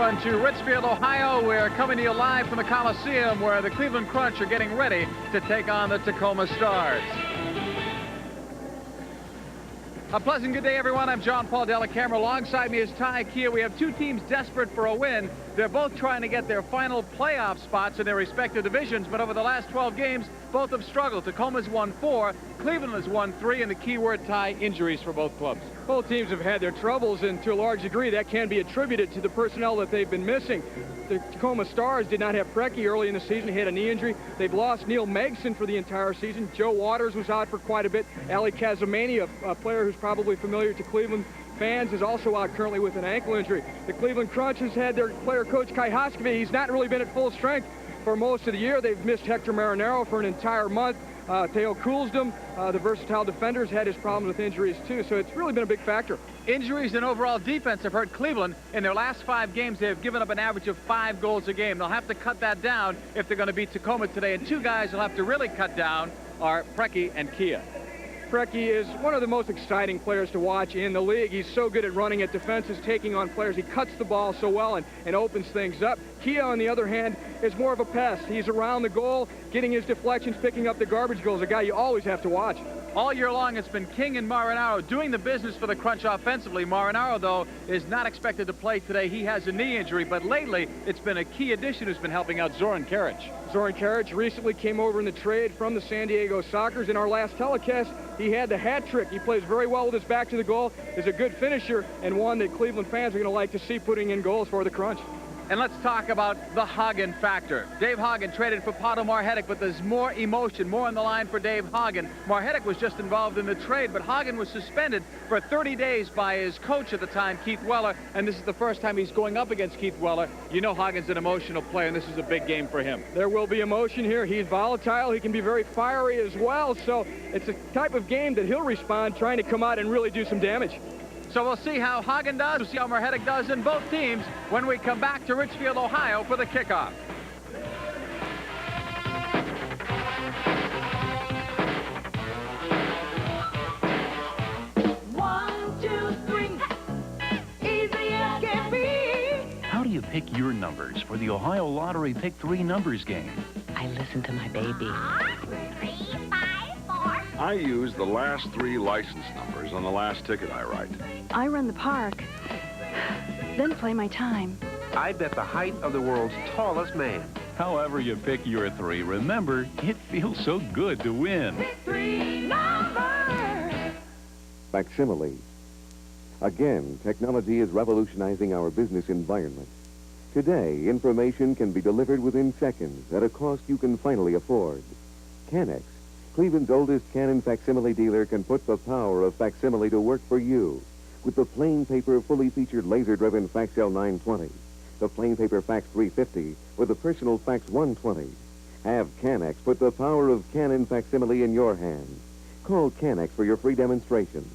Cleveland to Richfield, Ohio. We're coming to you live from the Coliseum where the Cleveland Crunch are getting ready to take on the Tacoma Stars. A pleasant good day, everyone. I'm John Paul Della Camera. Alongside me is Ty Kia. We have two teams desperate for a win. They're both trying to get their final playoff spots in their respective divisions, but over the last 12 games, both have struggled. Tacoma's won 4, Cleveland has won 3, and the key word, Ty, injuries for both clubs. Both teams have had their troubles, and to a large degree, that can be attributed to the personnel that they've been missing. The Tacoma Stars did not have Preki early in the season. He had a knee injury. They've lost Neil Megson for the entire season. Joe Waters was out for quite a bit. Ali Kazamani, a player who's probably familiar to Cleveland fans, is also out currently with an ankle injury. The Cleveland Crunch has had their player coach Kai Hoskevy. He's not really been at full strength for most of the year. They've missed Hector Marinero for an entire month. Theo Coulsdom, the versatile defender, has had his problems with injuries too, so it's really been a big factor. Injuries and overall defense have hurt Cleveland. In their last 5 games, they have given up an average of 5 goals a game. They'll have to cut that down if they're going to beat Tacoma today, and 2 guys they'll have to really cut down are Preki and Kia. Preki is one of the most exciting players to watch in the league. He's so good at running at defenses, taking on players. He cuts the ball so well and opens things up. Kia, on the other hand, is more of a pest. He's around the goal, getting his deflections, picking up the garbage goals, a guy you always have to watch. All year long, it's been King and Marinaro doing the business for the Crunch offensively. Marinaro, though, is not expected to play today. He has a knee injury, but lately, it's been a key addition who's been helping out Zoran Karic. Zoran Karic recently came over in the trade from the San Diego Sockers. In our last telecast, he had the hat trick. He plays very well with his back to the goal, is a good finisher, and one that Cleveland fans are going to like to see putting in goals for the Crunch. And let's talk about the Hagen factor. Dave Hagen traded for Pato Marhetic, but there's more emotion, more on the line for Dave Hagen. Marhetic was just involved in the trade, but Hagen was suspended for 30 days by his coach at the time, Keith Weller, and this is the first time he's going up against Keith Weller. You know Hagen's an emotional player, and this is a big game for him. There will be emotion here. He's volatile. He can be very fiery as well, so it's a type of game that he'll respond, trying to come out and really do some damage. So we'll see how Hagen does, we'll see how Marhetic does in both teams when we come back to Richfield, Ohio for the kickoff. One, two, three. Easy as can be. How do you pick your numbers for the Ohio Lottery Pick 3 numbers game? I listen to my baby. 3, 5, 4. I use the last 3 license numbers on the last ticket I write. I run the park, then play my time. I bet the height of the world's tallest man. However you pick your 3, remember, it feels so good to win. Pick 3 numbers. Facsimile. Again, technology is revolutionizing our business environment. Today, information can be delivered within seconds at a cost you can finally afford. Canex, Cleveland's oldest Canon facsimile dealer, can put the power of facsimile to work for you with the plain paper, fully featured laser-driven Faxel 920, the plain paper Fax 350, or the personal Fax 120. Have Canex put the power of Canon facsimile in your hands. Call Canex for your free demonstration.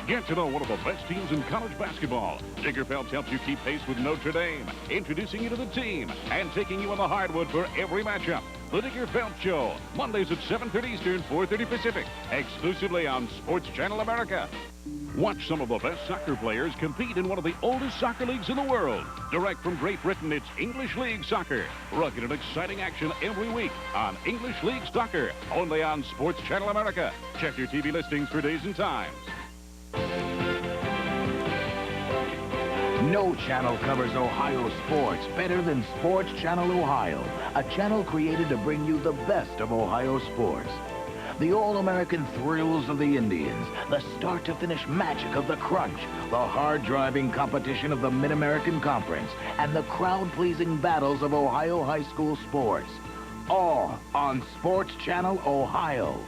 Get to know one of the best teams in college basketball. Digger Phelps helps you keep pace with Notre Dame, introducing you to the team and taking you on the hardwood for every matchup. The Digger Phelps Show, Mondays at 7:30 Eastern, 4:30 Pacific, exclusively on Sports Channel America. Watch some of the best soccer players compete in one of the oldest soccer leagues in the world. Direct from Great Britain, it's English League Soccer. Rugged and exciting action every week on English League Soccer, only on Sports Channel America. Check your TV listings for days and times. No channel covers Ohio sports better than Sports Channel Ohio, a channel created to bring you the best of Ohio sports. The all-American thrills of the Indians, the start-to-finish magic of the Crunch, the hard-driving competition of the Mid-American Conference, and the crowd-pleasing battles of Ohio high school sports. All on Sports Channel Ohio.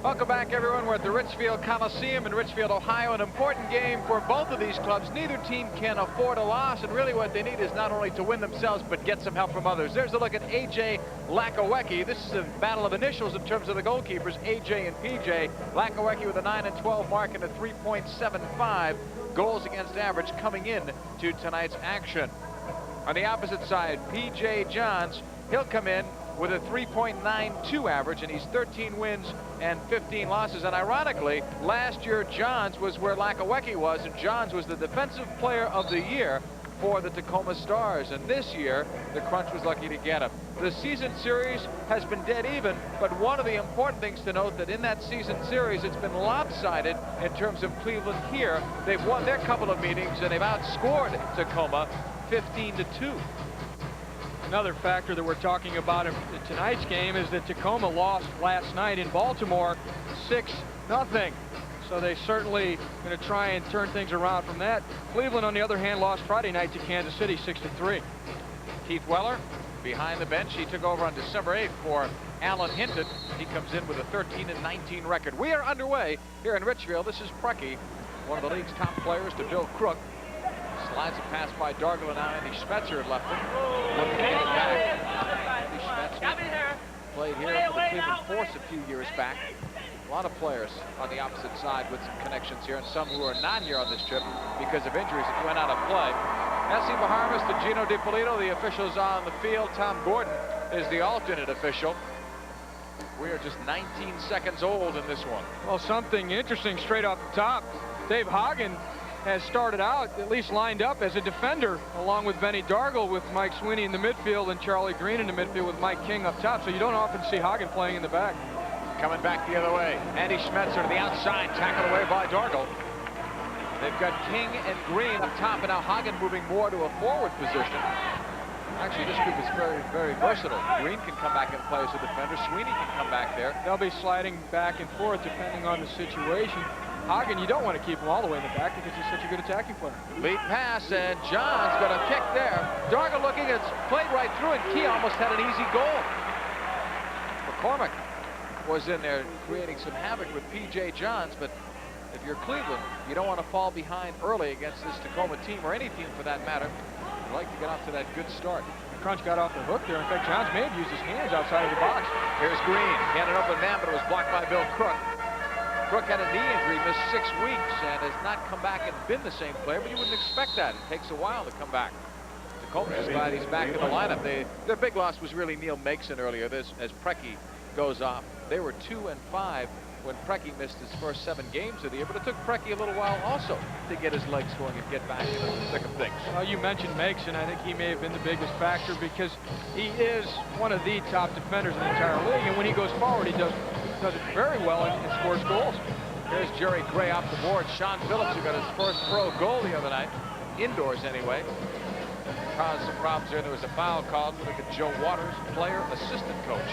Welcome back, everyone. We're at the Richfield Coliseum in Richfield, Ohio. An important game for both of these clubs. Neither team can afford a loss, and really what they need is not only to win themselves, but get some help from others. There's a look at A.J. Lakowecki. This is a battle of initials in terms of the goalkeepers, A.J. and P.J. Lakowecki with a 9 and 12 mark and a 3.75 goals against average coming in to tonight's action. On the opposite side, P.J. Johns, he'll come in with a 3.92 average, and he's 13 wins and 15 losses. And ironically, last year Johns was where Lakawecki was, and Johns was the defensive player of the year for the Tacoma Stars. And this year, the Crunch was lucky to get him. The season series has been dead even, but one of the important things to note that in that season series, it's been lopsided in terms of Cleveland here. They've won their couple of meetings, and they've outscored Tacoma 15-2. Another factor that we're talking about in tonight's game is that Tacoma lost last night in Baltimore 6-0. So they certainly going to try and turn things around from that. Cleveland, on the other hand, lost Friday night to Kansas City 6-3. Keith Weller behind the bench. He took over on December 8th for Alan Hinton. He comes in with a 13-19 record. We are underway here in Richfield. This is Preki, one of the league's top players, to Bill Crook. Slides a pass by Dargle, and now Andy Schmetzer had left him. Looking to get it back. Andy Schmetzer played here for the Cleveland Force a few years back. A lot of players on the opposite side with some connections here, and some who are not here on this trip because of injuries that went out of play. Essie Bahamas to Gino DiPolito, the officials on the field. Tom Gordon is the alternate official. We are just 19 seconds old in this one. Well, something interesting straight off the top. Dave Hagen has started out, at least lined up, as a defender, along with Benny Dargle, with Mike Sweeney in the midfield and Charlie Green in the midfield with Mike King up top. So you don't often see Hagen playing in the back. Coming back the other way. Andy Schmetzer to the outside, tackled away by Dargle. They've got King and Green up top, and now Hagen moving more to a forward position. Actually, this group is very, very versatile. Green can come back and play as a defender. Sweeney can come back there. They'll be sliding back and forth depending on the situation. Hagen, you don't want to keep him all the way in the back because he's such a good attacking player. Lead pass, and John's got a kick there. Dargle looking, it's played right through, and Key almost had an easy goal. McCormick was in there creating some havoc with P.J. Johns, but if you're Cleveland, you don't want to fall behind early against this Tacoma team, or any team for that matter. You'd like to get off to that good start. The Crunch got off the hook there. In fact, Johns may have used his hands outside of the box. Here's Green. He had an open man, but it was blocked by Bill Crook. Crook had a knee injury, missed 6 weeks, and has not come back and been the same player, but you wouldn't expect that. It takes a while to come back. Tacoma is glad he's back in the lineup. Their big loss was really Neil Makeson earlier, as Preki goes off. They were 2-5 when Preki missed his first 7 games of the year, but it took Preki a little while also to get his legs going and get back into the thick of things. Well, you mentioned Makeson. I think he may have been the biggest factor because he is one of the top defenders in the entire league, and when he goes forward, he does it very well and scores goals. Here's Jerry Gray off the board. Sean Phillips, who got his first pro goal the other night, indoors anyway, caused some problems there. There was a foul called. Look at Joe Waters, player assistant coach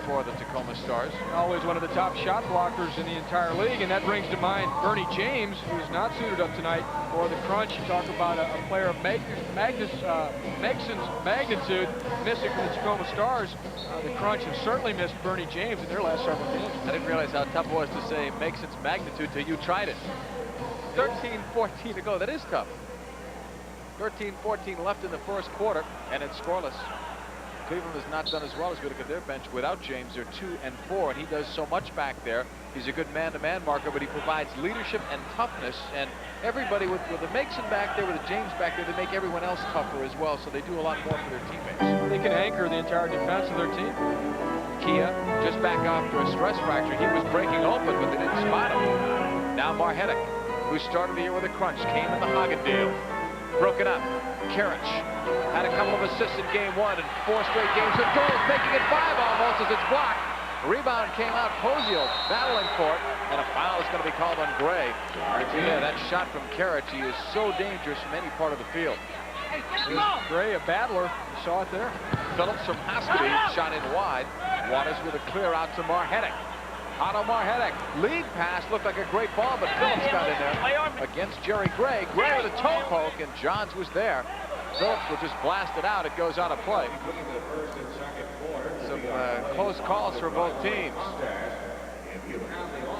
for the Tacoma Stars. Always one of the top shot blockers in the entire league, and that brings to mind Bernie James, who's not suited up tonight for the Crunch. You talk about a player of Makson's magnitude missing from the Tacoma Stars. The Crunch have certainly missed Bernie James in their last several games. I didn't realize how tough it was to say Makson's magnitude till you tried it. 13-14 to go. That is tough. 13-14 left in the first quarter, and it's scoreless. Cleveland has not done as well as we look at their bench without James. They're 2-4, and he does so much back there. He's a good man-to-man marker, but he provides leadership and toughness. And everybody with the Makeson back there, with the James back there, they make everyone else tougher as well. So they do a lot more for their teammates. They can anchor the entire defense of their team. Kia just back after a stress fracture. He was breaking open, but they didn't spot him. Now Marhedick, who started the year with a Crunch, came in the Hagen deal. Broken up. Karich had a couple of assists in game 1 and 4 straight games with goals, making it 5 almost as it's blocked. Rebound came out. Pozio battling for it, and a foul is going to be called on Gray. Yeah, that shot from Karich, he is so dangerous from any part of the field. Gray, a battler. You saw it there. Phillips from Haskeby shot in wide. Waters with a clear out to Marhedick. Otto Marhedick, lead pass, looked like a great ball, but Phillips got in there against Jerry Gray. Gray with a toe poke, and Johns was there. Phillips will just blast it out. It goes out of play. Some close calls for both teams.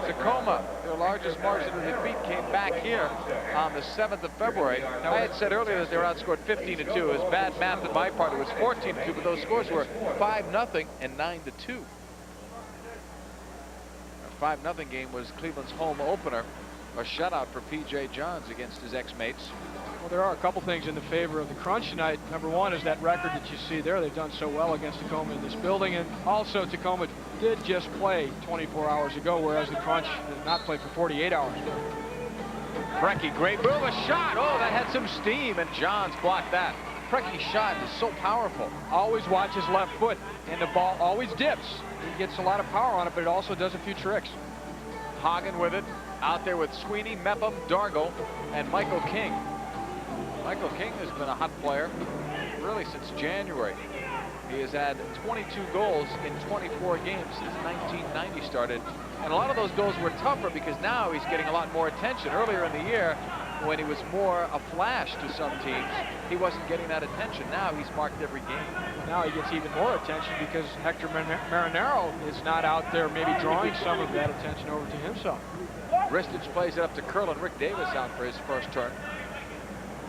Tacoma, their largest margin of defeat, came back here on the 7th of February. I had said earlier that they were outscored 15-2. It was bad math on my part. It was 14-2, but those scores were 5-0 and 9-2. 5-0 game was Cleveland's home opener, a shutout for P.J. Johns against his ex-mates. Well, there are a couple things in the favor of the Crunch tonight. Number one is that record that you see there. They've done so well against Tacoma in this building. And also, Tacoma did just play 24 hours ago, whereas the Crunch did not play for 48 hours ago. Brecky, great move, a shot. Oh, that had some steam, and Johns blocked that. Brecky's shot is so powerful. Always watch his left foot, and the ball always dips. He gets a lot of power on it, but it also does a few tricks. Hagen with it, out there with Sweeney, Mepham, Dargle, and Michael King. Michael King has been a hot player really since January. He has had 22 goals in 24 games since 1990 started. And a lot of those goals were tougher because now he's getting a lot more attention. Earlier in the year, when he was more a flash to some teams, he wasn't getting that attention. Now he's marked every game. Now he gets even more attention because Hector Marinaro is not out there maybe drawing some of that attention over to himself. Ristich plays it up to Curlin. Rick Davis out for his first turn.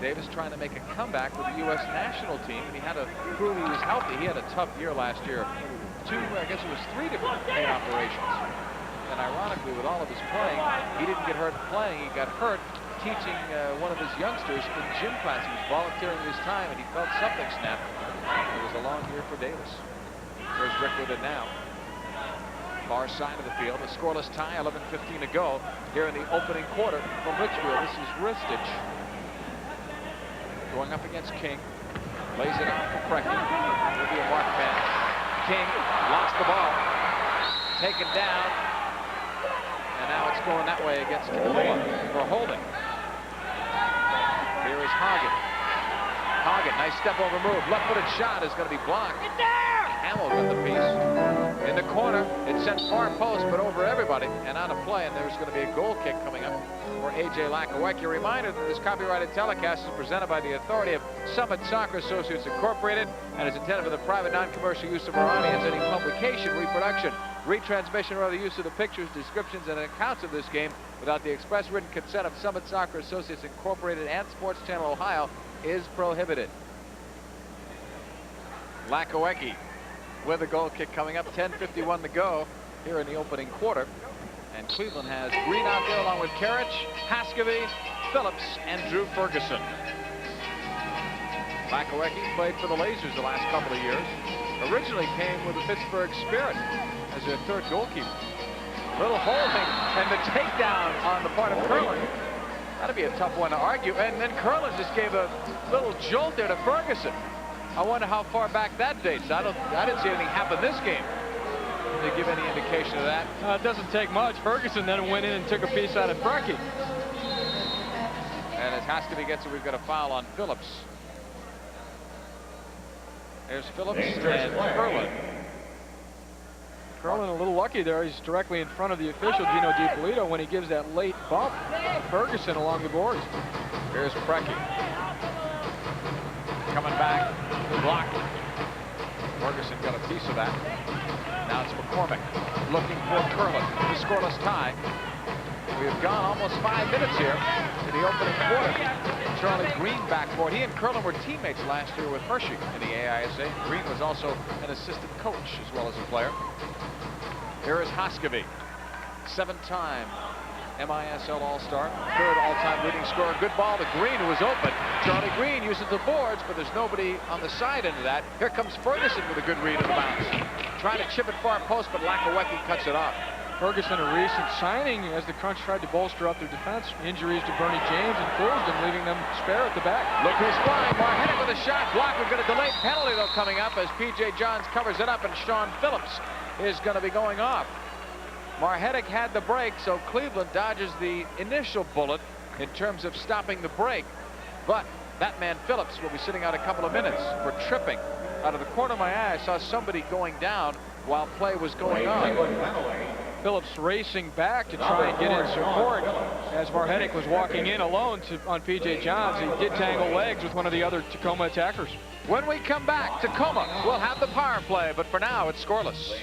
Davis trying to make a comeback with the U.S. national team, and he had to prove he was healthy. He had a tough year last year. I guess it was 3 different pain operations. And ironically, with all of his playing, he didn't get hurt playing. He got hurt teaching one of his youngsters in gym class. He was volunteering his time, and he felt something snap. It was a long year for Davis. There's Rick with it now. Far side of the field, a scoreless tie, 11:15 to go here in the opening quarter from Richfield. This is Ristich going up against King. Lays it out for Brecky. Will be a mark man. King lost the ball. Taken down. And now it's going that way against Tacoma for holding. Here is Hagen. Hagen, nice step over move. Left-footed shot is going to be blocked. Hamill got the piece. In the corner, it's sent far post, but over everybody and out of play. And there's going to be a goal kick coming up for A.J. Lakawecki. A reminder that this copyrighted telecast is presented by the authority of Summit Soccer Associates Incorporated and is intended for the private non-commercial use of our audience. Any publication, reproduction, retransmission, or other use of the pictures, descriptions, and accounts of this game without the express written consent of Summit Soccer Associates Incorporated and Sports Channel Ohio is prohibited. Lakawecki with a goal kick coming up. 10:51 to go here in the opening quarter. And Cleveland has Green out there along with Karich, Haskavy, Phillips, and Drew Ferguson. Lakawecki played for the Lasers the last couple of years. Originally came with the Pittsburgh Spirit as their third goalkeeper. Little holding and the takedown on the part of Curlin. That'd be a tough one to argue. And then Curlin just gave a little jolt there to Ferguson. I wonder how far back that dates. I didn't see anything happen this game to give any indication of that. It doesn't take much. Ferguson then went in and took a piece out of Brecky. And as Haskavy gets it, we've got a foul on Phillips. There's Phillips and Curlin. Curlin a little lucky there. He's directly in front of the official, Gino DiPolito, when he gives that late bump. Ferguson along the boards. Here's Brecky. Coming back, blocked. Ferguson got a piece of that. Now it's McCormick looking for Curlin. The scoreless tie. We have gone almost 5 minutes here in the opening quarter. Charlie Green back for it. He and Curlin were teammates last year with Hershey in the AISA. Green was also an assistant coach as well as a player. Here is Haskavy, 7-time MISL All-Star, third all-time leading scorer. Good ball to Green, who was open. Charlie Green uses the boards, but there's nobody on the side end of that. Here comes Ferguson with a good read of the bounce. Trying to chip it far post, but Lakawecki cuts it off. Ferguson, a recent signing as the Crunch tried to bolster up their defense. Injuries to Bernie James and Fulsden, leaving them spare at the back. Look who's flying. Marhetic with a shot block. We've got a delayed penalty, though, coming up as P.J. Johns covers it up, and Sean Phillips is going to be going off. Marhetic had the break, so Cleveland dodges the initial bullet in terms of stopping the break. But that man Phillips will be sitting out a couple of minutes for tripping. Out of the corner of my eye, I saw somebody going down while play was going on. Phillips racing back to try and get in support as Marhetic was walking in alone on P.J. Johns. He did tangle legs with one of the other Tacoma attackers. When we come back, Tacoma will have the power play, but for now it's scoreless.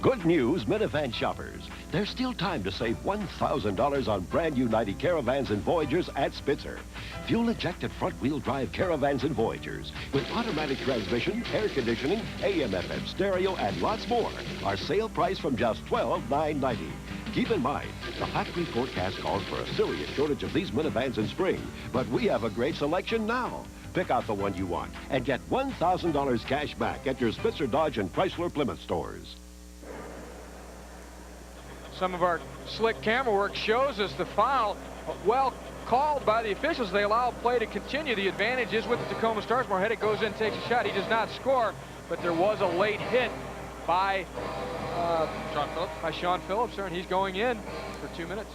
Good news, minivan shoppers. There's still time to save $1,000 on brand new 90 Caravans and Voyagers at Spitzer. Fuel-injected front-wheel drive Caravans and Voyagers with automatic transmission, air conditioning, AM/FM stereo, and lots more are sale price from just $12,990. Keep in mind, The factory forecast calls for a serious shortage of these minivans in spring, but we have a great selection now. Pick out the one you want and get $1,000 cash back at your Spitzer Dodge and Chrysler Plymouth stores. Some of our slick camera work shows us the foul. Well called by the officials. They allow play to continue. The advantage is with the Tacoma Stars. Marhetic goes in, takes a shot. He does not score, but there was a late hit by Sean Phillips, and he's going in for 2 minutes.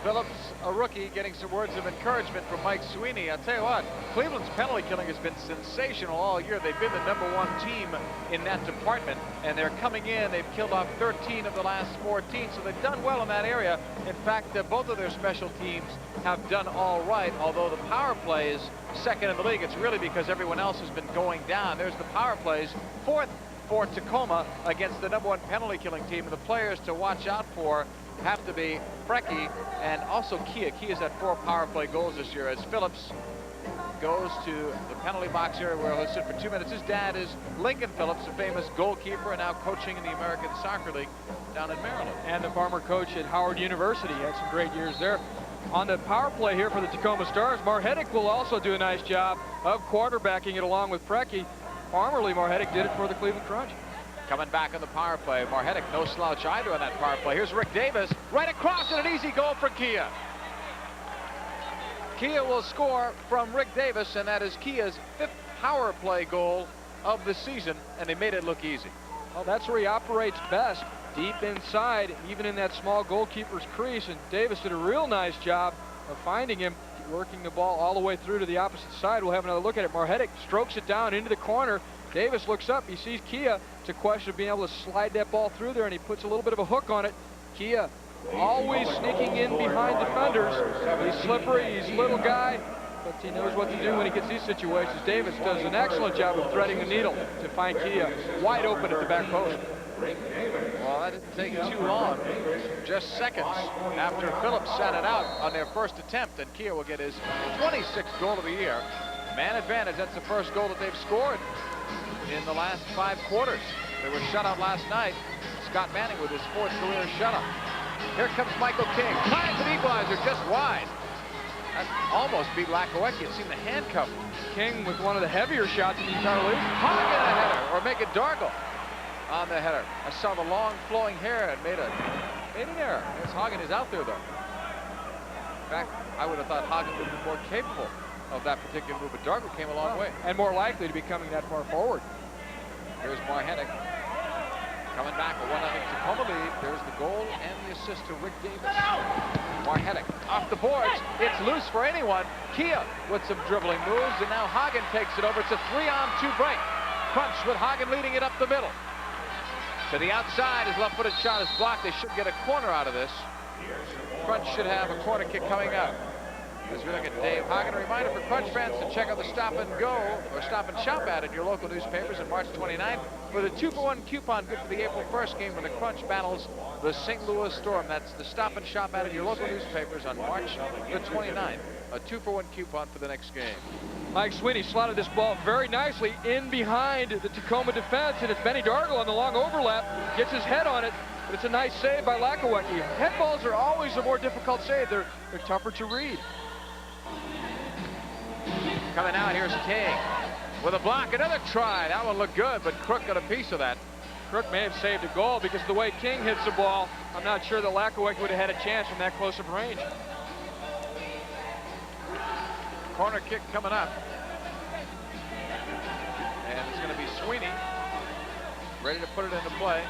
Phillips, a rookie, getting some words of encouragement from Mike Sweeney. I'll tell you what, Cleveland's penalty killing has been sensational all year. They've been the #1 team in that department, and they're coming in. They've killed off 13 of the last 14, so they've done well in that area. In fact, both of their special teams have done all right, although the power play is second in the league. It's really because everyone else has been going down. There's the power plays, fourth for Tacoma against the #1 penalty killing team. And the players to watch out for have to be Frecky and also Kia. Kia's had 4 power play goals this year as Phillips goes to the penalty box area where he'll sit for 2 minutes. His dad is Lincoln Phillips, a famous goalkeeper and now coaching in the American Soccer League down in Maryland. And the former coach at Howard University. He had some great years there. On the power play here for the Tacoma Stars, Marhetic will also do a nice job of quarterbacking it along with Frecky. Formerly, Marhetic did it for the Cleveland Crunch. Coming back on the power play, Marhetic no slouch either on that power play. Here's Rick Davis, right across, and an easy goal for Kia. Kia will score from Rick Davis, and that is Kia's 5th power play goal of the season, and they made it look easy. Well, that's where he operates best, deep inside, even in that small goalkeeper's crease, and Davis did a real nice job of finding him, working the ball all the way through to the opposite side. We'll have another look at it. Marhetic strokes it down into the corner. Davis looks up. He sees Kia. It's a question of being able to slide that ball through there, and he puts a little bit of a hook on it. Kia always sneaking in behind defenders. He's slippery. He's a little guy, but he knows what to do when he gets these situations. Davis does an excellent job of threading the needle to find Kia wide open at the back post. Well, that didn't take too long. Just seconds after Phillips sat it out on their first attempt, and Kia will get his 26th goal of the year. Man advantage. That's the first goal that they've scored in the last 5 quarters. They were shut out last night. Scott Manning with his 4th career shutout. Here comes Michael King. Finds an equalizer just wide. That almost beat Lakowecki. It seemed the handcuff. King with one of the heavier shots in the entire league. Hagen a header, or make it Dargle on the header. I saw the long flowing hair and made an error. As Hagen is out there though. In fact, I would have thought Hagen would be more capable of that particular move, but Dargle came a long way. And more likely to be coming that far forward. Here's Marhetic coming back, a 1-0 Tacoma lead. There's the goal and the assist to Rick Davis. Marhetic off the boards. It's loose for anyone. Kia with some dribbling moves, and now Hagen takes it over. It's a 3-on-2 break. Crunch with Hagen leading it up the middle. To the outside, his left-footed shot is blocked. They should get a corner out of this. Crunch should have a corner kick coming up. As we look at Dave Hagen, a reminder for Crunch fans to check out the Stop and Go or Stop and Shop ad in your local newspapers on March 29th for the 2-for-1 coupon good for the April 1st game when the Crunch battles the St. Louis Storm. That's the Stop and Shop ad in your local newspapers on March the 29th. A 2-for-1 coupon for the next game. Mike Sweeney slotted this ball very nicely in behind the Tacoma defense, and it's Benny Dargle on the long overlap. Gets his head on it, but it's a nice save by Lakowecki. Head balls are always a more difficult save. They're tougher to read. Coming out, here's King with a block. Another try. That one looked good, but Crook got a piece of that. Crook may have saved a goal because of the way King hits the ball. I'm not sure that Lakowecki would have had a chance from that close of range. Corner kick coming up. And it's going to be Sweeney ready to put it into play.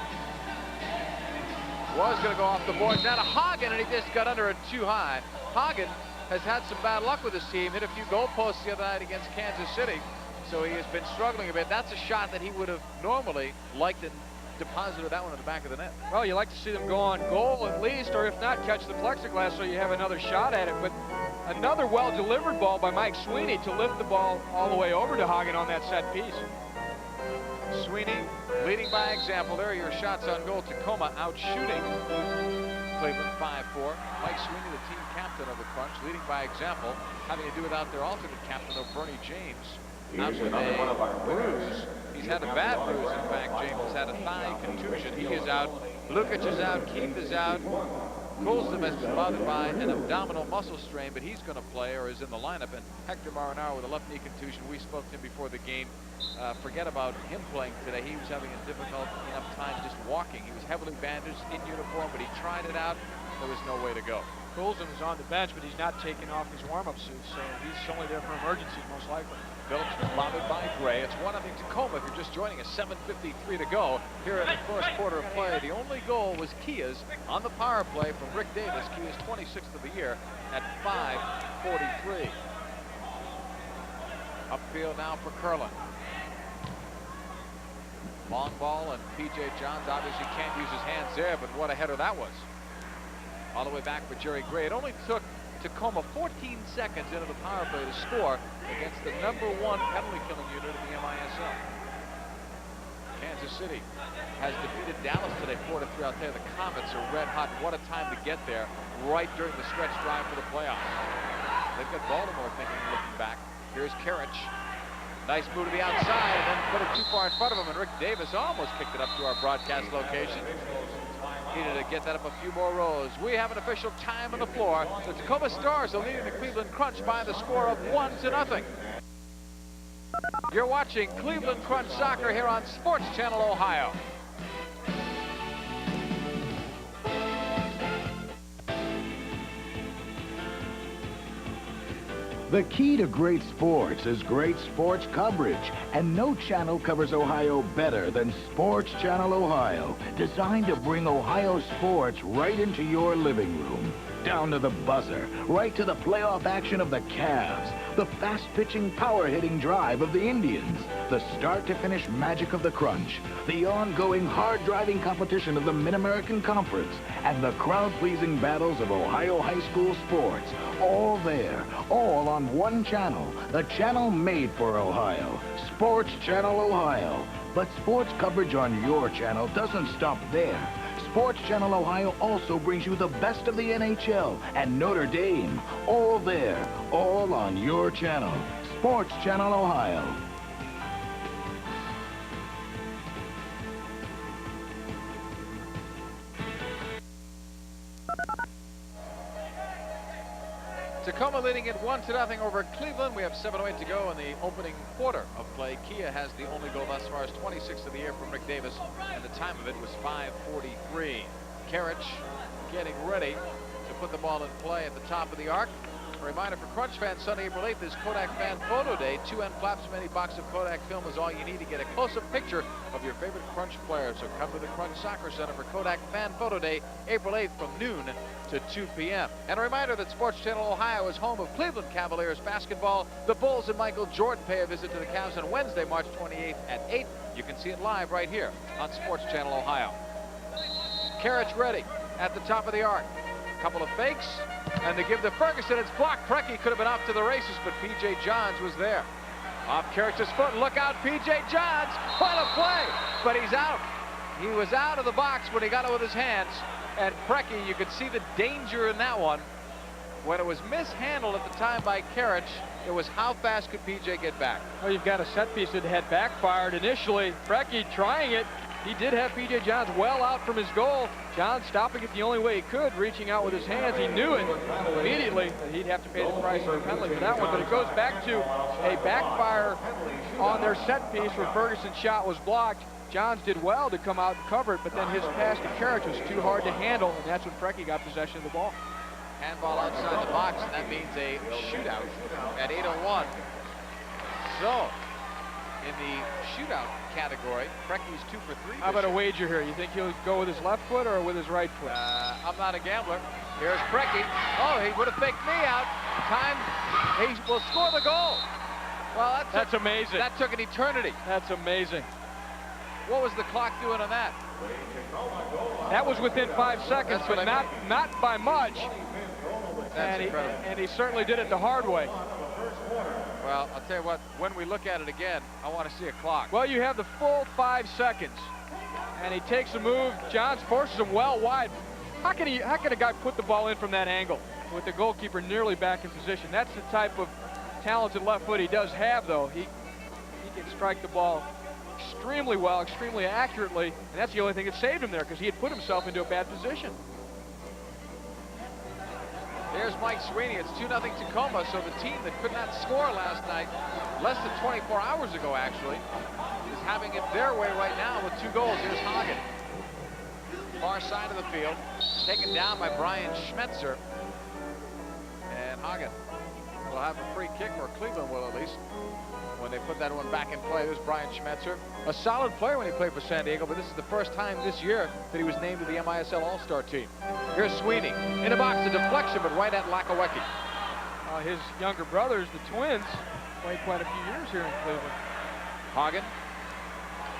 Was going to go off the boards. Now to Hagen, and he just got under it too high. Hagen has had some bad luck with his team. Hit a few goalposts the other night against Kansas City. So he has been struggling a bit. That's a shot that he would have normally liked and deposited that one in the back of the net. Well, you like to see them go on goal at least, or if not, catch the plexiglass so you have another shot at it. But another well-delivered ball by Mike Sweeney to lift the ball all the way over to Hagen on that set piece. Sweeney leading by example. There are your shots on goal. Tacoma out shooting Cleveland 5-4. Mike Sweeney, the team captain of the Crunch, leading by example, having to do without their alternate captain, though, Bernie James. Out with a bruise. He's had a bad bruise, in fact. James has had a thigh contusion. He is out. Lukic is out. Keith is out. Coulson has been bothered by an abdominal muscle strain, but he's going to play or is in the lineup. And Hector Marinaro with a left knee contusion. We spoke to him before the game. Forget about him playing today. He was having a difficult enough time just walking. He was heavily bandaged in uniform, but he tried it out. There was no way to go. Coulson is on the bench, but he's not taking off his warm-up suit, so he's only there for emergencies, most likely. Phillips responded by Gray. It's 1-0 Tacoma if you're just joining us. 7:53 to go here in the first quarter of play. The only goal was Kia's on the power play from Rick Davis. Kia's 26th of the year at 5:43. Upfield now for Curlin. Long ball, and P.J. Johns obviously can't use his hands there, but what a header that was. All the way back for Jerry Gray. It only took Tacoma 14 seconds into the power play to score against the #1 penalty killing unit of the MISL. Kansas City has defeated Dallas today 4-3. I'll tell you, the Comets are red hot. What a time to get there right during the stretch drive for the playoffs. They've got Baltimore thinking, looking back. Here's Karich. Nice move to the outside and then put it too far in front of him, and Rick Davis almost kicked it up to our broadcast location. Needed to get that up a few more rows. We have an official time on the floor. The Tacoma Stars are leading the Cleveland Crunch by the score of 1-0. You're watching Cleveland Crunch Soccer here on Sports Channel Ohio. The key to great sports is great sports coverage, and no channel covers Ohio better than Sports Channel Ohio, designed to bring Ohio sports right into your living room. Down to the buzzer, right to the playoff action of the Cavs, the fast-pitching, power-hitting drive of the Indians, the start-to-finish magic of the Crunch, the ongoing hard-driving competition of the Mid-American Conference, and the crowd-pleasing battles of Ohio high school sports. All there, all on one channel, the channel made for Ohio, Sports Channel Ohio. But sports coverage on your channel doesn't stop there. Sports Channel Ohio also brings you the best of the NHL and Notre Dame. All there, all on your channel, Sports Channel Ohio. Tacoma leading it 1-0 over Cleveland. We have 7:08 to go in the opening quarter of play. Kia has the only goal thus far, as 26th of the year from Rick Davis, and the time of it was 5:43. Karich getting ready to put the ball in play at the top of the arc. A reminder for Crunch fans, Sunday, April 8th is Kodak Fan Photo Day. 2 end flaps from any box of Kodak film is all you need to get a close-up picture of your favorite Crunch players. So come to the Crunch Soccer Center for Kodak Fan Photo Day, April 8th from noon to 2 p.m. And a reminder that Sports Channel Ohio is home of Cleveland Cavaliers basketball. The Bulls and Michael Jordan pay a visit to the Cavs on Wednesday, March 28th at 8. You can see it live right here on Sports Channel Ohio. Karich ready at the top of the arc. Couple of fakes, and they give to Ferguson. It's blocked. Preki could have been off to the races, but P.J. Johns was there. Off Karich's foot. Look out, P.J. Johns. What a play! But he's out. He was out of the box when he got it with his hands. And Preki, you could see the danger in that one. When it was mishandled at the time by Karich, it was how fast could P.J. get back? Well, you've got a set piece that had backfired initially. Preki trying it. He did have P.J. Johns well out from his goal. Johns stopping it the only way he could, reaching out with his hands. He knew it immediately that he'd have to pay the price of the penalty for that one. But it goes back to a backfire on their set piece where Ferguson's shot was blocked. Johns did well to come out and cover it, but then his pass to Karich was too hard to handle, and that's when Preki got possession of the ball. Handball outside the box, and that means a shootout at 8:01. So, in the shootout category, Preki's 2 for 3. How about a wager here? You think he'll go with his left foot or with his right foot? I'm not a gambler. Here's Preki. Oh, he would have faked me out. Time, he will score the goal. Well, that's amazing. That took an eternity. That's amazing. What was the clock doing on that? That was within 5 seconds, but not by much. That's incredible. And he certainly did it the hard way. Well, I'll tell you what, when we look at it again, I want to see a clock. Well, you have the full 5 seconds. And he takes a move. Johns forces him well wide. How can a guy put the ball in from that angle with the goalkeeper nearly back in position? That's the type of talented left foot he does have, though. He can strike the ball extremely well, extremely accurately, and that's the only thing that saved him there, because he had put himself into a bad position. Here's Mike Sweeney. It's 2-0 Tacoma, so the team that could not score last night, less than 24 hours ago actually, is having it their way right now with 2 goals. Here's Hagen. Far side of the field, taken down by Brian Schmetzer. And Hagen will have a free kick, or Cleveland will at least, when they put that one back in play. There's Brian Schmetzer. A solid player when he played for San Diego, but this is the first time this year that he was named to the MISL All-Star team. Here's Sweeney. In the box, a deflection, but right at Lakawecki. His younger brothers, the twins, played quite a few years here in Cleveland. Hagen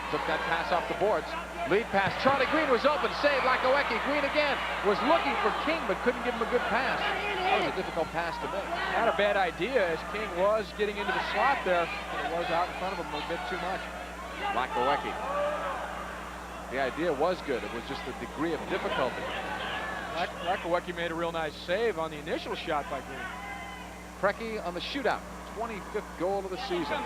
took that pass off the boards. Lead pass. Charlie Green was open. Saved Lakawecki. Green again was looking for King, but couldn't give him a good pass. That was a difficult pass to make. Not a bad idea, as King was getting into the slot there, but it was out in front of him a bit too much. Lakawecki. The idea was good. It was just the degree of difficulty. Lakawecki made a real nice save on the initial shot by Green. Preki on the shootout. 25th goal of the season.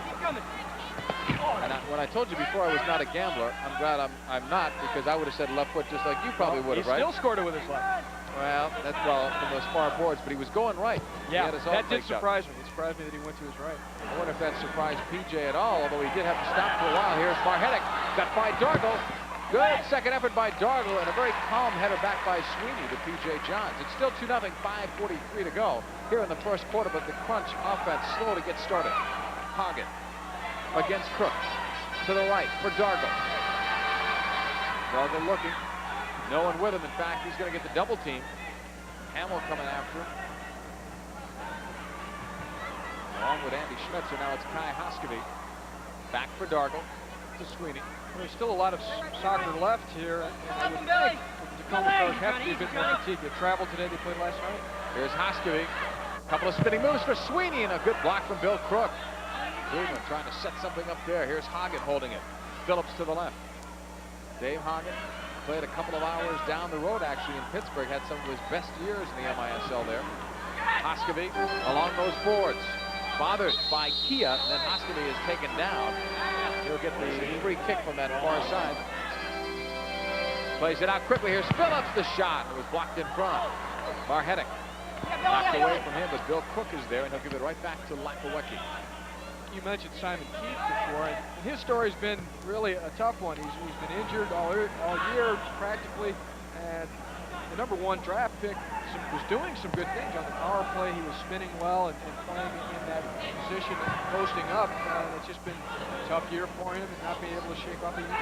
And when I told you before I was not a gambler, I'm glad I'm not, because I would have said left foot just like you probably would have, right? He still scored it with his left. Well, that's from those far boards, but he was going right. Yeah, that did surprise me. It surprised me that he went to his right. I wonder if that surprised PJ at all, although he did have to stop for a while. Here's Marhetic, got by Dargle. Good second effort by Dargle, and a very calm header back by Sweeney to PJ Johns. It's still 2-0, 5:43 to go here in the first quarter, but the crunch offense slow to get started. Hagen against Crook. To the right for Dargle. Dargle looking. No one with him. In fact, he's going to get the double team. Hamill coming after him. Along with Andy Schmetzer, now it's Kai Hoskevy. Back for Dargle to Sweeney. There's still a lot of soccer left here. And the Tacoma Stars have to be a bit more fatigued. They traveled today, they played last night. Here's Hoskevy. Couple of spinning moves for Sweeney, and a good block from Bill Crook. Cleveland trying to set something up there. Here's Hagen holding it. Phillips to the left. Dave Hagen played a couple of hours down the road, actually, in Pittsburgh. Had some of his best years in the MISL there. Hoskevy along those boards. Bothered by Kia, and then Hoskevy is taken down. He'll get the free kick from that far side. Plays it out quickly. Here's Phillips, the shot. It was blocked in front. Marhetic knocked away from him, but Bill Crook is there, and he'll give it right back to Lakawecki. You mentioned Simon Keith before, and his story's been really a tough one. He's been injured all year, practically, and the #1 draft pick was doing some good things on the power play. He was spinning well and playing in that position, posting up. It's just been a tough year for him and not being able to shake off a injury.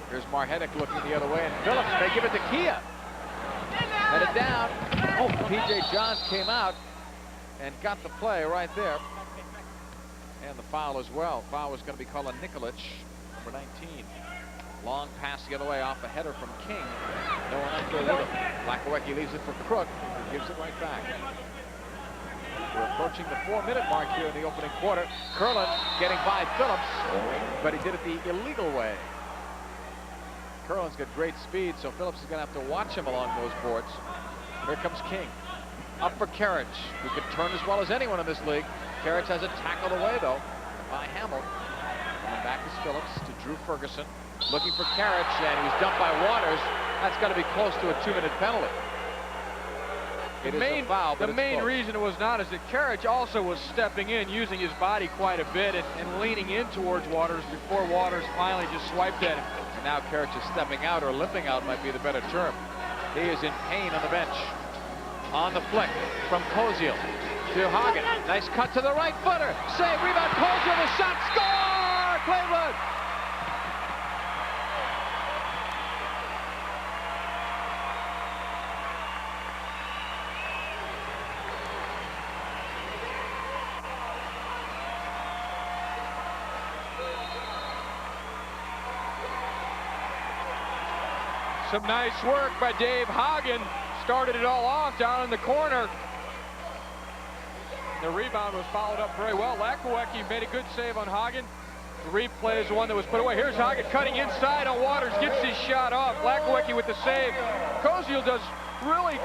Here's Marhetic looking the other way, and Phillips may give it to Kia. Headed down. Oh, PJ Johns came out and got the play right there. And the foul as well. Foul was going to be called on Nikolic, number 19. Long pass the other way off a header from King. No one up there with him. Lakawecki leaves it for Crook, who gives it right back. We're approaching the 4-minute mark here in the opening quarter. Curlin getting by Phillips, but he did it the illegal way. Curlin's got great speed, so Phillips is going to have to watch him along those boards. Here comes King. Up for Carriage, who can turn as well as anyone in this league. Carriage has it tackled away, though, by Hamill. And back is Phillips to Drew Ferguson. Looking for Carriage, and he was dumped by Waters. That's got to be close to a 2-minute penalty. It is a foul, but the main reason it was not is that Carriage also was stepping in, using his body quite a bit, and leaning in towards Waters before Waters finally just swiped at him. And now Carriage is stepping out, or limping out might be the better term. He is in pain on the bench. On the flick from Koziel to Hagen. Nice cut to the right footer. Save, rebound, Koziel, the shot, score! Cleveland! Some nice work by Dave Hagen. Started it all off down in the corner. The rebound was followed up very well. Lakawecki made a good save on Hagen. The replay is the one that was put away. Here's Hagen cutting inside on Waters, gets his shot off. Lakawecki with the save. Koziel does really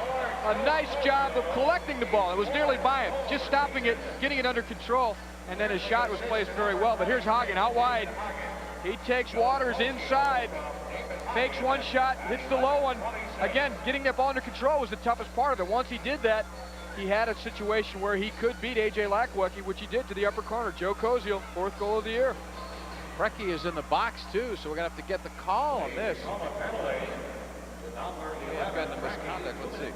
a nice job of collecting the ball. It was nearly by him, just stopping it, getting it under control, and then his shot was placed very well. But here's Hagen out wide. He takes Waters inside, fakes one shot, hits the low one. Again, getting that ball under control was the toughest part of it. Once he did that, he had a situation where he could beat A.J. Lakwecki, which he did to the upper corner. Joe Koziel, 4th goal of the year. Preki is in the box, too, so we're going to have to get the call on this. May have been a misconduct. Let's see.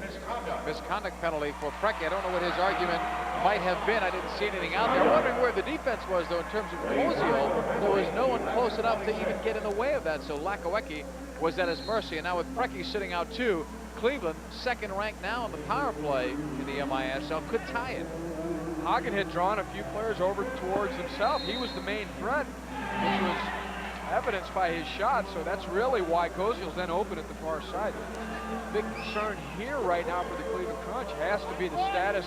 Misconduct penalty for Preki. I don't know what his argument might have been. I didn't see anything out there. I'm wondering where the defense was, though, in terms of Koziel. There was no one close enough to even get in the way of that, so Lakwecki was at his mercy. And now with Preki sitting out, too, Cleveland, 2nd ranked now on the power play in the MISL, could tie it. Hagen had drawn a few players over towards himself. He was the main threat, which was evidenced by his shot, so that's really why Koziel's then open at the far side. Big concern here right now for the Cleveland Crunch has to be the status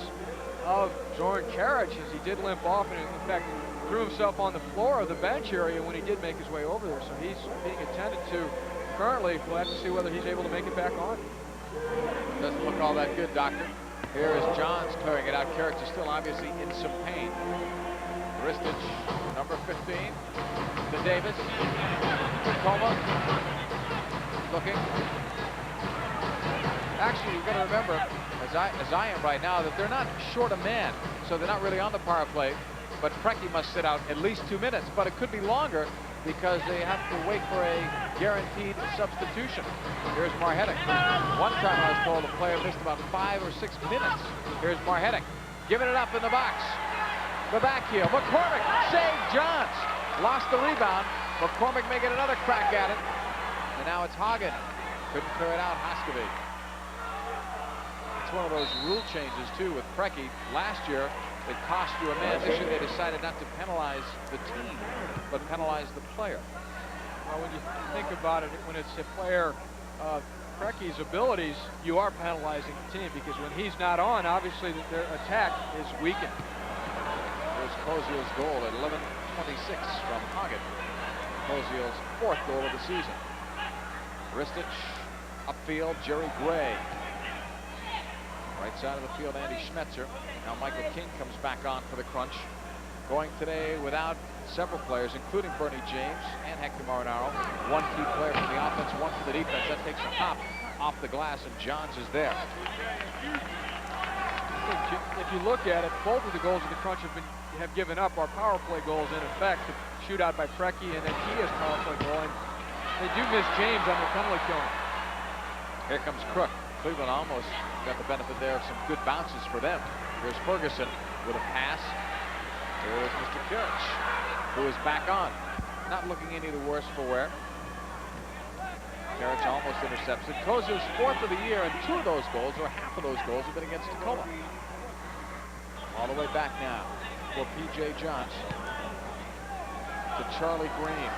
of Zoran Karic, as he did limp off and in fact threw himself on the floor of the bench area when he did make his way over there, so he's being attended to currently. We'll have to see whether he's able to make it back on. Doesn't look all that good, Doctor. Here is Johns clearing it out. Karic is still obviously in some pain. Ristic, number 15, to Davis. Tacoma, looking. Actually, you've got to remember, as I am right now, that they're not short a man, so they're not really on the power play. But Preki must sit out at least 2 minutes, but it could be longer because they have to wait for a guaranteed substitution. Here's Marhetic. One time I was told the player missed about 5 or 6 minutes. Here's Marhetic, giving it up in the box. The back heel, McCormick saved Johns. Lost the rebound. McCormick making another crack at it. And now it's Hagen. Couldn't clear it out, Hoskovich. It's one of those rule changes, too, with Preki. Last year, it cost you a man. This year, they decided not to penalize the team, but penalize the player. Well, when you think about it, when it's a player of Preki's abilities, you are penalizing the team because when he's not on, obviously their attack is weakened. There's Koziel's goal at 11:26 from Hagen. Koziel's 4th goal of the season. Ristic, upfield, Jerry Gray. Right side of the field, Andy Schmetzer. Now Michael King comes back on for the Crunch. Going today without several players, including Bernie James and Hector Marinaro. One key player for the offense, one for the defense. That takes the top off the glass, and Johns is there. If you look at it, both of the goals of the Crunch have given up our power play goals in effect. The shootout by Preki and then Kia's power play goal. And they do miss James on their penalty killing. Here comes Crook. Cleveland almost got the benefit there of some good bounces for them. Here's Ferguson with a pass. Here is Mr. Karic, who is back on. Not looking any the worse for wear. Karic almost intercepts it. Koziel's 4th of the year, and 2 of those goals, or half of those goals, have been against Tacoma. All the way back now for P.J. Johns to Charlie Green.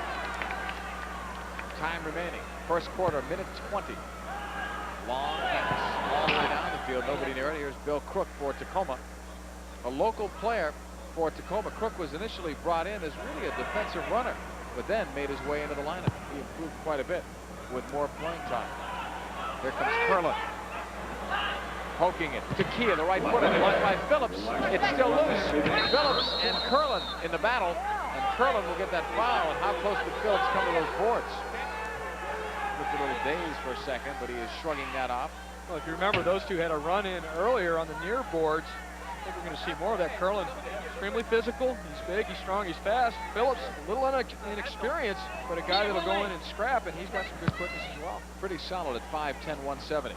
Time remaining. First quarter, minute 20. Long pass all the way down the field. Nobody near it. Here's Bill Crook for Tacoma. A local player for Tacoma. Crook was initially brought in as really a defensive runner, but then made his way into the lineup. He improved quite a bit with more playing time. Here comes Curlin. Poking it to Kia, the right footed, blocked by Phillips. It's still loose. Phillips and Curlin in the battle, and Curlin will get that foul. And how close did Phillips come to those boards? Looked a little dazed for a second, but he is shrugging that off. Well, if you remember, those two had a run in earlier on the near boards. I think we're going to see more of that. Curlin, extremely physical. He's big, he's strong, he's fast. Phillips, a little inexperienced, but a guy that'll go in and scrap, and he's got some good quickness as well. Pretty solid at 5'10", 170.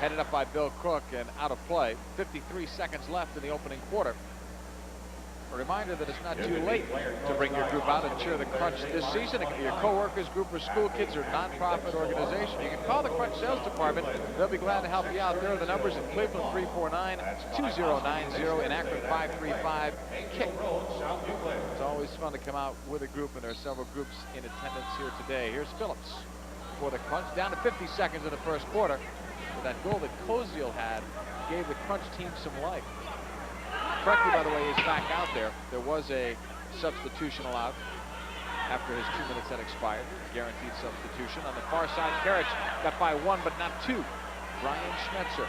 Headed up by Bill Crook and out of play. 53 seconds left in the opening quarter. A reminder that it's not too late to bring your group out and cheer the Crunch this season. It can be your co-workers group or school kids or non-profit organization. You can call the Crunch Sales Department. They'll be glad to help you out. There are the numbers in Cleveland 349-2090, in Akron 535-KICK. It's always fun to come out with a group, and there are several groups in attendance here today. Here's Phillips for the Crunch. Down to 50 seconds in the first quarter. But that goal that Koziel had gave the Crunch team some life. Preki, by the way, is back out there. There was a substitution allowed after his 2 minutes had expired. Guaranteed substitution. On the far side, Karic got by 1, but not 2. Brian Schmetzer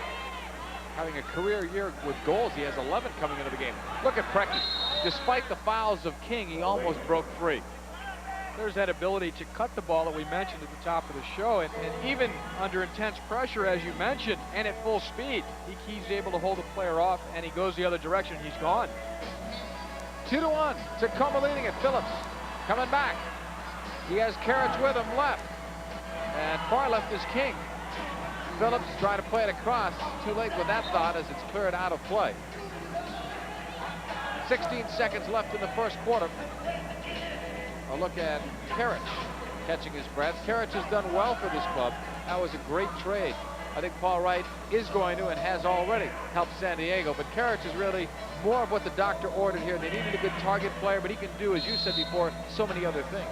having a career year with goals. He has 11 coming into the game. Look at Preki. Despite the fouls of King, he almost broke free. there's that ability to cut the ball that we mentioned at the top of the show. And even under intense pressure, as you mentioned, and at full speed, he's able to hold a player off, and he goes the other direction. He's gone. 2-1. Tacoma leading it. Phillips coming back. He has Carriage with him left. And far left is King. Phillips trying to play it across. Too late with that thought as it's cleared out of play. 16 seconds left in the first quarter. A look at Carriage catching his breath. Carriage has done well for this club. That was a great trade. I think Paul Wright is going to and has already helped San Diego, but Carriage is really more of what the doctor ordered here. They needed a good target player, but he can do, as you said before, so many other things.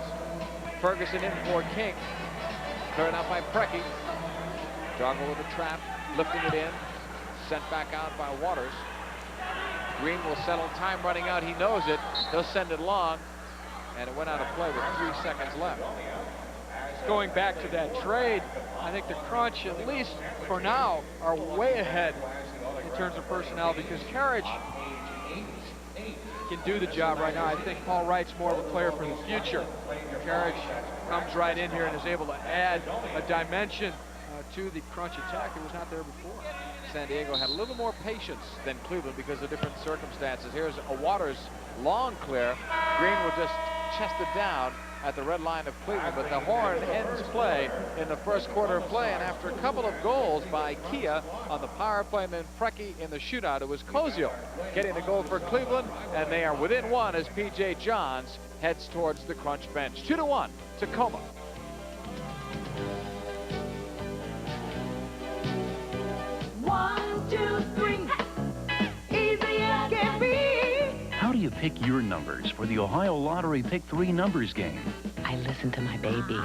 Ferguson in for King. Cleared out by Preki. Joggle with a trap, lifting it in. Sent back out by Waters. Green will settle. Time running out. He knows it. He'll send it long. And it went out of play with 3 seconds left. Going back to that trade, I think the Crunch, at least for now, are way ahead in terms of personnel because Carriage can do the job right now. I think Paul Wright's more of a player for the future. Carriage comes right in here and is able to add a dimension to the Crunch attack that was not there before. San Diego had a little more patience than Cleveland because of different circumstances. Here's a Waters long clear. Green will just chest it down at the red line of Cleveland, but the horn ends play in the first quarter of play, and after a couple of goals by Kia on the power play and then Preki in the shootout, it was Kozio getting the goal for Cleveland, and they are within one as P.J. Johns heads towards the Crunch bench. 2-1, Tacoma. One, two, three. Easy as can be. How do you pick your numbers for the Ohio Lottery Pick 3 numbers game? I listen to my baby. 3,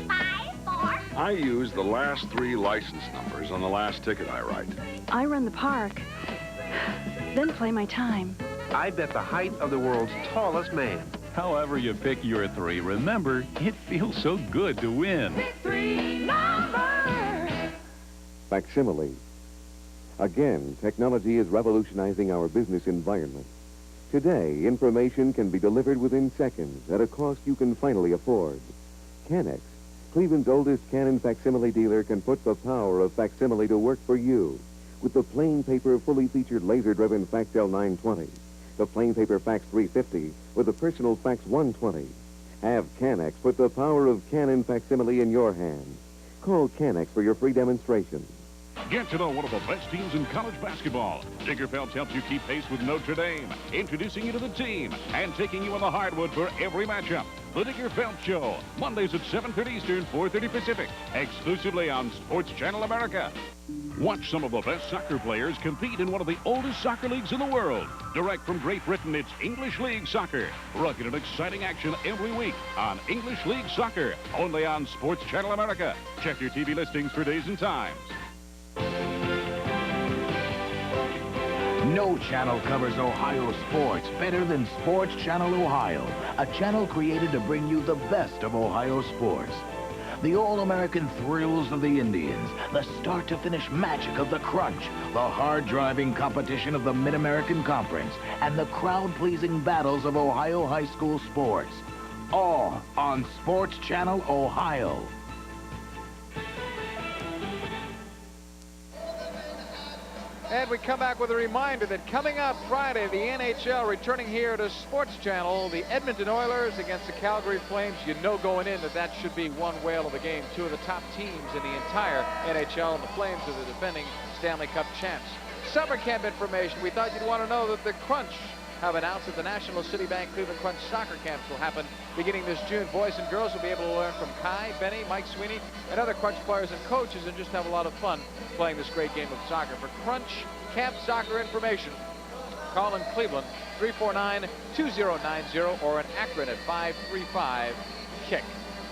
5, 4. I use the last 3 license numbers on the last ticket I write. I run the park, then play my time. I bet the height of the world's tallest man. However you pick your 3, remember, it feels so good to win. Pick 3 numbers. Facsimile. Again, technology is revolutionizing our business environment. Today, information can be delivered within seconds at a cost you can finally afford. Canex, Cleveland's oldest Canon facsimile dealer, can put the power of facsimile to work for you with the plain paper, fully featured laser-driven Factel 920, the plain paper Fax 350, or the personal Fax 120. Have Canex put the power of Canon facsimile in your hands. Call Canex for your free demonstration. Get to know one of the best teams in college basketball. Digger Phelps helps you keep pace with Notre Dame, introducing you to the team and taking you on the hardwood for every matchup. The Digger Phelps Show, Mondays at 7:30 Eastern, 4:30 Pacific, exclusively on Sports Channel America. Watch some of the best soccer players compete in one of the oldest soccer leagues in the world. Direct from Great Britain, it's English League Soccer. Rugged and exciting action every week on English League Soccer, only on Sports Channel America. Check your TV listings for days and times. No channel covers Ohio sports better than Sports Channel Ohio, a channel created to bring you the best of Ohio sports. The all-American thrills of the Indians, the start-to-finish magic of the Crunch, the hard-driving competition of the Mid-American Conference, and the crowd-pleasing battles of Ohio high school sports. All on Sports Channel Ohio. And we come back with a reminder that coming up Friday, the NHL returning here to Sports Channel, the Edmonton Oilers against the Calgary Flames. You know going in that that should be one whale of a game. 2 of the top teams in the entire NHL, and the Flames are the defending Stanley Cup champs. Summer camp information. We thought you'd want to know that the Crunch have announced that the National City Bank Cleveland Crunch soccer camps will happen beginning this June. Boys and girls will be able to learn from Kai, Benny, Mike Sweeney, and other Crunch players and coaches, and just have a lot of fun playing this great game of soccer. For Crunch camp soccer information, call in Cleveland 349-2090 or in Akron at 535-KICK.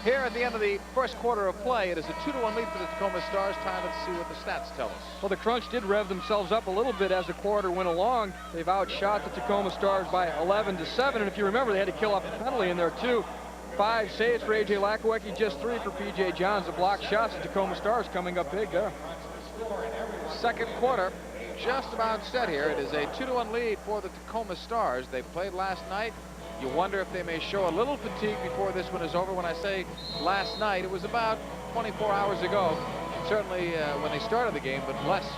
Here at the end of the first quarter of play, it is a 2-1 lead for the Tacoma Stars. Time to see what the stats tell us. Well, the Crunch did rev themselves up a little bit as the quarter went along. They've outshot the Tacoma Stars by 11-7, and if you remember, they had to kill off the penalty in there too. 5 saves for A.J. Lakowecki, just 3 for P.J. Johns. The block shots, the Tacoma Stars coming up big there. Second quarter just about set here. It is a 2-1 lead for the Tacoma Stars. They played last night. You wonder if they may show a little fatigue before this one is over. When I say last night, it was about 24 hours ago. Certainly when they started the game, but less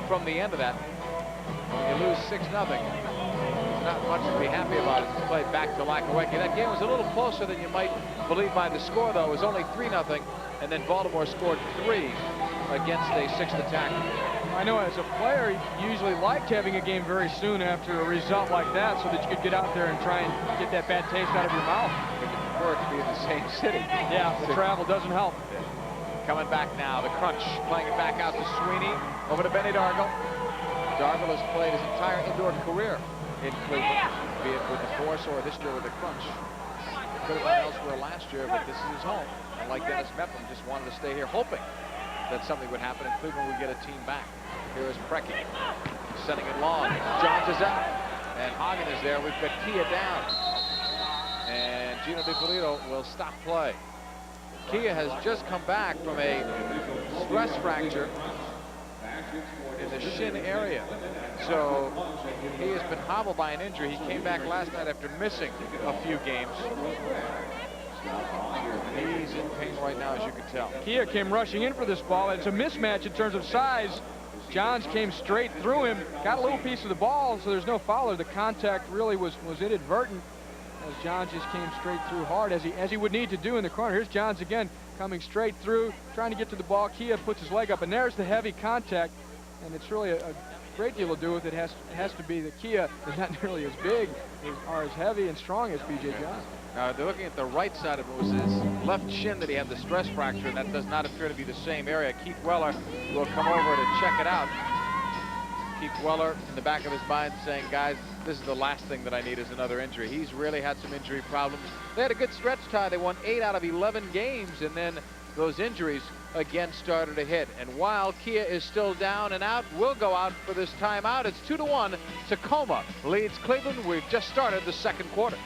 from the end of that. When you lose 6-0, there's not much to be happy about as it's played back to Lakawecki. That game was a little closer than you might believe by the score, though. It was only 3-0, and then Baltimore scored 3 against a 6th attack. I know as a player, you usually liked having a game very soon after a result like that so that you could get out there and try and get that bad taste out of your mouth. But you prefer it to be in the same city. Yeah, the travel doesn't help. Coming back now, the crunch, playing it back out to Sweeney, over to Benny Dargle. Dargle has played his entire indoor career in Cleveland, be it with the Force or this year with the crunch. Could have gone elsewhere last year, but this is his home. And like Dennis Mepham, just wanted to stay here, hoping that something would happen and Cleveland would get a team back. Here is Preki, sending it long. Johns is out, and Hagen is there. We've got Kia down, and Gino DiPolito will stop play. Kia has just come back from a stress fracture in the shin area. So he has been hobbled by an injury. He came back last night after missing a few games. He's in pain right now, as you can tell. Kia came rushing in for this ball. It's a mismatch in terms of size. Johns came straight through him, got a little piece of the ball, so there's no foul. The contact really was inadvertent, as Johns just came straight through hard, as he would need to do in the corner. Here's Johns again, coming straight through, trying to get to the ball. Kia puts his leg up, and there's the heavy contact, and it's really a great deal to do with it. Has to be that Kia is not nearly as big or as heavy and strong as B.J. Johns. Now they're looking at the right side of it. It was his left shin that he had the stress fracture, and that does not appear to be the same area. Keith Weller will come over to check it out. Keith Weller in the back of his mind saying, guys, this is the last thing that I need is another injury. He's really had some injury problems. They had a good stretch tie. They won 8 out of 11 games, and then those injuries again started to hit. And while Kia is still down and out, will go out for this timeout. It's 2-1. Tacoma leads Cleveland. We've just started the second quarter.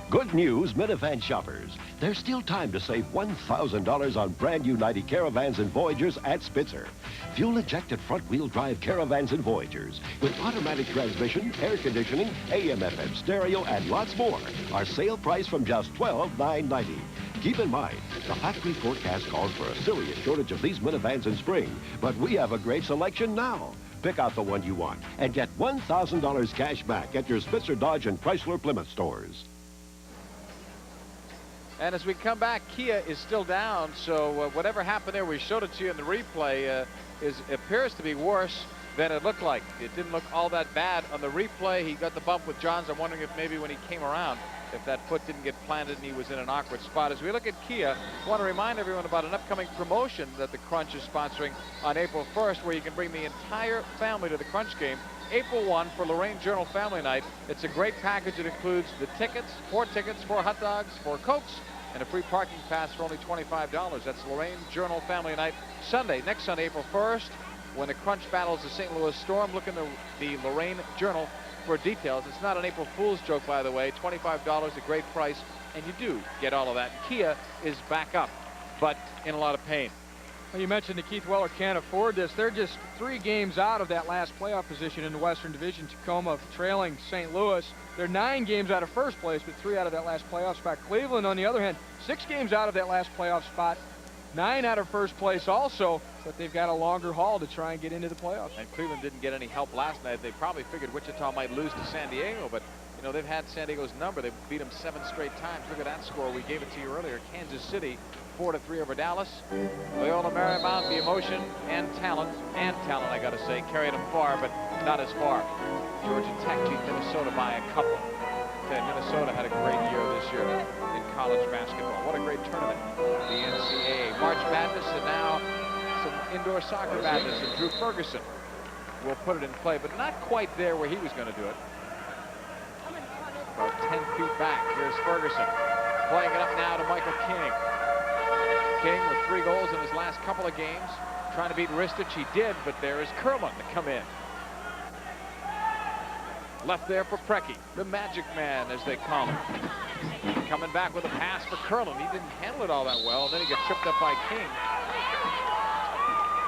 Good news, minivan shoppers. There's still time to save $1,000 on brand new 90 Caravans and Voyagers at Spitzer. Fuel-injected front-wheel drive Caravans and Voyagers with automatic transmission, air conditioning, AM/FM stereo, and lots more are sale price from just $12,990. Keep in mind, the factory forecast calls for a serious shortage of these minivans in spring, but we have a great selection now. Pick out the one you want and get $1,000 cash back at your Spitzer Dodge and Chrysler Plymouth stores. And as we come back, Kia is still down, so whatever happened there, we showed it to you in the replay, appears to be worse than it looked like. It didn't look all that bad on the replay. He got the bump with Johns. I'm wondering if maybe when he came around, if that foot didn't get planted and he was in an awkward spot. As we look at Kia, I want to remind everyone about an upcoming promotion that the Crunch is sponsoring on April 1st, where you can bring the entire family to the Crunch game. April 1 for Lorraine Journal Family Night. It's a great package. It includes the tickets, 4 tickets, 4 hot dogs, 4 Cokes, and a free parking pass for only $25. That's Lorraine Journal Family Night Sunday, next Sunday, April 1st, when the Crunch battles the St. Louis Storm. Look in the Lorraine Journal for details. It's not an April Fool's joke, by the way. $25, a great price, and you do get all of that. Kia is back up, but in a lot of pain. Well, you mentioned that Keith Weller can't afford this. They're just 3 games out of that last playoff position in the Western Division. Tacoma trailing St. Louis. They're 9 games out of first place, but 3 out of that last playoff spot. Cleveland, on the other hand, 6 games out of that last playoff spot. 9 out of first place also, but they've got a longer haul to try and get into the playoffs. And Cleveland didn't get any help last night. They probably figured Wichita might lose to San Diego, but you know, they've had San Diego's number. They've beat them 7 straight times. Look at that score. We gave it to you earlier. Kansas City 4-3 over Dallas. Loyola Marymount, the emotion and talent, I got to say, carried them far, but not as far. Georgia Tech beat Minnesota by a couple. And Minnesota had a great year this year in college basketball. What a great tournament. The NCAA March Madness, and now some indoor soccer madness, and Drew Ferguson will put it in play, but not quite there where he was going to do it. About 10 feet back. Here's Ferguson playing it up now to Michael King. King with 3 goals in his last couple of games, trying to beat Ristich. He did, but there is Kerlin to come in. Left there for Preki, the magic man, as they call him. Coming back with a pass for Kerlin. He didn't handle it all that well, and then he got tripped up by King.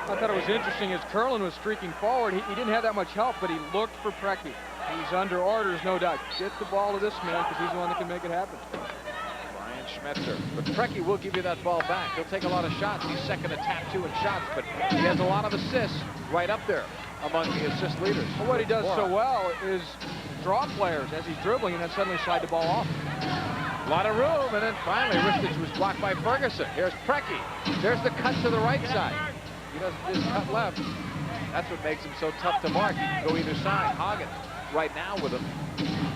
I thought it was interesting as Curlin was streaking forward. He didn't have that much help, but he looked for Preki. He's under orders, no doubt. Get the ball to this man because he's the one that can make it happen. Brian Schmetzer. But Preki will give you that ball back. He'll take a lot of shots. He's second to tap 2 in shots, but he has a lot of assists right up there among the assist leaders. Well, what he does so well is draw players as he's dribbling and then suddenly slide the ball off. A lot of room, and then finally Ristich was blocked by Ferguson. Here's Preki. There's the cut to the right side. He doesn't just cut left. That's what makes him so tough to mark. He can go either side. Hagen right now with him.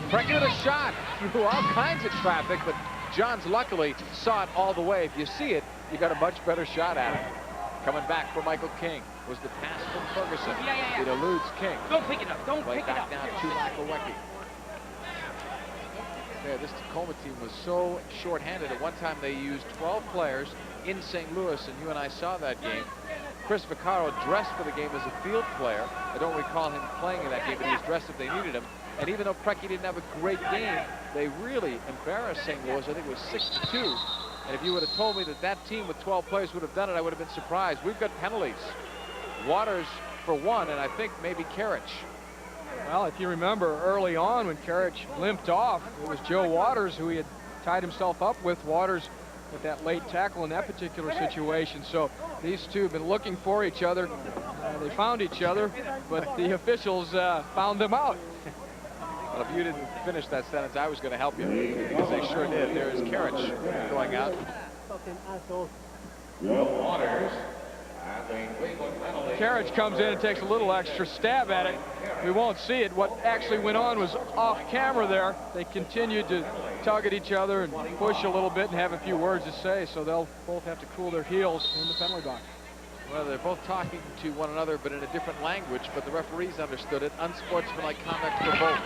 Preki with a shot through all kinds of traffic, but Johns luckily saw it all the way. If you see it, you got a much better shot at it. Coming back for Michael King was the pass from Ferguson. It eludes King. Don't pick it up. Don't Play pick it back up. now to Lakawecki. Yeah, this Tacoma team was so short-handed. At one time, they used 12 players in St. Louis, and you and I saw that game. Chris Vaccaro dressed for the game as a field player. I don't recall him playing in that game, but he was dressed if they needed him. And even though Preki didn't have a great game, they really embarrassed St. Louis. I think it was 6-2. And if you would have told me that that team with 12 players would have done it, I would have been surprised. We've got penalties. Waters for 1, and I think maybe Karich. Well, if you remember early on when Karich limped off, it was Joe Waters who he had tied himself up with. Waters with that late tackle in that particular situation. So these two have been looking for each other. They found each other, but the officials found them out. Well, if you didn't finish that sentence, I was going to help you, because they sure did. There is Karich going out. Karich comes in and takes a little extra stab at it. We won't see it. What actually went on was off camera there. They continued to tug at each other and push a little bit and have a few words to say, so they'll both have to cool their heels in the penalty box. Well, they're both talking to one another, but in a different language, but the referees understood it. Unsportsmanlike conduct for both.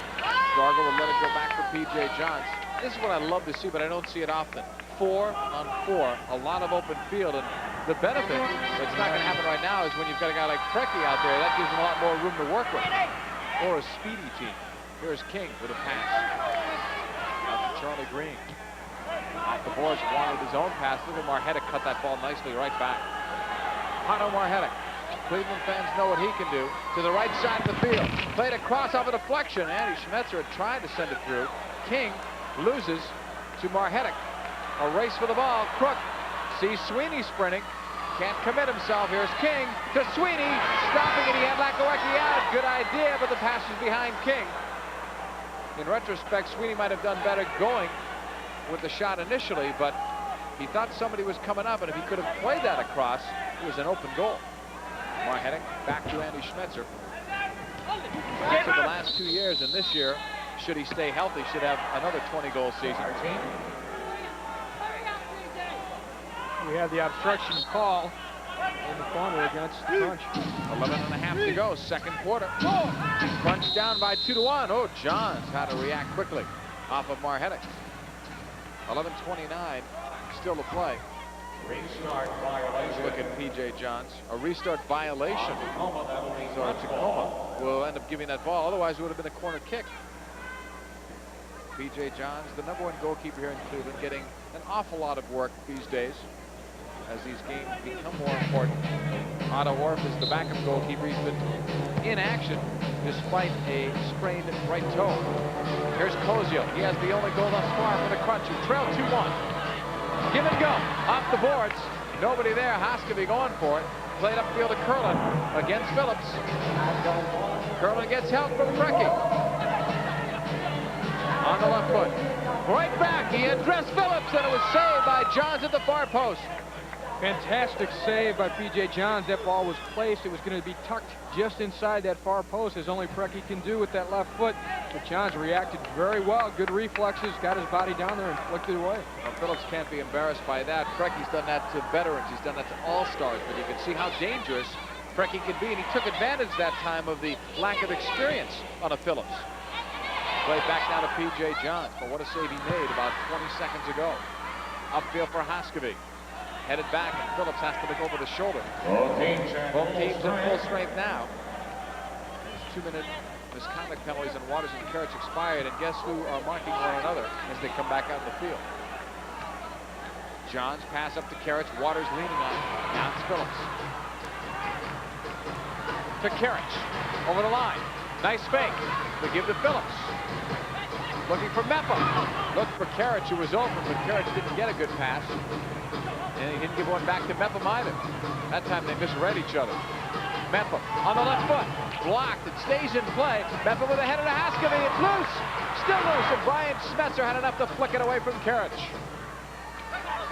Dargle will let it go back for P.J. Johns. This is what I love to see, but I don't see it often. 4 on 4, a lot of open field, and the benefit that's not going to happen right now is when you've got a guy like Preki out there, that gives him a lot more room to work with. Or a speedy team. Here's King with a pass. Out to Charlie Green. Off the boards, wanted his own pass. Look at Marhetic cut that ball nicely right back. Hano Marhetic. Cleveland fans know what he can do. To the right side of the field. Played across off a deflection. Andy Schmetzer had tried to send it through. King loses to Marhetic. A race for the ball. Crook sees Sweeney sprinting. Can't commit himself. Here's King to Sweeney. Stopping it. He had Lakawecki out. Good idea, but the pass is behind King. In retrospect, Sweeney might have done better going with the shot initially, but he thought somebody was coming up, and if he could have played that across, it was an open goal. Marhetic back to Andy Schmetzer. After the last 2 years, and this year, should he stay healthy, should have another 20-goal season. We have the obstruction call in the corner against Crunch. 11.5 to go, second quarter. Crunch down by 2-1. Oh, Johns had to react quickly off of Marhetic. 11:29 still to play. Let's look at P.J. Johns. A restart violation. So Tacoma will end up giving that ball. Otherwise, it would have been a corner kick. P.J. Johns, the #1 goalkeeper here in Cleveland, getting an awful lot of work these days as these games become more important. Otto Orff is the backup goalkeeper. He's been in action despite a sprained right toe. Here's Kozio. He has the only goal thus far for the Crunch, who trail 2-1. Give and go. Off the boards. Nobody there. Hoskevy going for it. Played upfield to Curlin against Phillips. Curlin gets help from Preki. On the left foot. Right back. He addressed Phillips, and it was saved by Johns at the far post. Fantastic save by P.J. Johns. That ball was placed. It was going to be tucked just inside that far post, as only Preki can do with that left foot. But Johns reacted very well. Good reflexes. Got his body down there and flicked it away. Well, Phillips can't be embarrassed by that. Preki's done that to veterans. He's done that to all-stars. But you can see how dangerous Preki can be. And he took advantage that time of the lack of experience on a Phillips. Play back now to P.J. Johns. But what a save he made about 20 seconds ago. Upfield for Hoskevy. Headed back, and Phillips has to look over the shoulder. Both teams at full strength now. 2-minute misconduct penalties on Waters and Karich expired, and guess who are marking one another as they come back out in the field. Johns pass up to Karich. Waters leaning on him. Now it's Phillips. to Karich. Over the line. Nice fake. They give to Phillips. Looking for Meppa. Looked for Karich, who was open, but Karich didn't get a good pass. And he didn't give one back to Meppa either. That time they misread each other. Meppa on the left foot. Blocked. It stays in play. Meppa with a header to Haskavy. It's loose. Still loose. And Brian Schmetzer had enough to flick it away from Karich.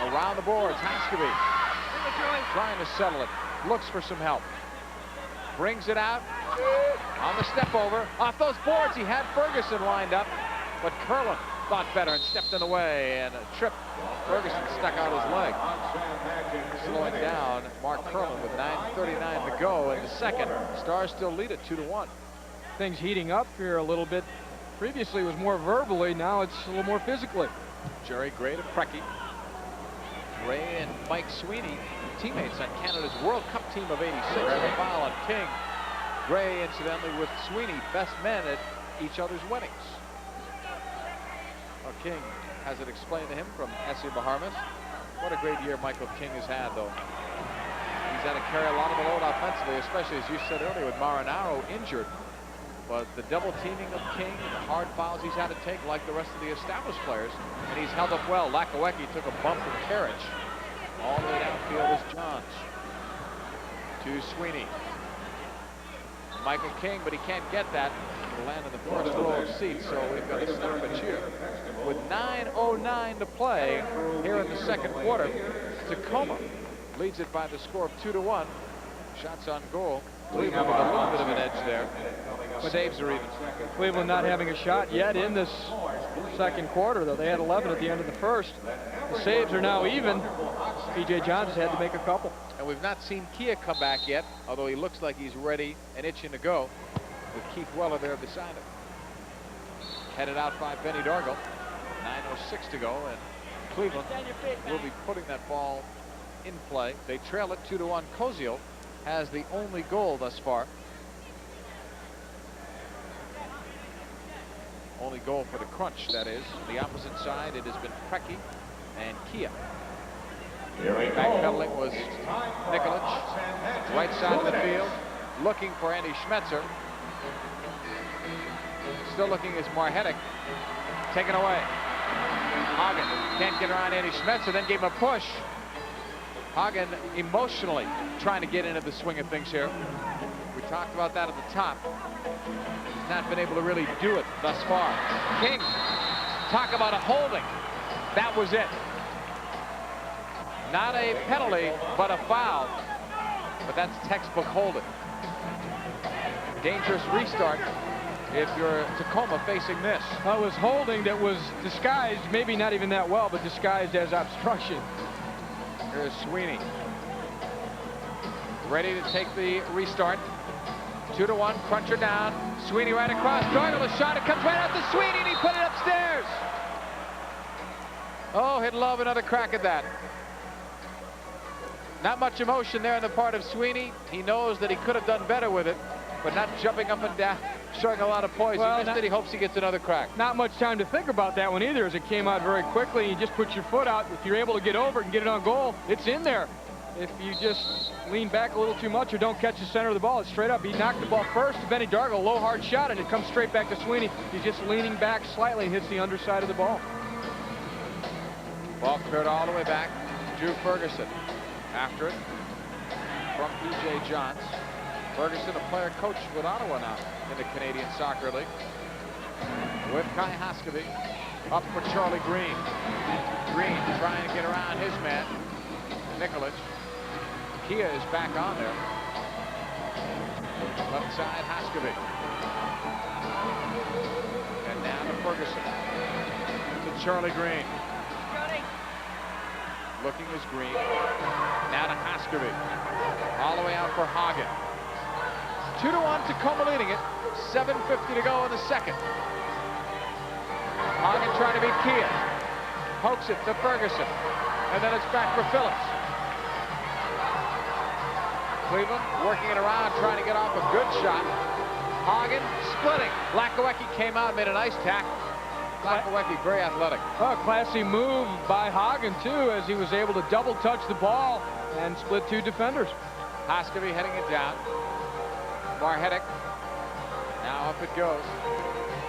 Around the boards. Haskavy trying to settle it. Looks for some help. Brings it out. On the step over. Off those boards. He had Ferguson lined up. But Curlin thought better and stepped in the way. And a trip. Ferguson stuck out his leg. Slowing down Mark Curlin with 9:39 to go in the second. Stars still lead it 2-1. Things heating up here a little bit. Previously it was more verbally. Now it's a little more physically. Jerry Gray to Preki. Gray and Mike Sweeney, teammates on Canada's World Cup team of '86. The foul on King. Gray, incidentally, with Sweeney, best men at each other's weddings. Well, King has it explained to him from SC Bahamas. What a great year Michael King has had, though. He's had to carry a lot of the load offensively, especially, as you said earlier, with Marinaro injured. But the double teaming of King and the hard fouls he's had to take, like the rest of the established players, and he's held up well. Lakawecki took a bump from Karich. All the way downfield is Johns. To Sweeney. Michael King, but he can't get that. He'll land in the first row of seats, so we've got a stoppage here. With 9:09 to play here in the second quarter, Tacoma leads it by the score of 2-1. Shots on goal. Cleveland with a little bit of an edge there. But saves are even. Cleveland not having a shot yet in this second quarter, though. They had 11 at the end of the first. The saves are now even. P.J. Johns had to make a couple. And we've not seen Kia come back yet, although he looks like he's ready and itching to go, with Keith Weller there beside him. Headed out by Benny Dargle. 9:06 to go, and Cleveland will be putting that ball in play. They trail it 2-1. Koziel has the only goal thus far. Only goal for the Crunch, that is. On the opposite side, it has been Preki and Kia. Backpedaling was Nikolic. Right side of the field, looking for Andy Schmetzer. Still looking is Marhetic. Taken away. Hagen can't get around Andy Schmetzer, then gave him a push. Hagen emotionally trying to get into the swing of things here. We talked about that at the top. He's not been able to really do it thus far. King, talk about a holding. That was it. Not a penalty, but a foul. But that's textbook holding. Dangerous restart if you're Tacoma facing this. Well, it was holding that was disguised, maybe not even that well, but disguised as obstruction. Here's Sweeney. Ready to take the restart. 2-1, Cruncher down. Sweeney right across. Dargle a shot. It comes right out to Sweeney, and he put it upstairs. Oh, he'd love another crack at that. Not much emotion there on the part of Sweeney. He knows that he could have done better with it, but not jumping up and down, showing a lot of poise. Well, he hopes he gets another crack. Not much time to think about that one either, as it came out very quickly. You just put your foot out. If you're able to get over it and get it on goal, it's in there. If you just lean back a little too much or don't catch the center of the ball, it's straight up. He knocked the ball first to Benny Dargle, low hard shot, and it comes straight back to Sweeney. He's just leaning back slightly and hits the underside of the ball. Ball cleared all the way back. Drew Ferguson after it from P.J. Johns. Ferguson, a player coach with Ottawa now in the Canadian Soccer League. With Kai Haskavy up for Charlie Green. Green trying to get around his man, Nikolic. Kia is back on there. Left side, Haskavy. And now to Ferguson. To Charlie Green. Looking is Green. Now to Haskavy. All the way out for Hagen. 2-1, Tacoma leading it. 7:50 to go in the second. Hagen trying to beat Kia. Pokes it to Ferguson. And then it's back for Phillips. Cleveland working it around, trying to get off a good shot. Hagen splitting. Lakawecki came out and made a nice tackle. Lakawecki, very athletic. Oh, classy move by Hagen, too, as he was able to double touch the ball and split two defenders. Haskavy heading it down. Barhetic. Now up it goes.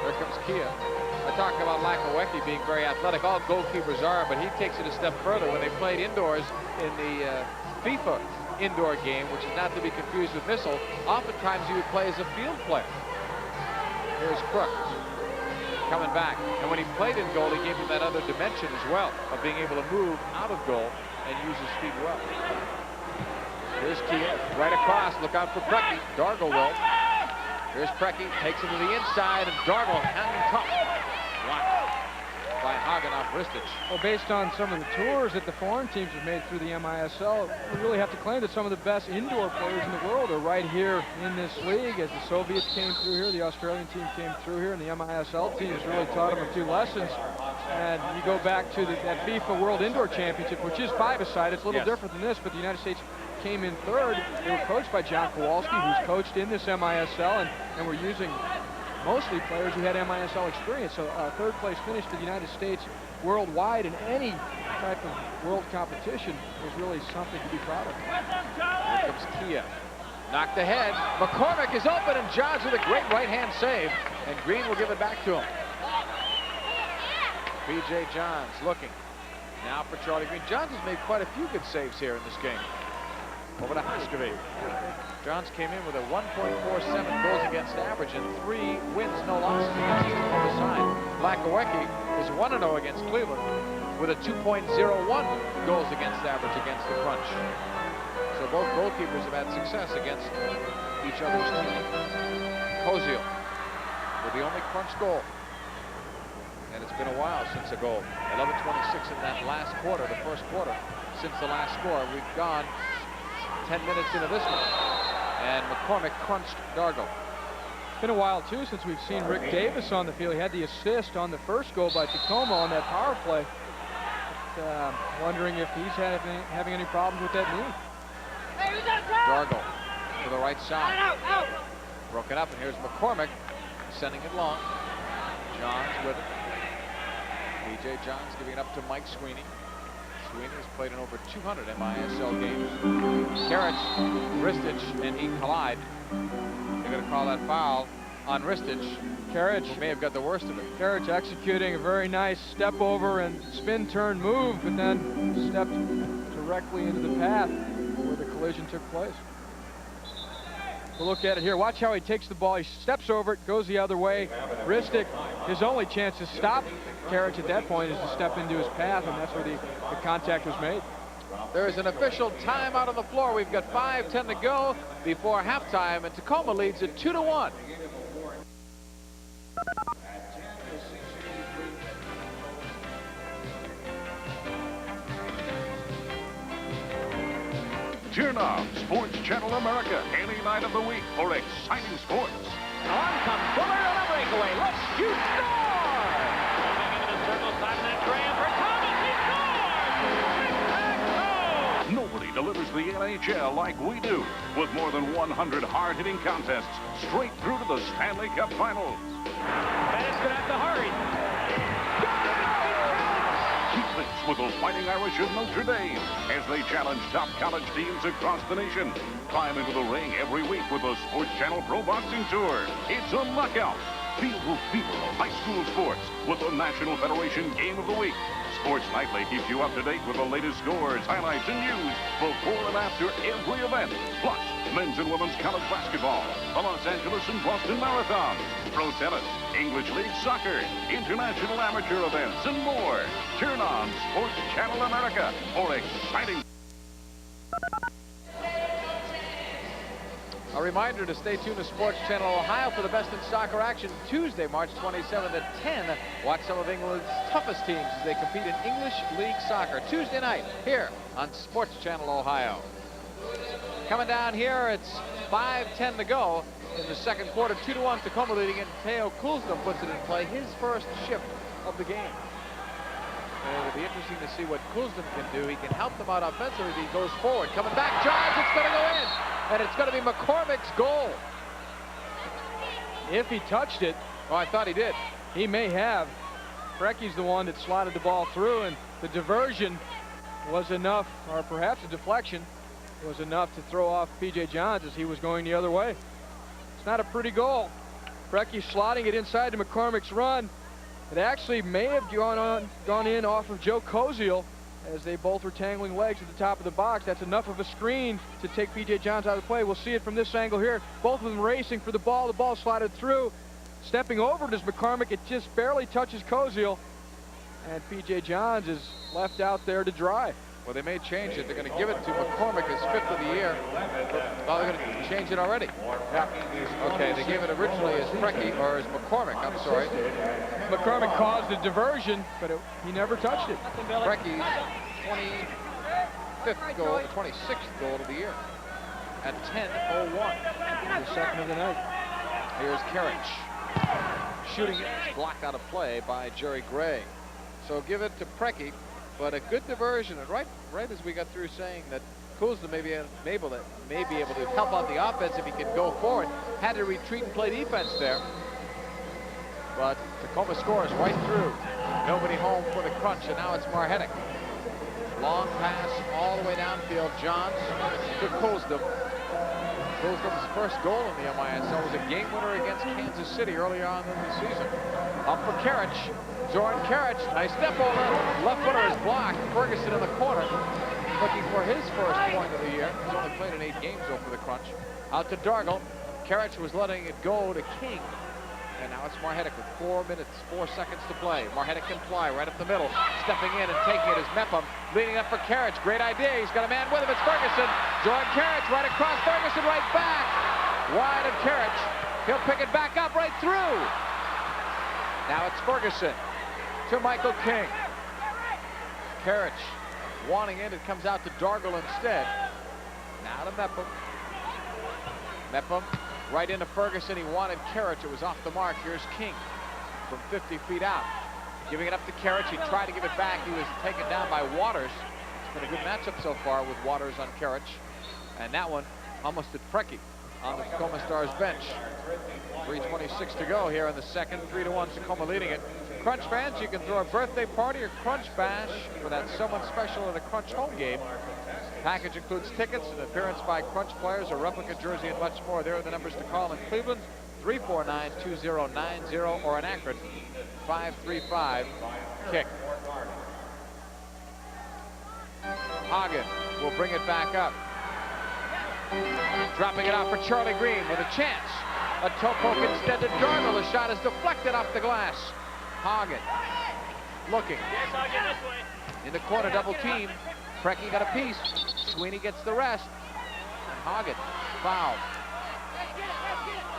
There comes Kia. I talked about Lakawecki being very athletic. All goalkeepers are, but he takes it a step further. When they played indoors in the FIFA indoor game, which is not to be confused with MISL, oftentimes he would play as a field player. Here's Crook coming back. And when he played in goal, he gave him that other dimension as well of being able to move out of goal and use his feet well. Here's Kia, right across. Look out for Precky. Dargle will. Here's Precky, takes him to the inside, and Dargle hanging tough. Wow. By Hagen off Ristich. Well, based on some of the tours that the foreign teams have made through the MISL, we really have to claim that some of the best indoor players in the world are right here in this league. As the Soviets came through here, the Australian team came through here, and the MISL team has really taught them a few lessons. And you go back to that FIFA World Indoor Championship, which is five-a-side. It's a little different than this, but the United States came in third. They were coached by John Kowalski, who's coached in this MISL, and we're using mostly players who had MISL experience. So third place finish for the United States worldwide in any type of world competition was really something to be proud of. Here comes Kia. Knocked ahead. McCormick is open, and Johns with a great right-hand save, and Green will give it back to him. B.J. Johns looking. Now for Charlie Green. Johns has made quite a few good saves here in this game. Over to Hoskovich. Johns came in with a 1.47 goals against average and 3 wins, no losses against the Tacoma side. Lakawecki is 1-0 against Cleveland with a 2.01 goals against average against the Crunch. So both goalkeepers have had success against each other's team. Koziel with the only Crunch goal. And it's been a while since a goal. 11:26 in that last quarter, the first quarter, since the last score. We've gone 10 minutes into this one. And McCormick crunched Dargo. It's been a while, too, since we've seen Rick Davis on the field. He had the assist on the first goal by Tacoma on that power play. But, wondering if he's having any problems with that knee. Dargo to the right side. Broken up, and here's McCormick sending it long. Johns with it. B.J. Johns giving it up to Mike Sweeney. Sweeney has played in over 200 MISL games. Karic, Ristich, and he collide. They're going to call that foul on Ristich. Karic may have got the worst of it. Karic executing a very nice step over and spin turn move, but then stepped directly into the path where the collision took place. We'll look at it here. Watch how he takes the ball. He steps over it, goes the other way. Ristich, his only chance to stop Karic at that point is to step into his path, and that's where the contact was made. There is an official timeout on the floor. We've got 5:10 to go before halftime, and Tacoma leads it 2-1. Turn on Sports Channel America any night of the week for exciting sports. On comes Bullard on a breakaway. Let's shoot. Score! Moving into the circle, side net Graham for Thomas. He scores! Nobody delivers the NHL like we do, with more than 100 hard-hitting contests straight through to the Stanley Cup Finals. Bennett's going to have to hurry. Keep this with the Fighting Irish of Notre Dame as they challenge top college teams across the nation. Climb into the ring every week with the Sports Channel Pro Boxing Tour. It's a knockout. Feel the fever of high school sports with the National Federation Game of the Week. Sports Nightly keeps you up to date with the latest scores, highlights, and news before and after every event. Plus, men's and women's college basketball, the Los Angeles and Boston Marathons, pro tennis, English League soccer, international amateur events, and more. Turn on Sports Channel America for exciting. A reminder to stay tuned to Sports Channel Ohio for the best in soccer action Tuesday, March 27th at 10. Watch some of England's toughest teams as they compete in English League soccer Tuesday night here on Sports Channel Ohio. Coming down here, it's 5:10 to go in the second quarter. 2-1 Tacoma leading it. Teo Kulsdom puts it in play, his first shift of the game. And it'll be interesting to see what Kulsdom can do. He can help them out offensively. He goes forward, coming back, drives, it's going to go in. And it's going to be McCormick's goal. If he touched it. Oh, I thought he did. He may have. Brecky's the one that slotted the ball through, and the diversion was enough, or perhaps a deflection, was enough to throw off P.J. Johns as he was going the other way. not a pretty goal. Brecky slotting it inside to McCormick's run. It actually may have gone in off of Joe Koziel as they both were tangling legs at the top of the box. That's enough of a screen to take P.J. Johns out of the play. We'll see it from this angle here. Both of them racing for the ball. The ball slotted through. Stepping over it is McCormick. It just barely touches Koziel. And P.J. Johns is left out there to dry. Well, they may change it. They're going to give it to McCormick as 5th of the year. Well, they're going to change it already. Yeah. Okay, they gave it originally as Brecky, or as McCormick, I'm sorry. McCormick caused a diversion, but he never touched it. Brecky's 25th goal, 26th goal of the year at 10:01. The second of the night. Here's Kerich. Shooting it is blocked out of play by Jerry Gray. So give it to Brecky, but a good diversion. And right as we got through saying that Kuzma may be able to help out the offense if he can go forward, had to retreat and play defense there. But Tacoma scores right through. Nobody home for the Crunch, and now it's Marhetic. Long pass all the way downfield. Johns to Kuzma. Kuzma's first goal in the MISL was a game winner against Kansas City earlier on in the season. Up for Kerich. Zoran Kerich, nice step over. Left footer is blocked. Ferguson in the corner, looking for his first point of the year. He's only played in 8 games though for the Crunch. Out to Dargle. Kerich was letting it go to King. And now it's Marhetic with 4 minutes, 4 seconds to play. Marhetic can fly right up the middle. Stepping in and taking it is Mepham. Leading up for Kerich. Great idea. He's got a man with him. It's Ferguson. Zoran Kerich right across. Ferguson right back. Wide of Kerich. He'll pick it back up right through. Now it's Ferguson to Michael King. Kerich wanting it. It comes out to Dargle instead. Now to Mepham. Mepham right into Ferguson. He wanted Kerich. It was off the mark. Here's King from 50 feet out. Giving it up to Kerich. He tried to give it back. He was taken down by Waters. It's been a good matchup so far with Waters on Kerich. And that one almost at Brecky on the Tacoma Stars bench. 3:26 to go here in the second. 3-1 Tacoma leading it. Crunch fans, you can throw a birthday party or Crunch bash for that someone special at a Crunch home game. Package includes tickets, an appearance by Crunch players, a replica jersey, and much more. There are the numbers to call in Cleveland, 349-2090, or in Akron, 535-KICK. Hagen will bring it back up. Dropping it out for Charlie Green with a chance. A toe poke instead to Dargle. The shot is deflected off the glass. Hagen looking. In the corner, double team. Brecky got a piece. Sweeney gets the rest. And Hagen fouled.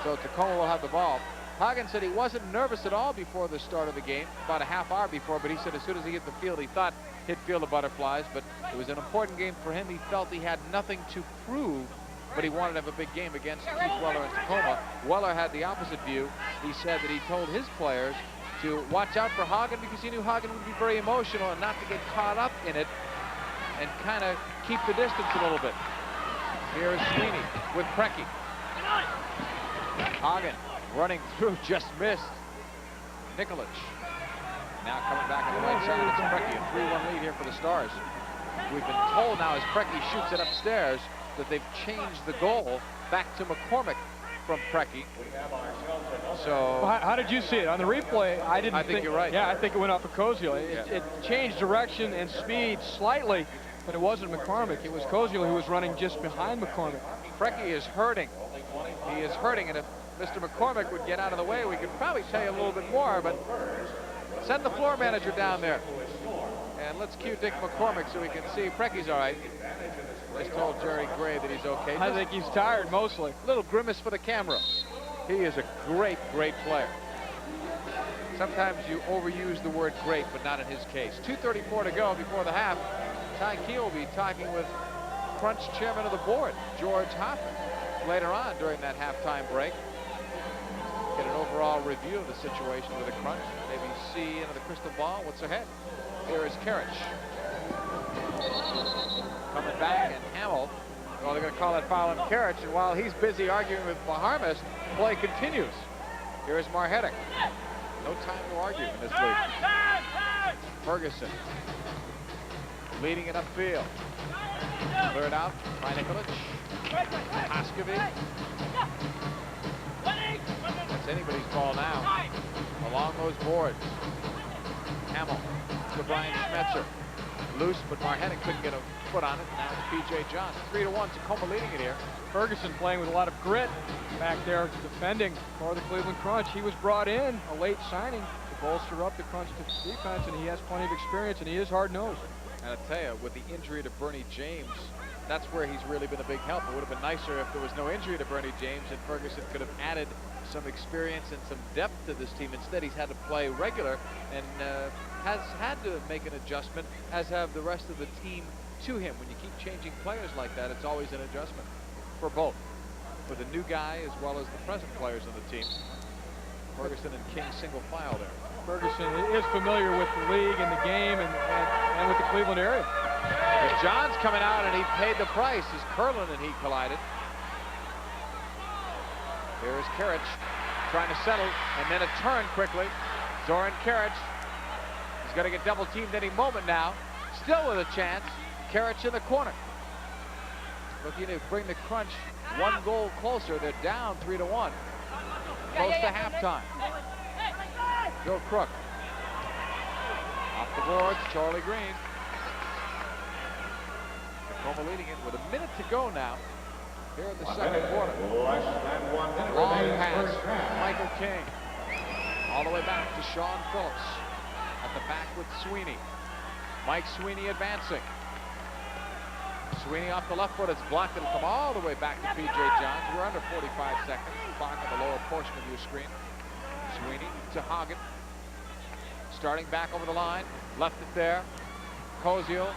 So Tacoma will have the ball. Hagen said he wasn't nervous at all before the start of the game, about a half hour before, but he said as soon as he hit the field, he thought he'd feel the butterflies, but it was an important game for him. He felt he had nothing to prove, but he wanted to have a big game against Keith Weller in Tacoma. Weller had the opposite view. He said that he told his players to watch out for Hagen because he knew Hagen would be very emotional and not to get caught up in it and kind of keep the distance a little bit. Here is Sweeney with Brecky. Hagen running through, just missed. Nikolic now coming back on the right side. It's Brecky, a 3-1 lead here for the Stars. We've been told now as Brecky shoots it upstairs that they've changed the goal back to McCormick from Brecky. So well, how did you see it on the replay? I think you're right. Yeah, I think it went off of Koziel. It changed direction and speed slightly, but it wasn't McCormick. It was Koziel who was running just behind McCormick. Brecky is hurting. He is hurting, and if Mr. McCormick would get out of the way, we could probably tell you a little bit more, but send the floor manager down there. And let's cue Dick McCormick so we can see Brecky's all right. Just told Jerry Gray that he's okay. I think he's tired mostly. Little grimace for the camera. He is a great, great player. Sometimes you overuse the word great, but not in his case. 2:34 to go before the half. Ty Keel will be talking with Crunch chairman of the board, George Hoffman, later on during that halftime break. Get an overall review of the situation with the Crunch. Maybe see into the crystal ball what's ahead. Here is Kerich. Coming back, and Hamill, well, they're going to call that foul on Kerich, and while he's busy arguing with Bahamas, play continues. Here's Marhetic. No time to argue in this league. Ferguson leading it upfield. Cleared out by Nikolic. Hoskovic. anybody's ball now. Along those boards. Hamill to Brian Schmetzer. Loose, but Marhenik couldn't get a foot on it. Now it's P.J. Johns. 3-1. Tacoma leading it here. Ferguson playing with a lot of grit back there defending for the Cleveland Crunch. He was brought in, a late signing, to bolster up the Crunch defense, and he has plenty of experience, and he is hard-nosed. And I tell you, with the injury to Bernie James, that's where he's really been a big help. It would have been nicer if there was no injury to Bernie James and Ferguson could have added some experience and some depth to this team. Instead, he's had to play regular and has had to make an adjustment, as have the rest of the team to him. When you keep changing players like that, it's always an adjustment for both, for the new guy as well as the present players on the team. Ferguson and King single file there. Ferguson is familiar with the league and the game and with the Cleveland area. But John's coming out, and he paid the price as Curlin and he collided. Here's Karich trying to settle, and then a turn quickly. Zoran Karich. He's going to get double teamed any moment now. Still with a chance. Karich in the corner. Looking to bring the Crunch one goal closer. They're down 3-1. Close to halftime. Bill Crook. Off the boards, Charlie Green. Tacoma leading it with a minute to go now. Here in the second quarter. Long pass. Michael King. All the way back to Sean Phillips. At the back with Sweeney. Mike Sweeney advancing. Sweeney off the left foot. It's blocked. It'll come all the way back to P.J. Johns. We're under 45 seconds. Clock on the lower portion of your screen. Sweeney to Hagen. Starting back over the line. Left it there. Koziel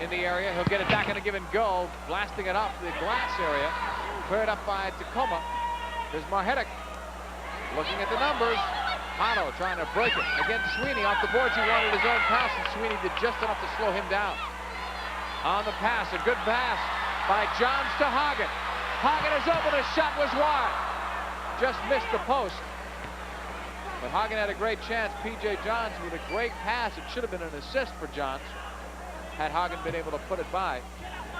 in the area. He'll get it back in a give and go. Blasting it off the glass area. Cleared up by Tacoma. There's Marhenik. Looking at the numbers. Hano trying to break it. Again, Sweeney off the boards. He wanted his own pass, and Sweeney did just enough to slow him down. On the pass, a good pass by Johns to Hagen. Hagen is open. His shot was wide. Just missed the post. But Hagen had a great chance. P.J. Johns with a great pass. It should have been an assist for Johns had Hagen been able to put it by.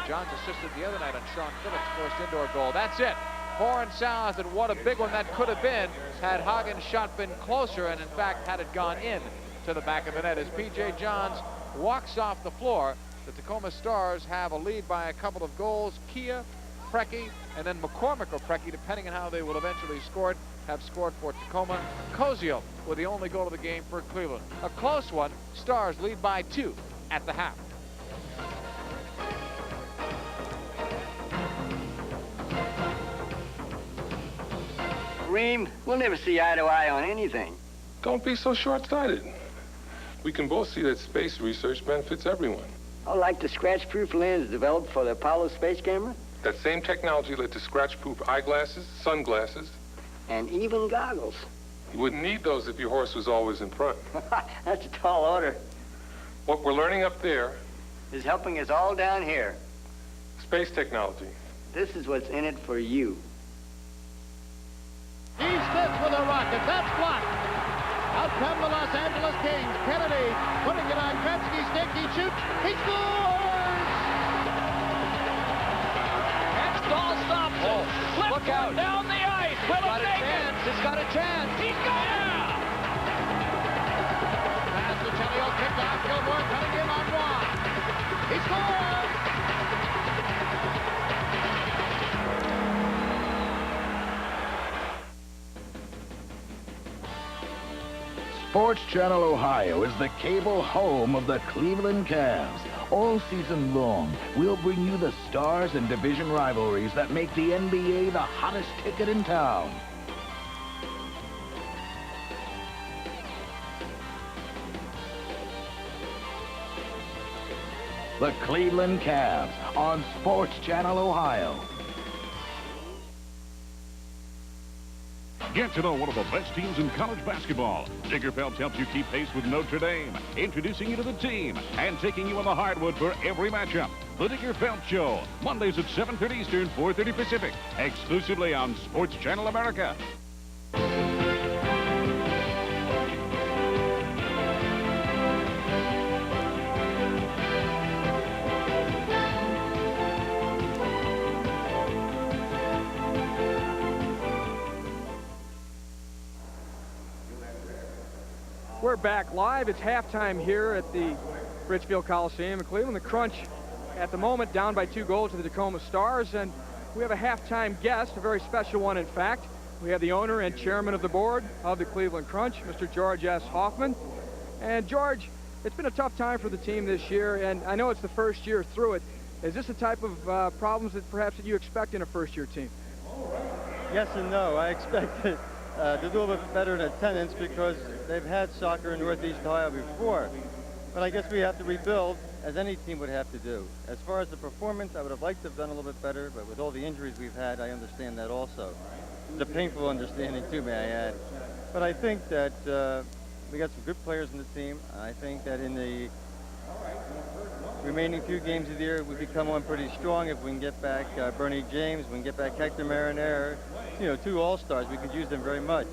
Johns assisted the other night on Sean Phillips' first indoor goal. That's it. 4 and south, and what a big one that could have been had Hagen's shot been closer, and in fact had it gone in to the back of the net. As P.J. Johns walks off the floor, the Tacoma Stars have a lead by a couple of goals. Kia, Preki, and then McCormick or Preki, depending on how they will eventually score it, have scored for Tacoma. Koziel with the only goal of the game for Cleveland. A close one. Stars lead by 2 at the half. Reem, we'll never see eye to eye on anything. Don't be so short-sighted. We can both see that space research benefits everyone. Oh, like the scratch-proof lens developed for the Apollo space camera? That same technology led to scratch-proof eyeglasses, sunglasses. And even goggles. You wouldn't need those if your horse was always in front. That's a tall order. What we're learning up there is helping us all down here. Space technology. This is what's in it for you. He sits with a rocket. That's blocked. Out come the Los Angeles Kings. Kennedy putting it on Gretzky's stick. He shoots. He scores! Hextall stops it. Look out. Down the ice. Will it make it? He's got a chance. He's got it. Pass to Chelio. Kicked off. Gilmore cutting in on one. He scores! Sports Channel Ohio is the cable home of the Cleveland Cavs. All season long, we'll bring you the stars and division rivalries that make the NBA the hottest ticket in town. The Cleveland Cavs on Sports Channel Ohio. Get to know one of the best teams in college basketball. Digger Phelps helps you keep pace with Notre Dame, introducing you to the team and taking you on the hardwood for every matchup. The Digger Phelps Show, Mondays at 7:30 Eastern, 4:30 Pacific, exclusively on Sports Channel America. We're back live. It's halftime here at the Richfield Coliseum in Cleveland. The Crunch, at the moment, down by 2 goals to the Tacoma Stars. And we have a halftime guest, a very special one, in fact. We have the owner and chairman of the board of the Cleveland Crunch, Mr. George S. Hoffman. And George, it's been a tough time for the team this year, and I know it's the first year through it. Is this the type of problems that perhaps that you expect in a first-year team? Yes and no. I expect it to do a little bit better in attendance because they've had soccer in Northeast Ohio before. But I guess we have to rebuild, as any team would have to do. As far as the performance, I would have liked to have done a little bit better, but with all the injuries we've had, I understand that also. It's a painful understanding too, may I add. But I think that we got some good players in the team. I think that in the remaining few games of the year, we could come on pretty strong if we can get back Bernie James, we can get back Hector Marinere, you know, 2 all-stars. We could use them very much.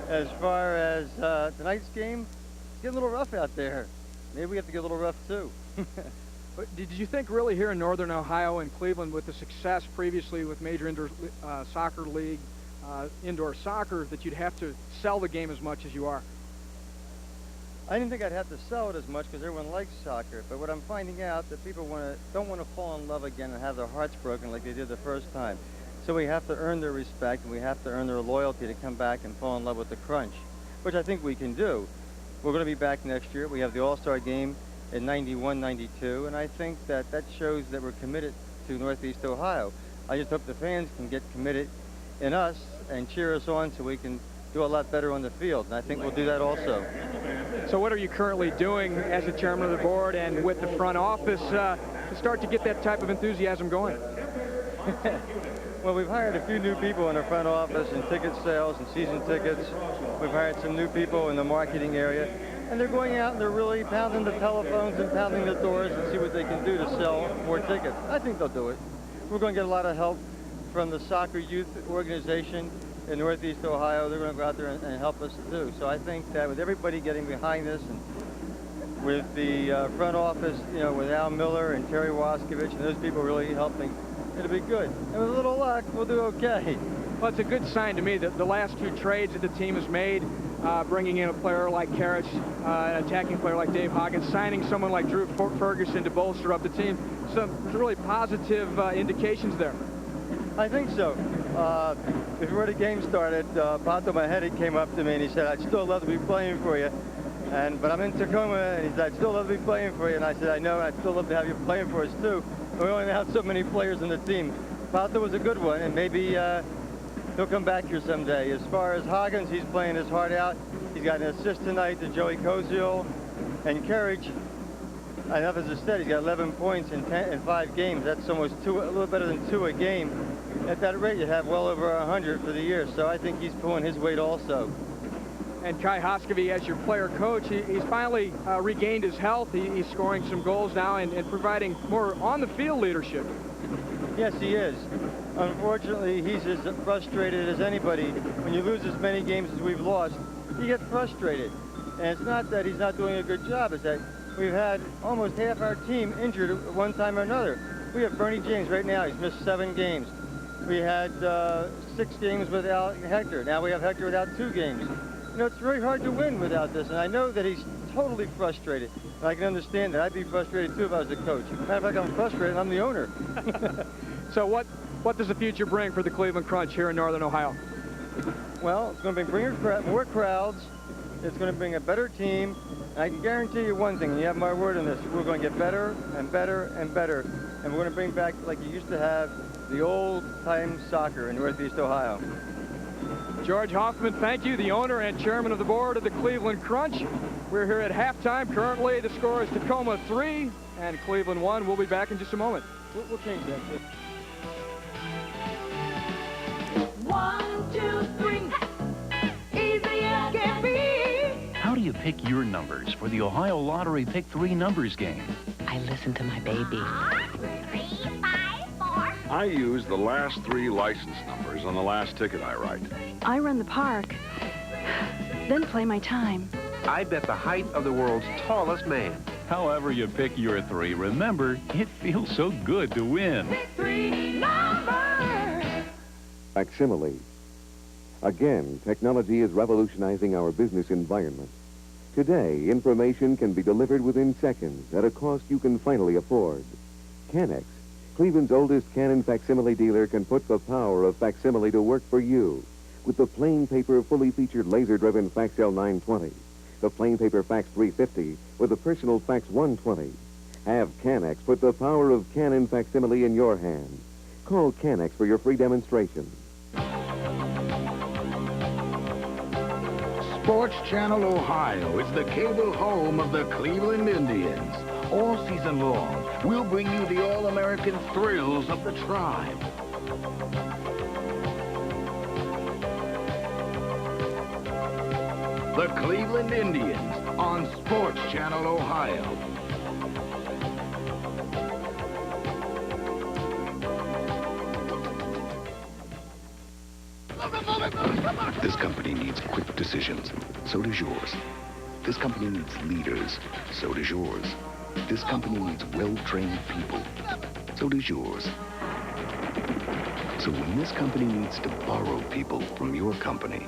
As far as tonight's game, it's getting a little rough out there. Maybe we have to get a little rough too. But did you think really here in Northern Ohio and Cleveland with the success previously with Major Indoor Soccer League, indoor soccer, that you'd have to sell the game as much as you are? I didn't think I'd have to sell it as much because everyone likes soccer, but what I'm finding out that people don't want to fall in love again and have their hearts broken like they did the first time. So we have to earn their respect and we have to earn their loyalty to come back and fall in love with the Crunch, which I think we can do. We're going to be back next year. We have the All-Star game in 91, 92, and I think that shows that we're committed to Northeast Ohio. I just hope the fans can get committed in us and cheer us on so we can do a lot better on the field, and I think we'll do that also. So what are you currently doing as the chairman of the board and with the front office to start to get that type of enthusiasm going? Well, we've hired a few new people in the front office in ticket sales and season tickets. We've hired some new people in the marketing area, and they're going out and they're really pounding the telephones and pounding the doors and see what they can do to sell more tickets. I think they'll do it. We're going to get a lot of help from the soccer youth organization in Northeast Ohio. They're going to go out there and help us too. So I think that with everybody getting behind this and with the front office, you know, with Al Miller and Terry Waskovich and those people really helping, it'll be good. And with a little luck, we'll do okay. Well, it's a good sign to me that the last 2 trades that the team has made, bringing in a player like Karich, an attacking player like Dave Hoggins, signing someone like Drew Ferguson to bolster up the team, some really positive indications there. I think so. Before the game started, Pato, my head, came up to me and he said, I'd still love to be playing for you. But I'm in Tacoma, and he said, I'd still love to be playing for you. And I said, I know, and I'd still love to have you playing for us too. We only have so many players in the team. Pato was a good one, and maybe he'll come back here someday. As far as Hoggins, he's playing his heart out. He's got an assist tonight to Joey Koziel. And Karich, enough as I said, he's got 11 points in 5 games. That's almost a little better than 2 a game. At that rate, you have well over 100 for the year. So I think he's pulling his weight also. And Kai Hoskovy, as your player coach, he's finally regained his health. He's scoring some goals now and providing more on-the-field leadership. Yes, he is. Unfortunately, he's as frustrated as anybody. When you lose as many games as we've lost, you get frustrated. And it's not that he's not doing a good job, it's that we've had almost half our team injured at one time or another. We have Bernie James right now. He's missed 7 games. We had 6 games without Hector. Now we have Hector without 2 games. You know, it's very hard to win without this, and I know that he's totally frustrated. And I can understand that. I'd be frustrated too if I was the coach. Matter of fact, I'm frustrated. I'm the owner. So what does the future bring for the Cleveland Crunch here in Northern Ohio? Well, it's going to bring more crowds. It's going to bring a better team. And I can guarantee you one thing, and you have my word on this, we're going to get better and better and better. And we're going to bring back, like you used to have, the old-time soccer in Northeast Ohio. George Hoffman, thank you, the owner and chairman of the board of the Cleveland Crunch. We're here at halftime. Currently, the score is Tacoma 3 and Cleveland 1. We'll be back in just a moment. We'll change that. 1, 2, 3. Easy as can be. How do you pick your numbers for the Ohio Lottery Pick 3 numbers game? I listen to my baby. 3, 5, 4. I use the last 3 license numbers on the last ticket I write. I run the park, then play my time. I bet the height of the world's tallest man. However you pick your 3, remember, it feels so good to win. Pick 3 numbers. Facsimile. Again, technology is revolutionizing our business environment. Today, information can be delivered within seconds at a cost you can finally afford. Canex, Cleveland's oldest Canon facsimile dealer, can put the power of facsimile to work for you with the plain paper, fully featured laser-driven Faxel 920, the plain paper Fax 350 with the personal Fax 120. Have Canex put the power of Canon facsimile in your hand. Call Canex for your free demonstration. Sports Channel Ohio is the cable home of the Cleveland Indians. All season long, we'll bring you the all-American thrills of the tribe. The Cleveland Indians on Sports Channel Ohio. This company needs quick decisions. So does yours. This company needs leaders. So does yours. This company needs well-trained people. So does yours. So when this company needs to borrow people from your company,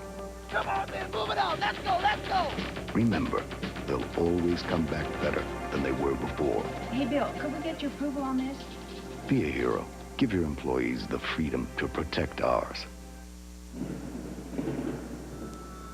Come on, man, move it on. Let's go, let's go. remember, they'll always come back better than they were before. Hey, Bill, could we get your approval on this? Be a hero. Give your employees the freedom to protect ours.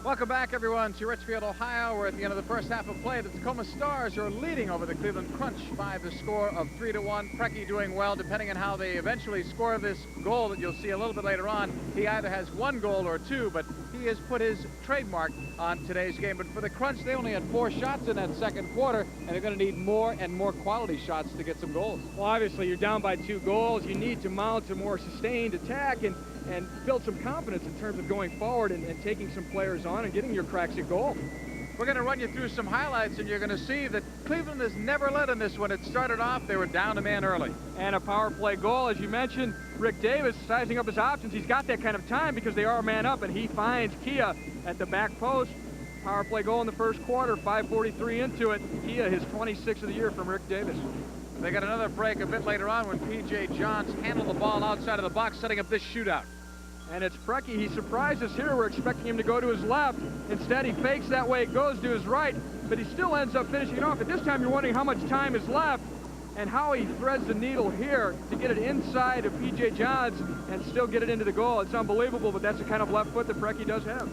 Welcome back, everyone, to Richfield, Ohio. We're at the end of the first half of play. The Tacoma Stars are leading over the Cleveland Crunch by the score of 3-1. Preki doing well, depending on how they eventually score this goal that you'll see a little bit later on. He either has 1 goal or 2, but he has put his trademark on today's game. But for the Crunch, they only had 4 shots in that second quarter, and they're going to need more and more quality shots to get some goals. Well, obviously, you're down by 2 goals. You need to mount a more sustained attack and build some confidence in terms of going forward and taking some players on and getting your cracks at goal. We're going to run you through some highlights, and you're going to see that Cleveland has never led in this one. It started off, they were down a man early. And a power play goal, as you mentioned. Rick Davis sizing up his options. He's got that kind of time because they are a man up, and he finds Kia at the back post. Power play goal in the first quarter, 5:43 into it. Kia, his 26th of the year from Rick Davis. They got another break a bit later on when P.J. Johns handled the ball outside of the box, setting up this shootout. And it's Preki. He surprised us here. We're expecting him to go to his left. Instead, he fakes that way, goes to his right, but he still ends up finishing it off. At this time, you're wondering how much time is left and how he threads the needle here to get it inside of P.J. Johns and still get it into the goal. It's unbelievable, but that's the kind of left foot that Preki does have.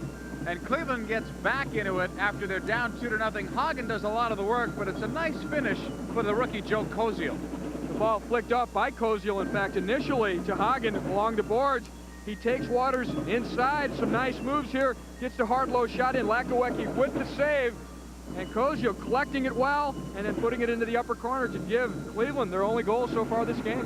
And Cleveland gets back into it after they're down 2-0. Hagen does a lot of the work, but it's a nice finish for the rookie Joe Koziel. The ball flicked off by Koziel, in fact, initially to Hagen along the boards. He takes Waters inside. Some nice moves here. Gets the hard low shot in. Lakowecki with the save. And Koziel collecting it well and then putting it into the upper corner to give Cleveland their only goal so far this game.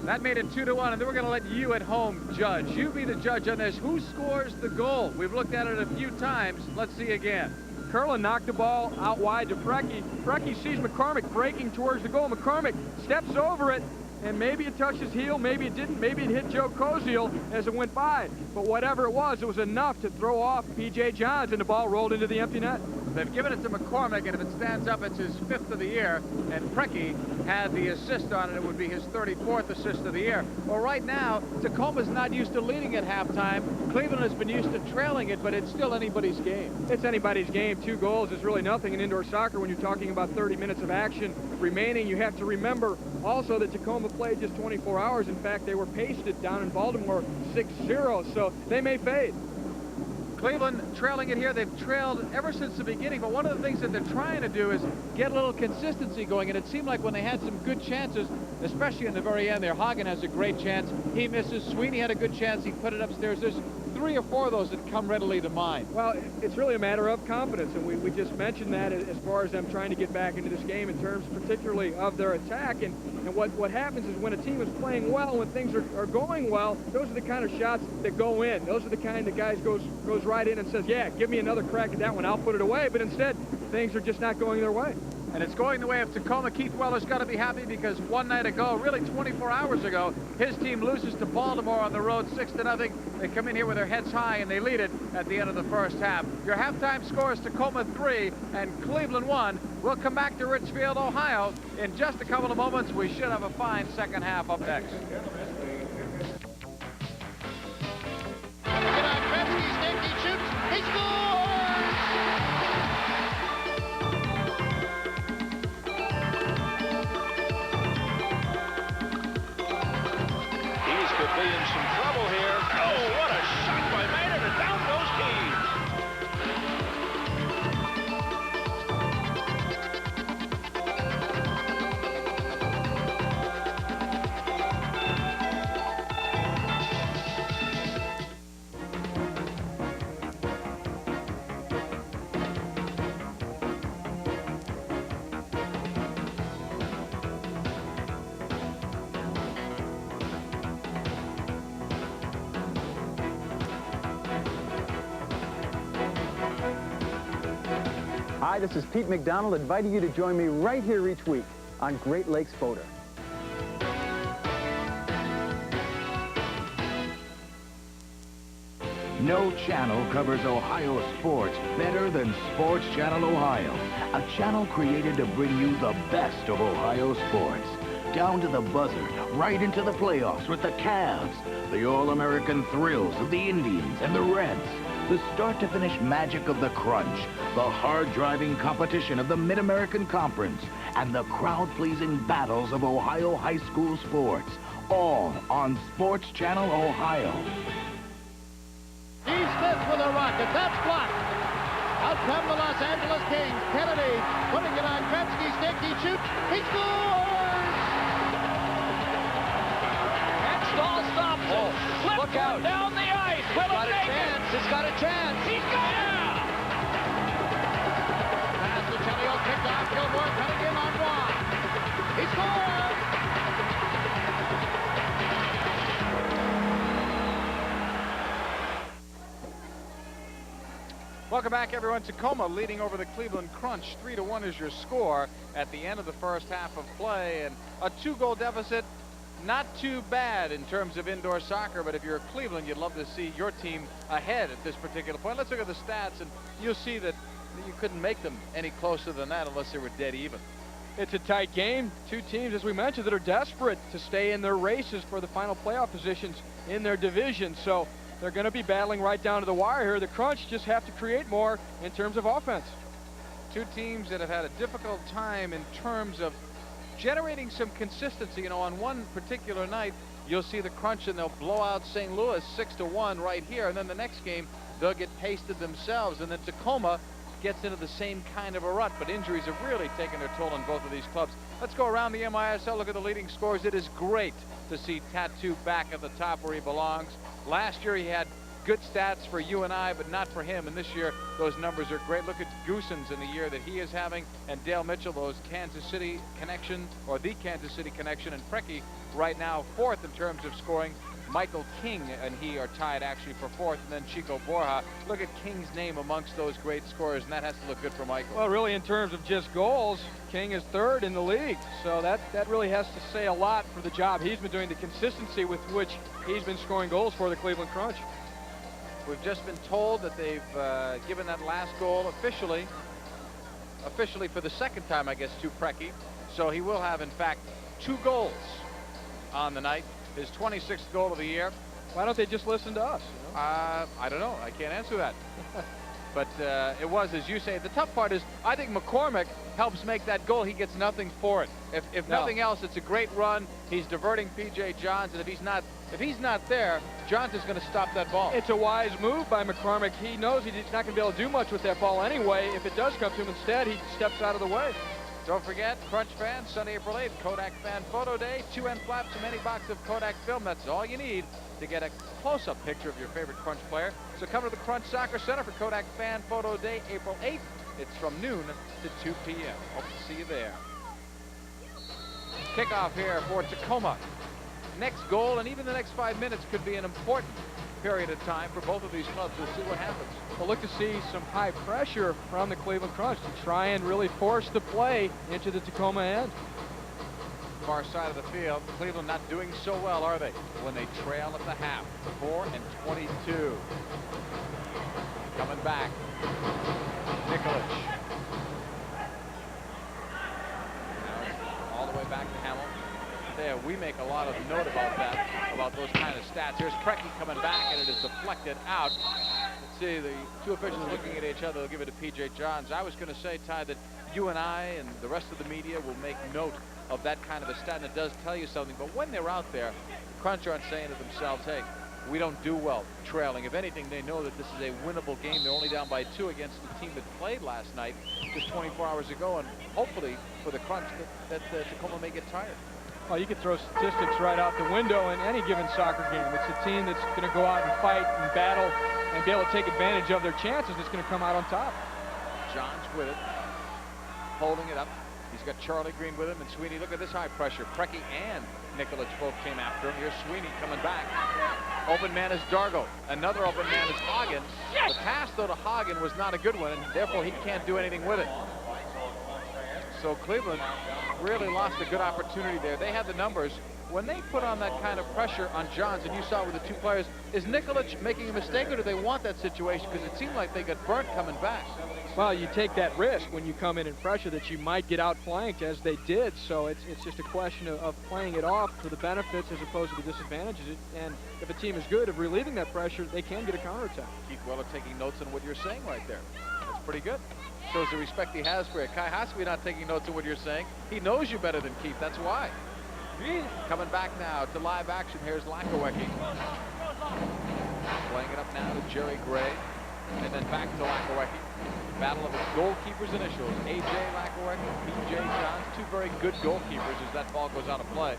That made it 2-1, and then we're going to let you at home judge. You be the judge on this. Who scores the goal? We've looked at it a few times. Let's see again. Curlin knocked the ball out wide to Preki. Preki sees McCormick breaking towards the goal. McCormick steps over it, and maybe it touched his heel, maybe it didn't, maybe it hit Joe Koziel as it went by. But whatever it was enough to throw off P.J. Johns, and the ball rolled into the empty net. They've given it to McCormick, and if it stands up, it's his 5th of the year. And Preki had the assist on it. It would be his 34th assist of the year. Well, right now, Tacoma's not used to leading at halftime. Cleveland has been used to trailing it, but it's still anybody's game. It's anybody's game. 2 goals is really nothing in indoor soccer when you're talking about 30 minutes of action remaining. You have to remember also that Tacoma played just 24 hours. In fact, they were pasted down in Baltimore 6-0, so they may fade. Cleveland trailing it here. They've trailed ever since the beginning, but one of the things that they're trying to do is get a little consistency going, and it seemed like when they had some good chances, especially in the very end there, Hagen has a great chance. He misses. Sweeney had a good chance. He put it upstairs. There's 3 or 4 of those that come readily to mind. Well, it's really a matter of confidence, and we just mentioned that as far as them trying to get back into this game in terms particularly of their attack. And what happens is when a team is playing well, when things are going well, those are the kind of shots that go in. Those are the kind that guys goes right in and says, yeah, give me another crack at that one, I'll put it away. But instead, things are just not going their way. And it's going the way of Tacoma. Keith Weller's got to be happy because one night ago, really 24 hours ago, his team loses to Baltimore on the road 6-0. They come in here with their heads high and they lead it at the end of the first half. Your halftime score is Tacoma 3 and Cleveland 1. We'll come back to Richfield, Ohio in just a couple of moments. We should have a fine second half up next. Hi, this is Pete McDonald inviting you to join me right here each week on Great Lakes Photo. No channel covers Ohio sports better than Sports Channel Ohio, a channel created to bring you the best of Ohio sports. Down to the buzzer, right into the playoffs with the Cavs, the All-American thrills of the Indians and the Reds, the start-to-finish magic of the Crunch, the hard-driving competition of the Mid-American Conference, and the crowd-pleasing battles of Ohio high school sports, all on Sports Channel Ohio. He slips with a rocket. That's blocked. Out come the Los Angeles Kings. Kennedy putting it on Gretzky's stick. He shoots. He scores! Hextall stops it. Look out. Down the ice. Will it make it? He's got a chance. He's got it. Pass to Chelio. Kicked off. Gilmore cutting in on one. He scores! Welcome back, everyone. Tacoma leading over the Cleveland Crunch. 3-1 is your score at the end of the first half of play. And a 2-goal deficit, not too bad in terms of indoor soccer, but if you're Cleveland, you'd love to see your team ahead at this particular point. Let's look at the stats, and you'll see that you couldn't make them any closer than that unless they were dead even. It's a tight game. Two teams, as we mentioned, that are desperate to stay in their races for the final playoff positions in their division. So they're going to be battling right down to the wire here. The Crunch just have to create more in terms of offense. Two teams that have had a difficult time in terms of generating some consistency. You know, on one particular night, you'll see the Crunch and they'll blow out St. Louis 6-1 right here. And then the next game, they'll get pasted themselves. And then Tacoma gets into the same kind of a rut. But injuries have really taken their toll on both of these clubs. Let's go around the MISL, look at the leading scores. It is great to see Tattoo back at the top where he belongs. Last year he had good stats for you and I, but not for him. And this year, those numbers are great. Look at Goosens in the year that he is having, and Dale Mitchell, those Kansas City connection, or the Kansas City connection, and Preki right now fourth in terms of scoring. Michael King and he are tied actually for fourth, and then Chico Borja. Look at King's name amongst those great scorers, and that has to look good for Michael. Well, really, in terms of just goals, King is third in the league. So that really has to say a lot for the job he's been doing, the consistency with which he's been scoring goals for the Cleveland Crunch. We've just been told that they've given that last goal officially for the second time, I guess, to Preki. So he will have, in fact, 2 goals on the night. His 26th goal of the year. Why don't they just listen to us? You know? I don't know. I can't answer that. But it was, as you say, the tough part is I think McCormick helps make that goal. He gets nothing for it. If nothing else, it's a great run. He's diverting P.J. Johns, and if he's not there, Johns is going to stop that ball. It's a wise move by McCormick. He knows he's not going to be able to do much with that ball anyway. If it does come to him instead, he steps out of the way. Don't forget, Crunch fans, Sunday, April 8th, Kodak Fan Photo Day. 2 end flaps from any box of Kodak film. That's all you need to get a close-up picture of your favorite Crunch player. So come to the Crunch Soccer Center for Kodak Fan Photo Day, April 8th. It's from noon to 2 p.m. Hope to see you there. Kickoff here for Tacoma. Next goal, and even the next 5 minutes could be an important period of time for both of these clubs. We'll see what happens. We'll look to see some high pressure from the Cleveland Crunch to try and really force the play into the Tacoma end. Far side of the field, Cleveland not doing so well, are they? When they trail at the half, 4-22. Coming back, Nikolic. Now all the way back to Hamill. There, we make a lot of note about that, about those kind of stats. Here's Preki coming back, and it is deflected out. Let's see, the two officials looking at each other. They'll give it to P.J. Johns. I was going to say, Ty, that you and I and the rest of the media will make note of that kind of a stat, and it does tell you something. But when they're out there, the Crunch aren't saying to themselves, hey, we don't do well trailing. If anything, they know that this is a winnable game. They're only down by 2 against the team that played last night just 24 hours ago, and hopefully for the Crunch that Tacoma may get tired. Well, you could throw statistics right out the window in any given soccer game. It's a team that's going to go out and fight and battle and be able to take advantage of their chances that's going to come out on top. Johns with it, holding it up. He's got Charlie Green with him, and Sweeney. Look at this high pressure. Preki and Nikolic both came after him. Here's Sweeney coming back. Open man is Dargo. Another open man is Hagen. The pass though, to Hagen was not a good one, and therefore he can't do anything with it. So Cleveland really lost a good opportunity there. They had the numbers. When they put on that kind of pressure on Johns, and you saw with the two players, is Nikolic making a mistake, or do they want that situation? Because it seemed like they got burnt coming back. Well, you take that risk when you come in and pressure that you might get outflanked, as they did. So it's just a question of playing it off for the benefits as opposed to the disadvantages. And if a team is good at relieving that pressure, they can get a counterattack. Keith Weller taking notes on what you're saying right there. That's pretty good. Shows the respect he has for you. Kai Hosby not taking notes on what you're saying. He knows you better than Keith. That's why. Coming back now to live action. Here's Lakowecki. Playing it up now to Jerry Gray. And then back to Lakowecki. Battle of his goalkeepers' initials. A.J. Lakowecki, P.J. Johns. Two very good goalkeepers as that ball goes out of play.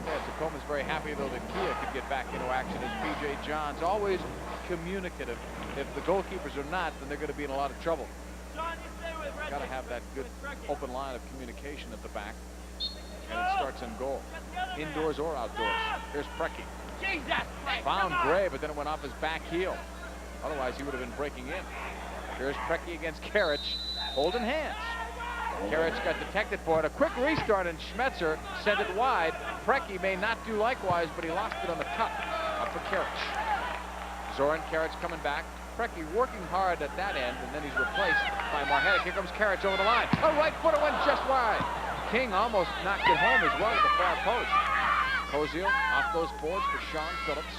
Yeah, Tacoma's very happy, though, that Kia could get back into action as P.J. Johns. Always communicative. If the goalkeepers are not, then they're going to be in a lot of trouble. Got to have that good open line of communication at the back. And it starts in goal. Indoors or outdoors. Here's Preki. Found Gray, but then it went off his back heel. Otherwise, he would have been breaking in. Here's Preki against Karich. Holding hands. Karich got detected for it. A quick restart, and Schmetzer sent it wide. Preki may not do likewise, but he lost it on the cut. Up for Karich. Zoran Karich coming back. Preki working hard at that end, and then he's replaced by Marhetic. Here comes Karich over the line. A right footer went just wide. King almost knocked it home as well at the far post. Koziel off those boards for Sean Phillips.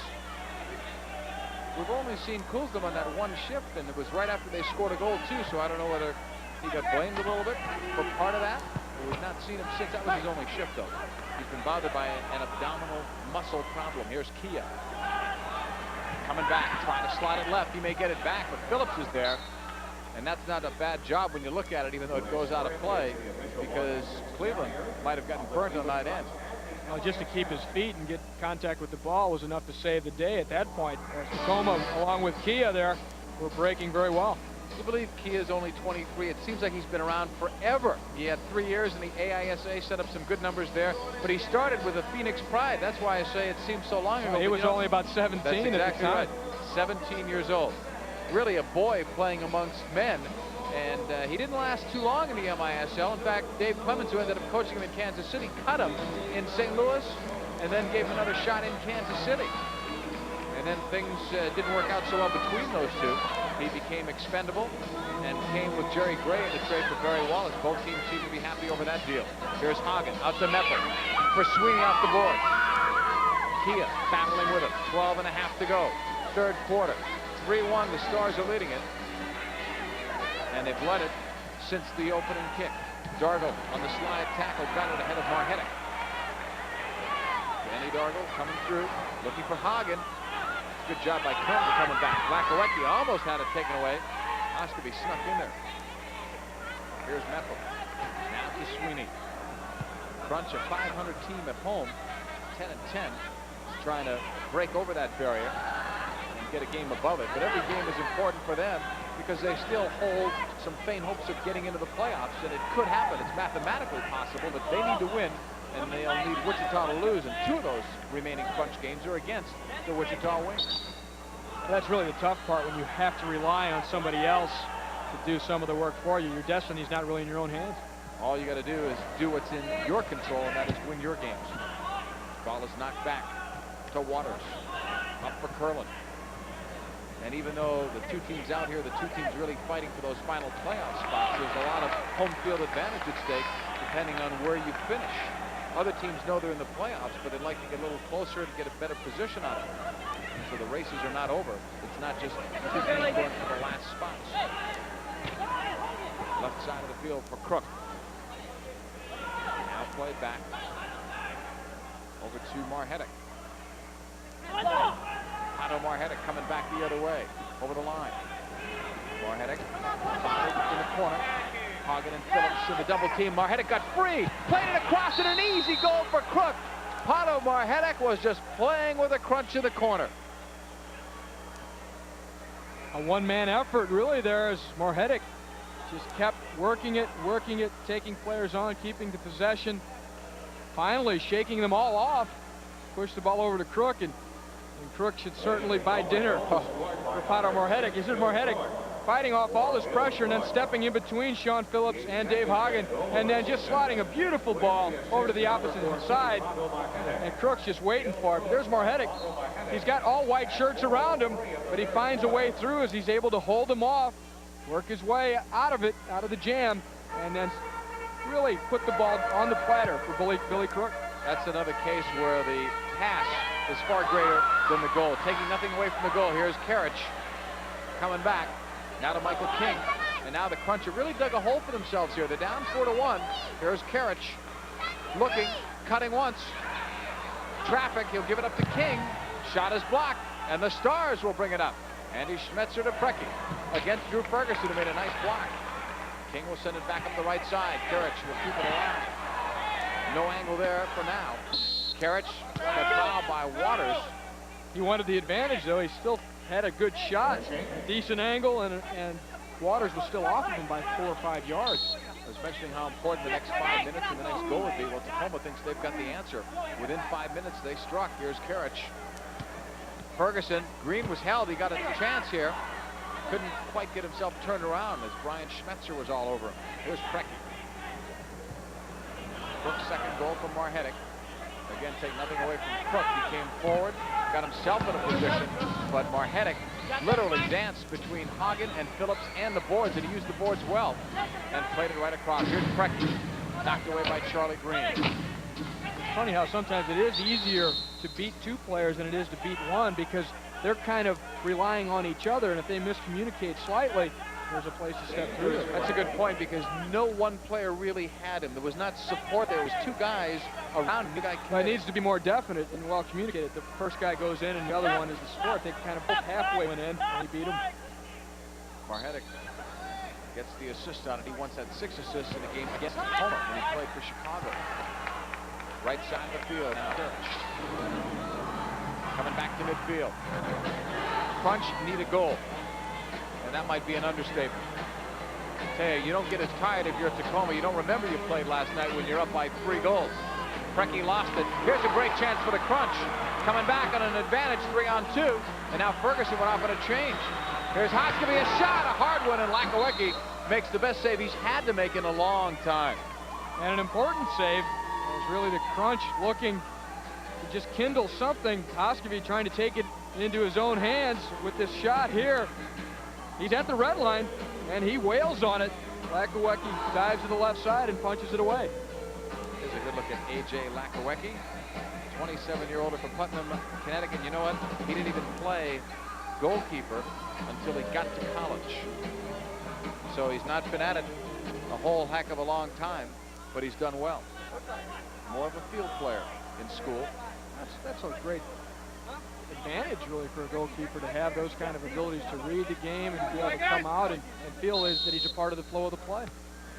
We've only seen Kulzdom on that one shift, and it was right after they scored a goal, too, so I don't know whether he got blamed a little bit for part of that. We've not seen him since. That was his only shift, though. He's been bothered by an abdominal muscle problem. Here's Kia. Coming back, trying to slide it left. He may get it back, but Phillips is there. And that's not a bad job when you look at it, even though it goes out of play, because Cleveland might have gotten burnt on that end. Well, just to keep his feet and get contact with the ball was enough to save the day at that point. Tacoma, along with Kia there, were breaking very well. You believe Kia's only 23? It seems like he's been around forever. He had 3 years in the AISA, set up some good numbers there, but he started with a Phoenix Pride. That's why I say it seems so long ago. Well, he was only about 17 that's exactly at the time. Right. 17 years old. Really a boy playing amongst men, and he didn't last too long in the MISL. In fact, Dave Clemens, who ended up coaching him in Kansas City, cut him in St. Louis and then gave him another shot in Kansas City. And then things didn't work out so well between those two. He became expendable and came with Jerry Gray in the trade for Barry Wallace. Both teams seem to be happy over that deal. Here's Hagen out to Mepper for Sweeney off the board. Kia battling with it. 12 and a half to go. Third quarter. 3-1, the Stars are leading it. And they've led it since the opening kick. Dargle on the slide tackle, got it ahead of Marhetic. Danny Dargle coming through, looking for Hagen. Good job by Kerner coming back. Lakowecki almost had it taken away. Osterby snuck in there. Here's Meffel. Now to Sweeney. Crunch, a 500 team at home, 10-10, trying to break over that barrier and get a game above it. But every game is important for them because they still hold some faint hopes of getting into the playoffs, and it could happen. It's mathematically possible, but they need to win, and they'll need Wichita to lose, and 2 of those remaining Crunch games are against the Wichita Wings. That's really the tough part when you have to rely on somebody else to do some of the work for you. Your destiny's not really in your own hands. All you got to do is do what's in your control, and that is win your games. Ball is knocked back to Waters. Up for Curlin. And even though the 2 teams out here, the 2 teams really fighting for those final playoff spots, there's a lot of home field advantage at stake depending on where you finish. Other teams know they're in the playoffs, but they'd like to get a little closer to get a better position on it. So the races are not over. It's not just 2 teams going for the last spots. Left side of the field for Crook. Now played back over to Marhetic. Otto Marhetic coming back the other way, over the line. Marhetic fouled in the corner. Hagen and Phillips in the double team. Marhetic got free, played it across, and an easy goal for Crook. Pato Marhetic was just playing with a crunch in the corner. A one-man effort really there as Marhetic just kept working it, taking players on, keeping the possession, finally shaking them all off, pushed the ball over to Crook, and And Crook should certainly buy dinner for Pato Morehead. This is Morehead fighting off all this pressure and then stepping in between Sean Phillips and Dave Hagen, and then just sliding a beautiful ball over to the opposite side. And Crook's just waiting for it. But there's Morehead. He's got all white shirts around him, but he finds a way through as he's able to hold them off, work his way out of it, out of the jam, and then really put the ball on the platter for Billy Crook. That's another case where the pass is far greater than the goal. Taking nothing away from the goal. Here's Karich coming back. Now to Michael King. And now the Crunch have really dug a hole for themselves here. They're down 4-1. Here's Karich looking, cutting once. Traffic, he'll give it up to King. Shot is blocked, and the Stars will bring it up. Andy Schmetzer to Preki against Drew Ferguson, who made a nice block. King will send it back up the right side. Karich will keep it around. No angle there for now. Karich, got fouled by Waters. He wanted the advantage, though. He still had a good shot, a decent angle, and Waters was still off of him by 4 or 5 yards. I was mentioning how important the next 5 minutes and the next goal would be. Well, Tacoma thinks they've got the answer. Within 5 minutes, they struck. Here's Karich. Ferguson, Green was held. He got a chance here. Couldn't quite get himself turned around as Brian Schmetzer was all over him. Here's Preki. Crook's second goal from Marhetic. Again, take nothing away from Crook. He came forward, got himself in a position, but Marhetic literally danced between Hagen and Phillips and the boards, and he used the boards well and played it right across. Here's Preki, knocked away by Charlie Green. It's funny how sometimes it is easier to beat 2 players than it is to beat 1, because they're kind of relying on each other, and if they miscommunicate slightly, there's a place to step through. That's a good point, because no one player really had him. There was not support. There was 2 guys around him. It needs to be more definite and well communicated. The first guy goes in and the other one is the support. They kind of both halfway went in and he beat him. Marhetic gets the assist on it. He once had 6 assists in a game against Tacoma when he played for Chicago. Right side of the field now. Coming back to midfield. Crunch need a goal. And that might be an understatement. I tell you, you don't get as tired if you're at Tacoma. You don't remember you played last night when you're up by 3 goals. Preki lost it. Here's a great chance for the Crunch. Coming back on an advantage, 3-on-2. And now Ferguson went off on a change. Here's Hoskeby, a shot, a hard one, and Lakawecki makes the best save he's had to make in a long time. And an important save is really the Crunch looking to just kindle something. Hoskeby trying to take it into his own hands with this shot here. He's at the red line, and he wails on it. Lakawecki dives to the left side and punches it away. Here's a good look at A.J. Lakawecki, 27-year-old from Putnam, Connecticut. You know what? He didn't even play goalkeeper until he got to college. So he's not been at it a whole heck of a long time, but he's done well. More of a field player in school. That's a great advantage, really, for a goalkeeper to have those kind of abilities to read the game and to be able to come out and feel that he's a part of the flow of the play.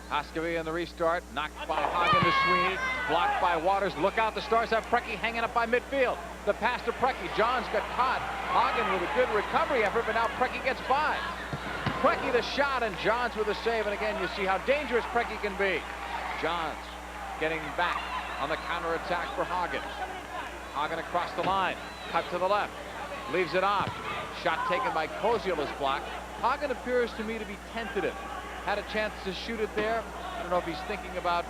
Hoskeby in the restart, knocked by Hagen to Sweeney, blocked by Waters. Look out, the Stars have Preki hanging up by midfield. The pass to Preki, Johns got caught. Hagen with a good recovery effort, but now Preki gets by. Preki the shot, and Johns with a save, and again, you see how dangerous Preki can be. Johns getting back on the counterattack for Hagen. Hagen across the line, cut to the left, leaves it off. Shot taken by Koziel is blocked. Hagen appears to me to be tentative. Had a chance to shoot it there. I don't know if he's thinking about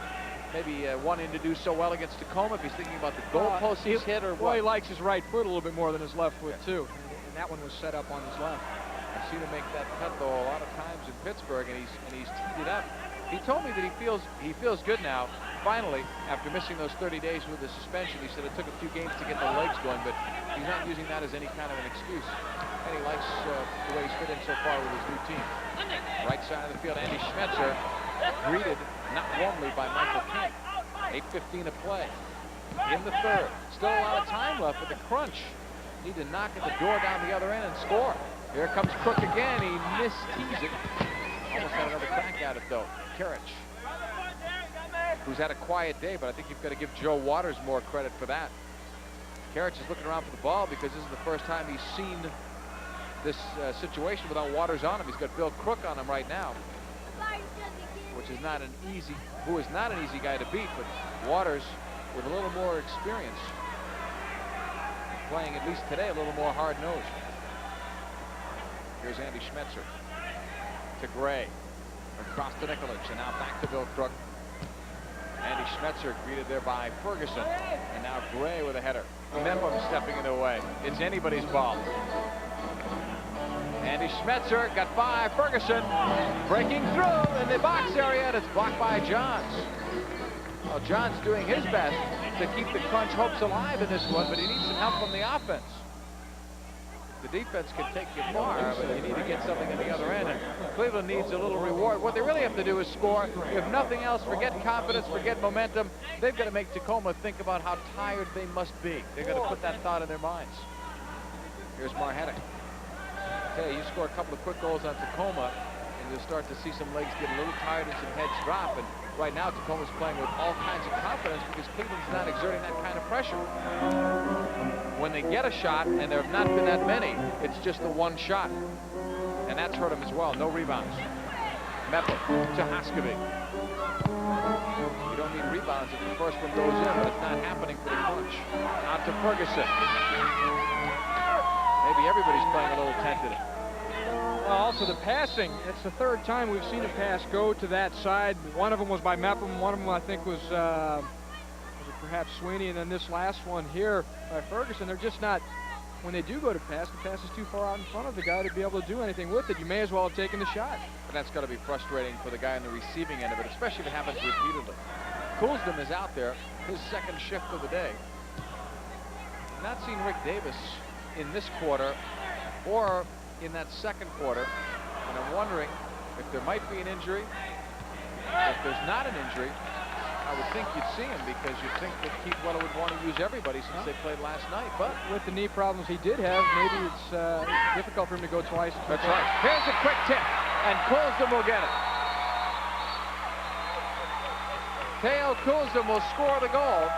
maybe wanting to do so well against Tacoma, if he's thinking about the goalpost he's hit or what. Well, he likes his right foot a little bit more than his left foot, too. And that one was set up on his left. I've seen him make that cut, though, a lot of times in Pittsburgh, and he's teed it up. He told me that he feels good now. Finally, after missing those 30 days with the suspension, he said it took a few games to get the legs going, but he's not using that as any kind of an excuse. And he likes the way he's fit in so far with his new team. Right side of the field, Andy Schmetzer greeted not warmly by Michael King. 8:15 to play in the third. Still a lot of time left, but the Crunch need to knock at the door down the other end and score. Here comes Crook again. He mistees it. Almost had another crack at it, though. Karich, who's had a quiet day, but I think you've got to give Joe Waters more credit for that. Karich is looking around for the ball because this is the first time he's seen this situation without Waters on him. He's got Bill Crook on him right now, who is not an easy guy to beat, but Waters with a little more experience. playing, at least today, a little more hard-nosed. Here's Andy Schmetzer to Gray. Across to Nikolic, and now back to Bill Crook. Andy Schmetzer greeted there by Ferguson. And now Gray with a header. Mepham stepping in the way. It's anybody's ball. Andy Schmetzer got by Ferguson. Breaking through in the box area, and it's blocked by Johns. Well, Johns doing his best to keep the Crunch hopes alive in this one, but he needs some help from the offense. The defense can take you far, but you need to get something at the other end. And Cleveland needs a little reward. What they really have to do is score. If nothing else, forget confidence, forget momentum. They've got to make Tacoma think about how tired they must be. They've got to put that thought in their minds. Here's Marhetic. Okay, you score a couple of quick goals on Tacoma, and you'll start to see some legs get a little tired and some heads drop. And right now, Tacoma's playing with all kinds of confidence because Cleveland's not exerting that kind of pressure. When they get a shot, and there have not been that many, it's just the one shot. And that's hurt them as well. No rebounds. Mepham to Hoskevy. You don't need rebounds if the first one goes in, but it's not happening for the Crunch. Out to Ferguson. Maybe everybody's playing a little tentative. Well, also the passing. It's the third time we've seen a pass go to that side. One of them was by Mepham. One of them, I think, was perhaps Sweeney, and then this last one here by Ferguson. They're just not, when they do go to pass, the pass is too far out in front of the guy to be able to do anything with it. You may as well have taken the shot. But that's got to be frustrating for the guy on the receiving end of it, especially if it happens repeatedly. Coulsdon is out there, his second shift of the day. Not seen Rick Davis in this quarter or in that second quarter, and I'm wondering if there might be an injury. If there's not an injury, I would think you'd see him, because you'd think that Keith Weller would want to use everybody since they played last night. But with the knee problems he did have, maybe it's difficult for him to go twice. That's right. Here's a quick tip, and Coulsdon will get it. Teo Coulsdon will score the goal,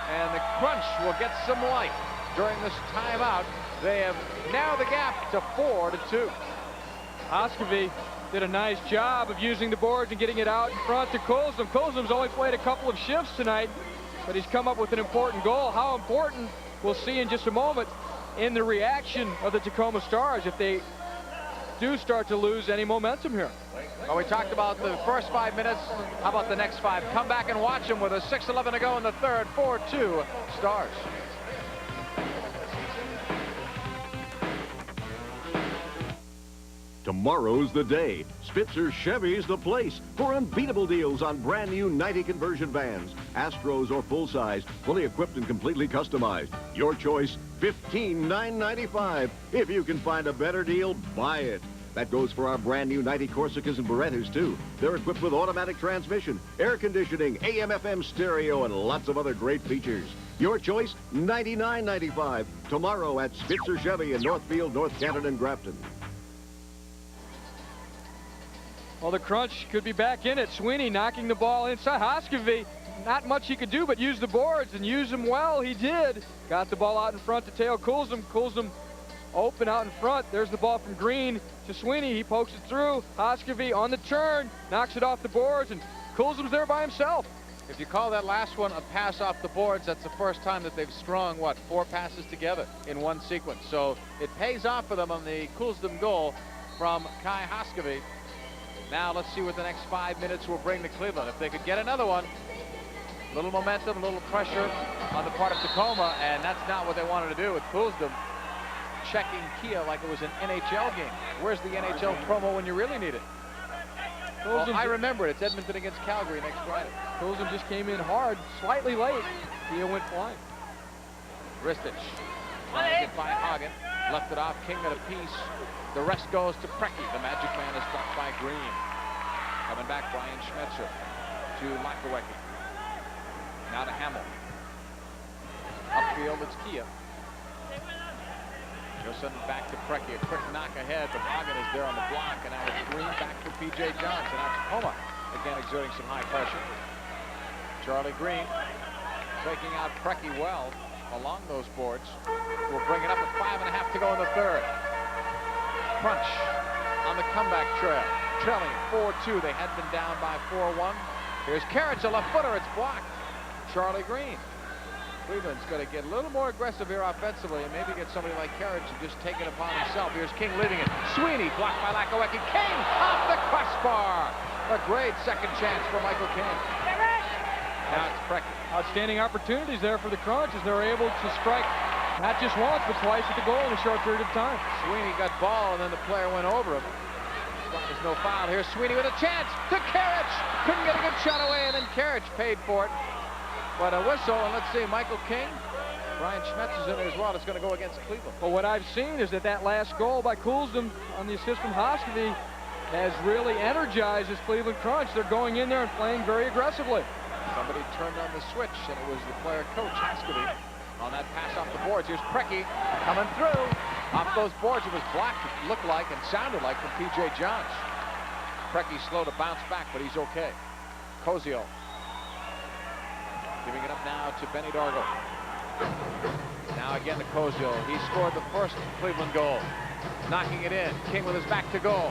and the Crunch will get some life during this timeout. They have narrowed the gap to 4-2. Hoskevy did a nice job of using the boards and getting it out in front to Coulsdon. Coulsdon's only played a couple of shifts tonight, but he's come up with an important goal. How important, we'll see in just a moment in the reaction of the Tacoma Stars if they do start to lose any momentum here. Well, we talked about the first 5 minutes. How about the next 5? Come back and watch them with a 6:11 to go in the third. 4-2 Stars. Tomorrow's the day. Spitzer Chevy's the place for unbeatable deals on brand new 90 conversion vans. Astros or full size, fully equipped and completely customized. Your choice, $15,995. If you can find a better deal, buy it. That goes for our brand new 90 Corsicas and Berettas too. They're equipped with automatic transmission, air conditioning, AM/FM stereo, and lots of other great features. Your choice, $99.95. Tomorrow at Spitzer Chevy in Northfield, North Canton, and Grafton. Well, the Crunch could be back in it. Sweeney knocking the ball inside. Hoskevy, not much he could do but use the boards, and use them well. He did. Got the ball out in front to Teo Coulsdon. Coulsdon open out in front. There's the ball from Green to Sweeney. He pokes it through. Hoskevy on the turn, knocks it off the boards, and Coulsdon's there by himself. If you call that last one a pass off the boards, that's the first time that they've strung, what, 4 passes together in one sequence. So it pays off for them on the Coulsdon goal from Kai Hoskevy. Now let's see what the next 5 minutes will bring to Cleveland. If they could get another one, a little momentum, a little pressure on the part of Tacoma, and that's not what they wanted to do with Coulsdon checking Kia like it was an NHL game. Where's the NHL promo when you really need it? Well, I remember it. It's Edmonton against Calgary next Friday. Coulsdon just came in hard, slightly late. Kia went flying. Ristich trying to get by Hagen. Left it off. King at a piece. The rest goes to Preki. The Magic Man is blocked by Green. Coming back, Brian Schmetzer to Makowecki. Now to Hamill. Upfield, it's Kia. Just back to Preki. A quick knock ahead, but Hagen is there on the block, and now it's Green back to P.J. Johnson. Now Tacoma again exerting some high pressure. Charlie Green taking out Preki well along those boards. We'll bring it up at 5.5 to go in the third. Crunch on the comeback trail, trailing 4-2. They had been down by 4-1. Here's Carriage, a left footer. It's blocked. Charlie Green. Cleveland's going to get a little more aggressive here offensively and maybe get somebody like Carriage to just take it upon himself. Here's King leading it. Sweeney blocked by Lakawecki. King off the crossbar. A great second chance for Michael King. Now it's Brecky. Outstanding opportunities there for the Crunch as they're able to strike not just once, but twice at the goal in a short period of time. Sweeney got ball, and then the player went over him. There's no foul. Here's Sweeney with a chance to Carriage. Couldn't get a good shot away, and then Carriage paid for it. But a whistle, and let's see, Michael King. Brian Schmetz is in there as well. It's going to go against Cleveland. But what I've seen is that last goal by Coulsdon on the assist from Hoskevy has really energized this Cleveland Crunch. They're going in there and playing very aggressively. Somebody turned on the switch, and it was the player coach, Hoskevy, on that pass off the boards. Here's Brecky coming through. Off those boards, it was blocked, it looked like, and sounded like from P.J. Johns. Brecky slow to bounce back, but he's okay. Cozio giving it up now to Benny Dargo. Now again to Cozio. He scored the first Cleveland goal. Knocking it in. King with his back to goal.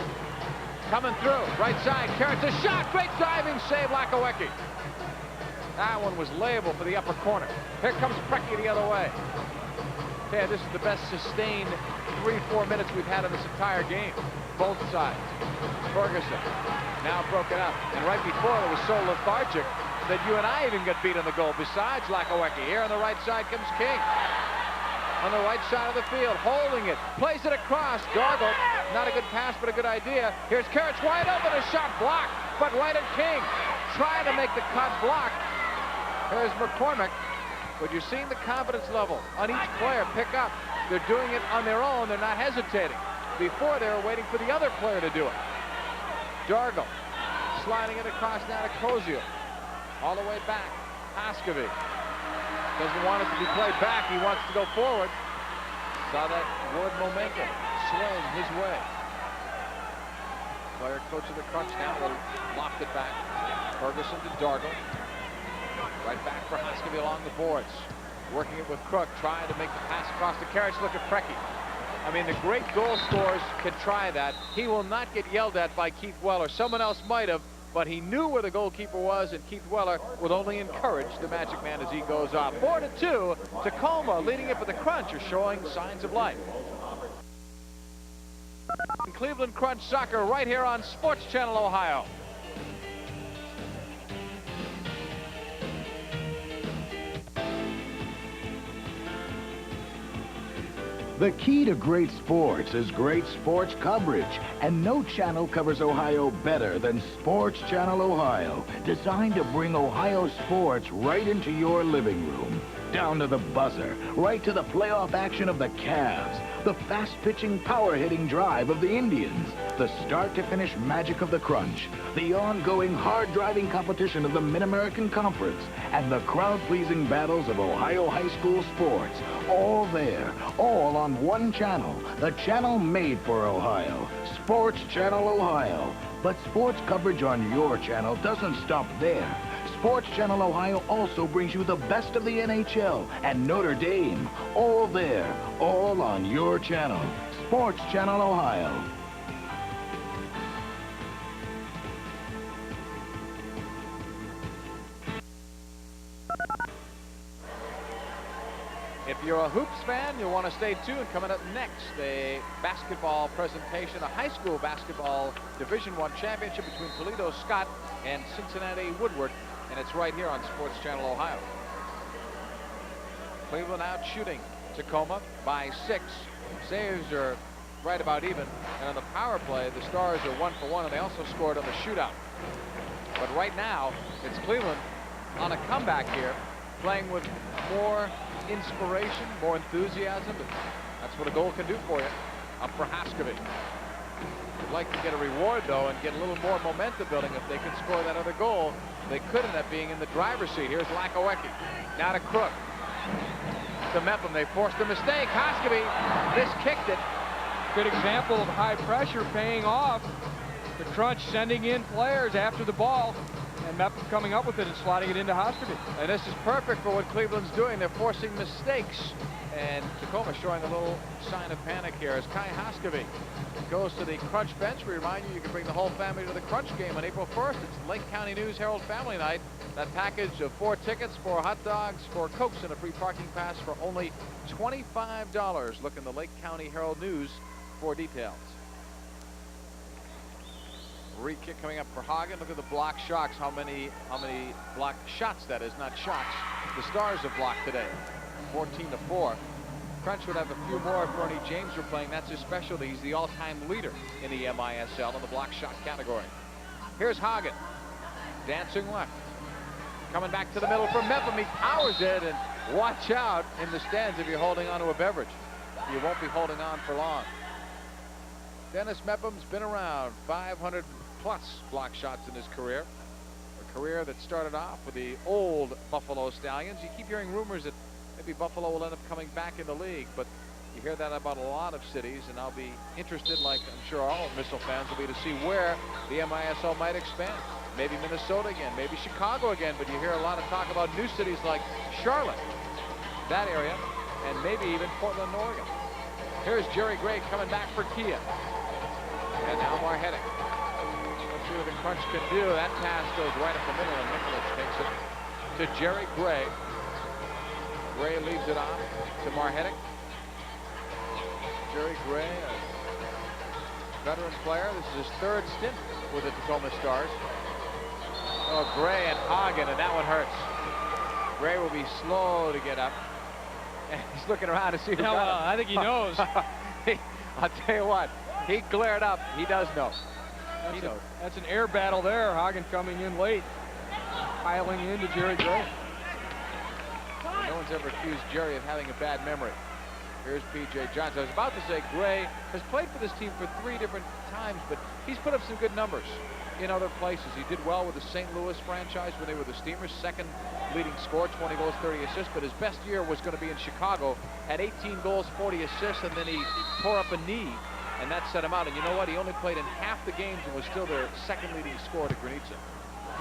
Coming through. Right side. Carrots a shot. Great diving save, Lakawecki. That one was layable for the upper corner. Here comes Brecky the other way. Okay, this is the best sustained 3-4 minutes we've had in this entire game. Both sides. Ferguson now broken up. And right before it was so lethargic that you and I even got beat on the goal besides Lakawecki. Here on the right side comes King. On the right side of the field, holding it, plays it across. Dargo, not a good pass, but a good idea. Here's Carriage wide open, a shot blocked, but right at King. Trying to make the cut block. Here's McCormick. But you're seeing the confidence level on each player pick up. They're doing it on their own. They're not hesitating. Before, they were waiting for the other player to do it. Dargo sliding it across now to Cozio. All the way back. Hoskevy doesn't want it to be played back. He wants to go forward. Saw that word momentum swing his way. Player coach of the Crunch now will loft it back. Ferguson to Dargo. Right back for Hoskevy along the boards. Working it with Crook, trying to make the pass across the Carriage. Look at Brecky. I mean, the great goal scorers can try that. He will not get yelled at by Keith Weller. Someone else might have, but he knew where the goalkeeper was, and Keith Weller would only encourage the Magic Man as he goes off. 4-2, Tacoma leading it for the Crunch are showing signs of life. Cleveland Crunch Soccer right here on Sports Channel Ohio. The key to great sports is great sports coverage, and no channel covers Ohio better than Sports Channel Ohio, designed to bring Ohio sports right into your living room. Down to the buzzer, right to the playoff action of the Cavs, the fast-pitching, power-hitting drive of the Indians, the start-to-finish magic of the Crunch, the ongoing hard-driving competition of the Mid-American Conference, and the crowd-pleasing battles of Ohio high school sports. All there, all on one channel, the channel made for Ohio, Sports Channel Ohio. But sports coverage on your channel doesn't stop there. Sports Channel Ohio also brings you the best of the NHL and Notre Dame. All there, all on your channel. Sports Channel Ohio. If you're a Hoops fan, you'll want to stay tuned. Coming up next, a basketball presentation, a high school basketball Division I championship between Toledo Scott and Cincinnati Woodward. And it's right here on Sports Channel Ohio. Cleveland out shooting Tacoma by 6. Saves are right about even. And on the power play, the Stars are 1 for 1, and they also scored on the shootout. But right now, it's Cleveland on a comeback here, playing with more inspiration, more enthusiasm. That's what a goal can do for you. Up for Hoskevy. Would like to get a reward, though, and get a little more momentum building. If they can score that other goal, they could end up being in the driver's seat. Here's Lakawecki. Now to Crook. To Mepham. They forced a mistake. Hoskevy miskicked it. Good example of high pressure paying off. The Crunch sending in players after the ball And Mepham coming up with it and sliding it into Hoskeby. And this is perfect for what Cleveland's doing. They're forcing mistakes. And Tacoma showing a little sign of panic here as Kai Hoskeby goes to the Crunch bench. We remind you, you can bring the whole family to the Crunch game on April 1st. It's Lake County News Herald Family Night. That package of 4 tickets, 4 hot dogs, 4 Cokes, and a free parking pass for only $25. Look in the Lake County Herald News for details. Re-kick coming up for Hagen. Look at the block shots. How many block shots that is, not shots. The Stars have blocked today. 14-4. Crunch would have a few more if Bernie James were playing. That's his specialty. He's the all-time leader in the MISL in the block shot category. Here's Hagen. Dancing left. Coming back to the middle from Mepham. He powers it, and watch out in the stands if you're holding on to a beverage. You won't be holding on for long. Dennis Mepham's been around 500+ block shots in his career. A career that started off with the old Buffalo Stallions. You keep hearing rumors that maybe Buffalo will end up coming back in the league, but you hear that about a lot of cities, and I'll be interested, like I'm sure all MISL fans will be, to see where the MISL might expand. Maybe Minnesota again, maybe Chicago again, but you hear a lot of talk about new cities like Charlotte, that area, and maybe even Portland, Oregon. Here's Jerry Gray coming back for Kia. And now Marhetic. Let's see what the Crunch can do. That pass goes right up the middle, and Nicholas takes it to Jerry Gray. Gray leaves it off to Marhetic. Jerry Gray, a veteran player. This is his 3rd stint with the Tacoma Stars. Oh, Gray and Hagen, and that one hurts. Gray will be slow to get up. And he's looking around to see who got him. I think he knows. I'll tell you what, he glared up. He does know. That's an air battle there. Hagen coming in late, piling into Jerry Gray. No one's ever accused Jerry of having a bad memory. Here's P.J. Johnson. I was about to say Gray has played for this team for 3 different times, but he's put up some good numbers in other places. He did well with the St. Louis franchise when they were the Steamers, 2nd leading scorer, 20 goals, 30 assists, but his best year was going to be in Chicago. Had 18 goals, 40 assists, and then he tore up a knee, and that set him out. And you know what? He only played in half the games and was still their 2nd leading scorer to Granitza.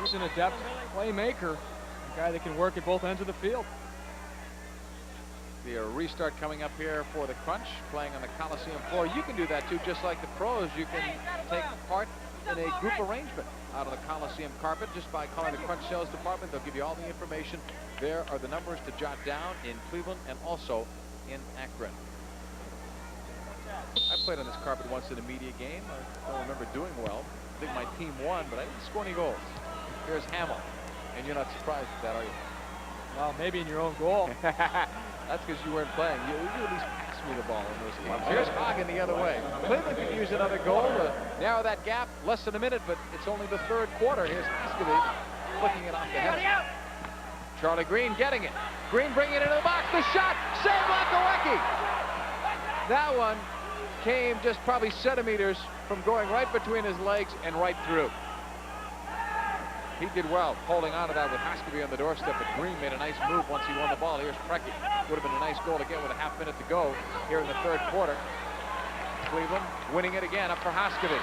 He's an adept playmaker, a guy that can work at both ends of the field. The restart coming up here for the Crunch, playing on the Coliseum floor. You can do that too, just like the pros. You can take part in a group arrangement out on the Coliseum carpet just by calling the Crunch sales department. They'll give you all the information. There are the numbers to jot down in Cleveland and also in Akron. I played on this carpet once in a media game. I don't remember doing well. I think my team won, but I didn't score any goals. Here's Hamill, and you're not surprised at that, are you? Well, maybe in your own goal. That's because you weren't playing. You at least passed me the ball in those games. Here's Hagen the other way. Cleveland could use another goal to narrow that gap. Less than a minute, but it's only the 3rd quarter. Here's Hoskeby flicking it off the head. Charlie Green getting it. Green bringing it into the box. The shot. Save Lakowecki. That one came just probably centimeters from going right between his legs and right through. He did well holding on to that with Hoskeby on the doorstep, but Green made a nice move once he won the ball. Here's Preki. Would have been a nice goal to get with a half minute to go here in the 3rd quarter. Cleveland winning it again up for Hoskeby.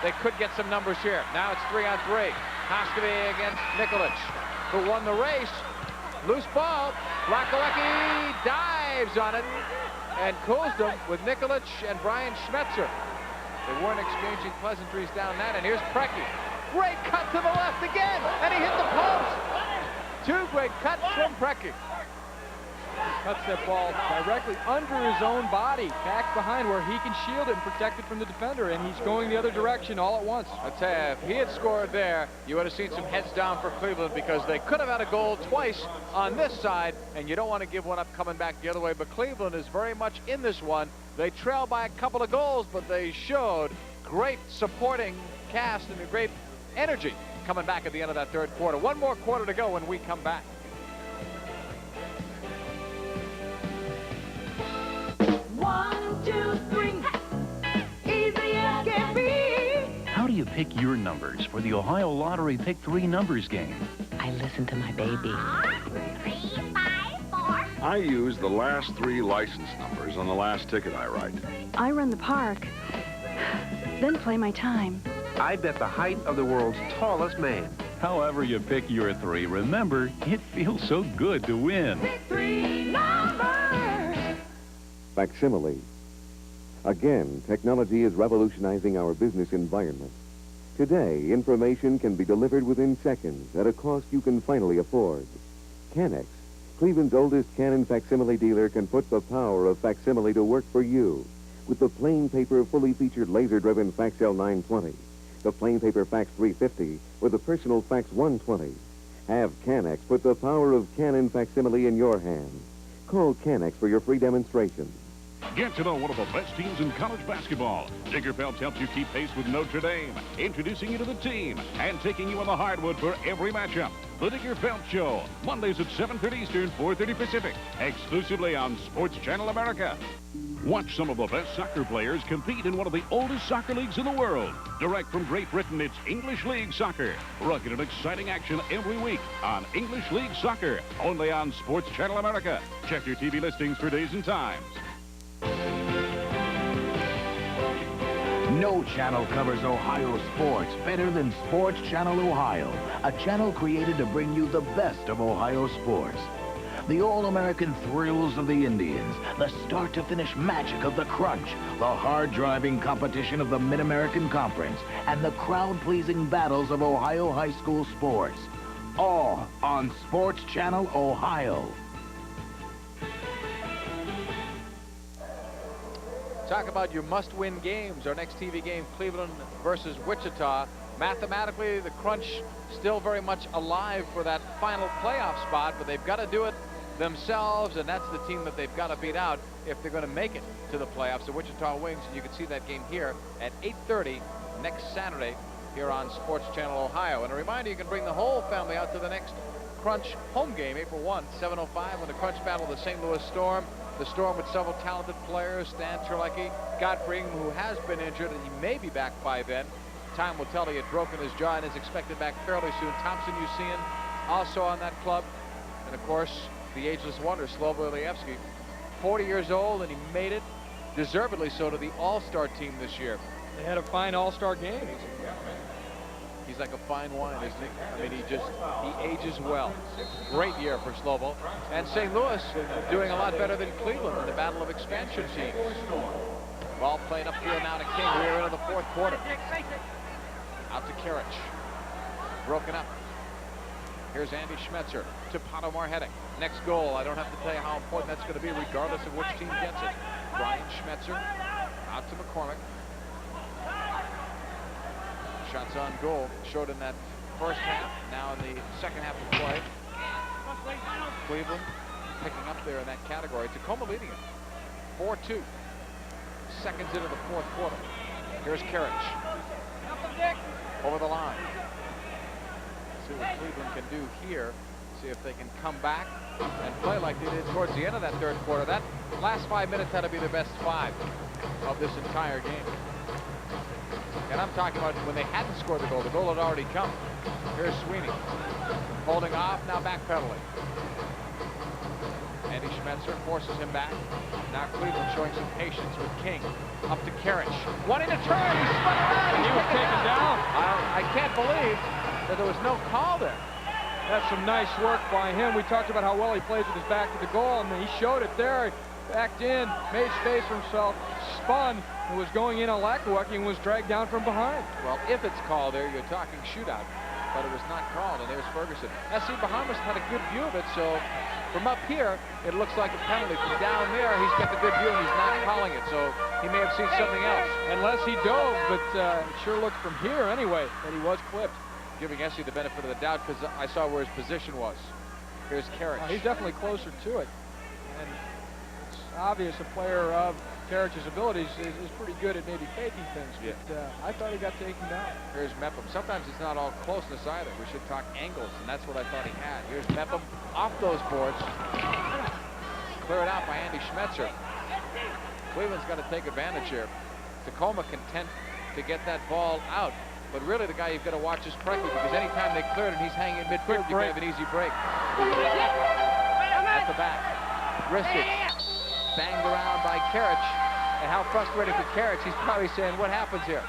They could get some numbers here. Now it's 3-on-3. Hoskeby against Nikolic, who won the race. Loose ball. Lakowecki dives on it and cools them with Nikolic and Brian Schmetzer. They weren't exchanging pleasantries down that, and here's Preki. Great cut to the left again, and he hit the post. 2 great cuts from Preki. He cuts that ball directly under his own body, back behind where he can shield it and protect it from the defender, and he's going the other direction all at once. I tell you, if he had scored there, you would have seen some heads down for Cleveland, because they could have had a goal twice on this side, and you don't want to give one up coming back the other way, but Cleveland is very much in this one. They trail by a couple of goals, but they showed great supporting cast and a great energy coming back at the end of that 3rd quarter. 1 more quarter to go when we come back. One, two, three. Easy as can be. How do you pick your numbers for the Ohio Lottery Pick 3 numbers game? I listen to my baby. 3, 5, 4. I use the last 3 license numbers on the last ticket I write. I run the park, then play my time. I bet the height of the world's tallest man. However you pick your 3, remember, it feels so good to win. Pick 3 numbers. Facsimile. Again, technology is revolutionizing our business environment. Today, information can be delivered within seconds at a cost you can finally afford. Canex, Cleveland's oldest Canon facsimile dealer, can put the power of facsimile to work for you with the plain paper, fully featured laser-driven Faxel 920, the plain paper Fax 350, or the personal Fax 120. Have Canex put the power of Canon facsimile in your hands. Call Canex for your free demonstration. Get to know one of the best teams in college basketball. Digger Phelps helps you keep pace with Notre Dame, introducing you to the team and taking you on the hardwood for every matchup. The Digger Phelps Show, Mondays at 7:30 Eastern, 4:30 Pacific, exclusively on Sports Channel America. Watch some of the best soccer players compete in one of the oldest soccer leagues in the world. Direct from Great Britain, it's English League Soccer. Rugged and exciting action every week on English League Soccer, only on Sports Channel America. Check your TV listings for days and times. No channel covers Ohio sports better than Sports Channel Ohio, a channel created to bring you the best of Ohio sports. The all-American thrills of the Indians, the start-to-finish magic of the crunch, the hard-driving competition of the Mid-American Conference, and the crowd-pleasing battles of Ohio high school sports. All on Sports Channel Ohio. Talk about your must-win games. Our next TV game, Cleveland versus Wichita. Mathematically, the Crunch still very much alive for that final playoff spot, but they've got to do it themselves, and that's the team that they've got to beat out if they're going to make it to the playoffs. The Wichita Wings, and you can see that game here at 8:30 next Saturday here on Sports Channel Ohio. And a reminder, you can bring the whole family out to the next Crunch home game, April 1, 7:05, when the Crunch battle the St. Louis Storm. The Storm with several talented players, Stan Terlecki, Godfrey Ingram, who has been injured, and he may be back by then. Time will tell. He had broken his jaw and is expected back fairly soon. Thompson Usian also on that club. And, of course, the ageless wonder, Slobo Ilyevsky, 40 years old, and he made it, deservedly so, to the All-Star team this year. They had a fine All-Star game. He's like a fine wine, isn't he? I mean, he ages well. Great year for Slobo. And St. Louis doing a lot better than Cleveland in the battle of expansion teams. Ball played upfield now to King. We're into the fourth quarter. Out to Karich. Broken up. Here's Andy Schmetzer to Pato Marhetic. Next goal, I don't have to tell you how important that's going to be regardless of which team gets it. Brian Schmetzer out to McCormick. Shots on goal, showed in that first half, now in the second half of play. Cleveland picking up there in that category. Tacoma leading it 4-2. Seconds into the fourth quarter. Here's Karich. Over the line. See what Cleveland can do here. See if they can come back and play like they did towards the end of that third quarter. That last 5 minutes had to be the best 5 of this entire game. And I'm talking about when they hadn't scored the goal. The goal had already come. Here's Sweeney. Holding off, now backpedaling. Andy Schmetzer forces him back. Now Cleveland showing some patience with King. Up to Karich. Wanting to turn. He spun around. And he was taken down. I can't believe that there was no call there. That's some nice work by him. We talked about how well he plays with his back to the goal, and he showed it there. Backed in, made space for himself, spun, and was going in on Lakawecki and was dragged down from behind. Well, if it's called there, you're talking shootout, but it was not called, and there's Ferguson. SC Bahamas had a good view of it, so from up here, it looks like a penalty. From down there, he's got the good view, and he's not calling it, so he may have seen something else. Unless he dove, but it sure looked from here anyway that he was clipped. Giving SC the benefit of the doubt because I saw where his position was. Here's Karich. He's definitely closer to it. And it's obvious a player of Karich's abilities is pretty good at maybe faking things, but I thought he got taken down. Here's Mepham. Sometimes it's not all closeness either. We should talk angles, and that's what I thought he had. Here's Mepham off those boards. Cleared out by Andy Schmetzer. Cleveland's got to take advantage here. Tacoma content to get that ball out. But really, the guy you've got to watch is Precky, because anytime they cleared and he's hanging in midfield, you can have an easy break. At the back. Ristic banged around by Karich. And how frustrating for Karich. He's probably saying, what happens here?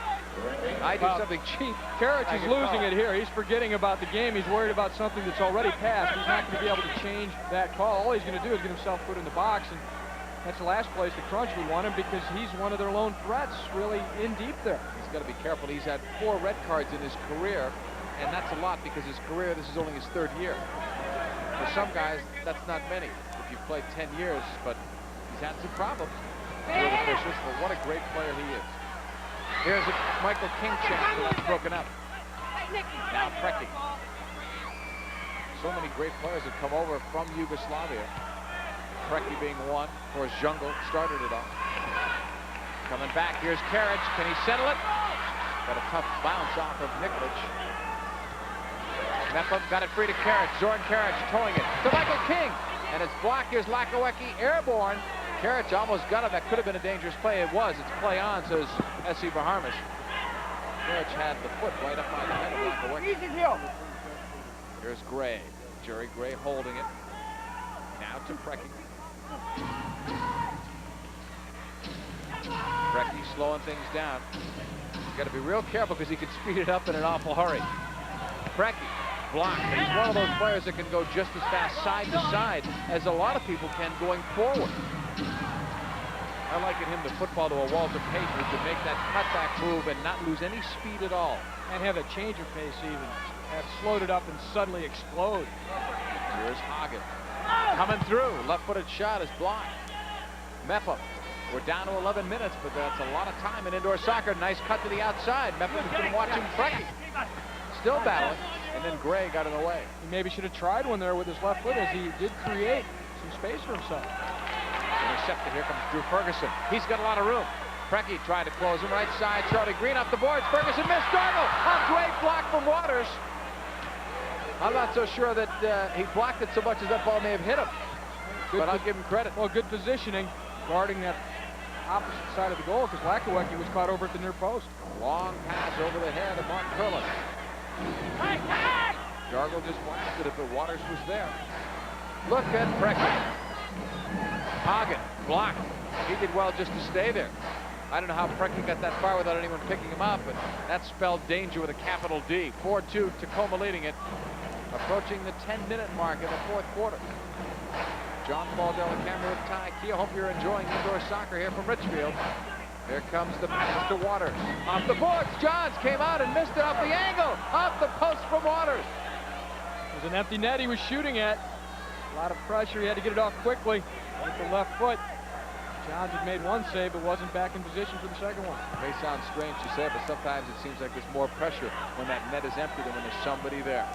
I do something cheap. Karich is losing it here. He's forgetting about the game. He's worried about something that's already passed. He's not going to be able to change that call. All he's going to do is get himself put in the box, and that's the last place the Crunch would want him because he's one of their lone threats really in deep there. He's got to be careful. He's had 4 red cards in his career, and that's a lot because his career, this is only his 3rd year. For some guys, that's not many. If you've played 10 years, but he's had some problems with officials, but what a great player he is. Here's a Michael King chance, but that's broken up. Now Preki. So many great players have come over from Yugoslavia. Preki being one. Of course, Jungle started it all. Coming back, here's Karich. Can he settle it? Got a tough bounce off of Nikolic. Mepham got it free to Karich. Zoran Karich towing it to Michael King. And it's blocked. Here's Lakowecki airborne. Karich almost got him. That could have been a dangerous play. It was. It's play on, says S.C. Baharmas. Karich had the foot right up by the head of Lakowecki. Here's Gray. Jerry Gray holding it. Now to Preki. Preki slowing things down. Got to be real careful because he can speed it up in an awful hurry. Preki blocked. And he's one of those players that can go just as fast side to side as a lot of people can going forward. I liken him to football to a Walter Payton who could make that cutback move and not lose any speed at all. And have a change of pace even. Have slowed it up and suddenly explode. Here's Hagen. Coming through. Left-footed shot is blocked. Mepham. We're down to 11 minutes, but that's a lot of time in indoor soccer. Nice cut to the outside. Mepham has been watching Preki. Still battling. And then Gray got in the way. He maybe should have tried one there with his left foot as he did create some space for himself. Intercepted. Here comes Drew Ferguson. He's got a lot of room. Preki tried to close him right side. Charlie Green off the boards. Ferguson missed. Dargle. A great block from Waters. I'm not so sure that he blocked it so much as that ball may have hit him. But I'll give him credit. Well, good positioning, guarding that opposite side of the goal because Lakowecki was caught over at the near post. Long pass over the head of Mark Curlin. Dargle just blasted it, but Waters was there. Look at Preki. Hagen blocked. He did well just to stay there. I don't know how Preki got that far without anyone picking him up, but that spelled danger with a capital D. 4-2, Tacoma leading it. Approaching the 10-minute mark in the 4th quarter. John Paul Della Camera with Ty Key. I hope you're enjoying indoor soccer here from Richfield. Here comes the pass to Waters. Off the boards, Johns came out and missed it off the angle. Off the post from Waters. It was an empty net he was shooting at. A lot of pressure. He had to get it off quickly with the left foot. Johns had made one save, but wasn't back in position for the second one. It may sound strange to say, but sometimes it seems like there's more pressure when that net is empty than when there's somebody there.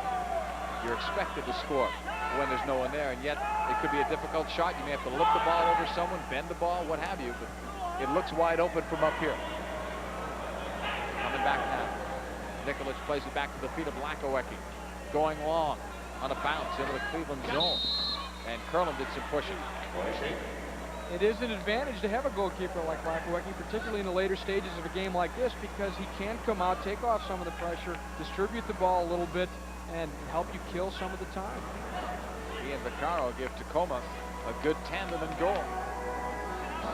You're expected to score when there's no one there, and yet it could be a difficult shot. You may have to lift the ball over someone, bend the ball, what have you, but it looks wide open from up here. Coming back now. Nikolic plays it back to the feet of Lakowecki. Going long on a bounce into the Cleveland zone. And Curlin did some pushing. It is an advantage to have a goalkeeper like Lakowecki, particularly in the later stages of a game like this, because he can come out, take off some of the pressure, distribute the ball a little bit, and help you kill some of the time. He and Vaccaro give Tacoma a good tandem in goal.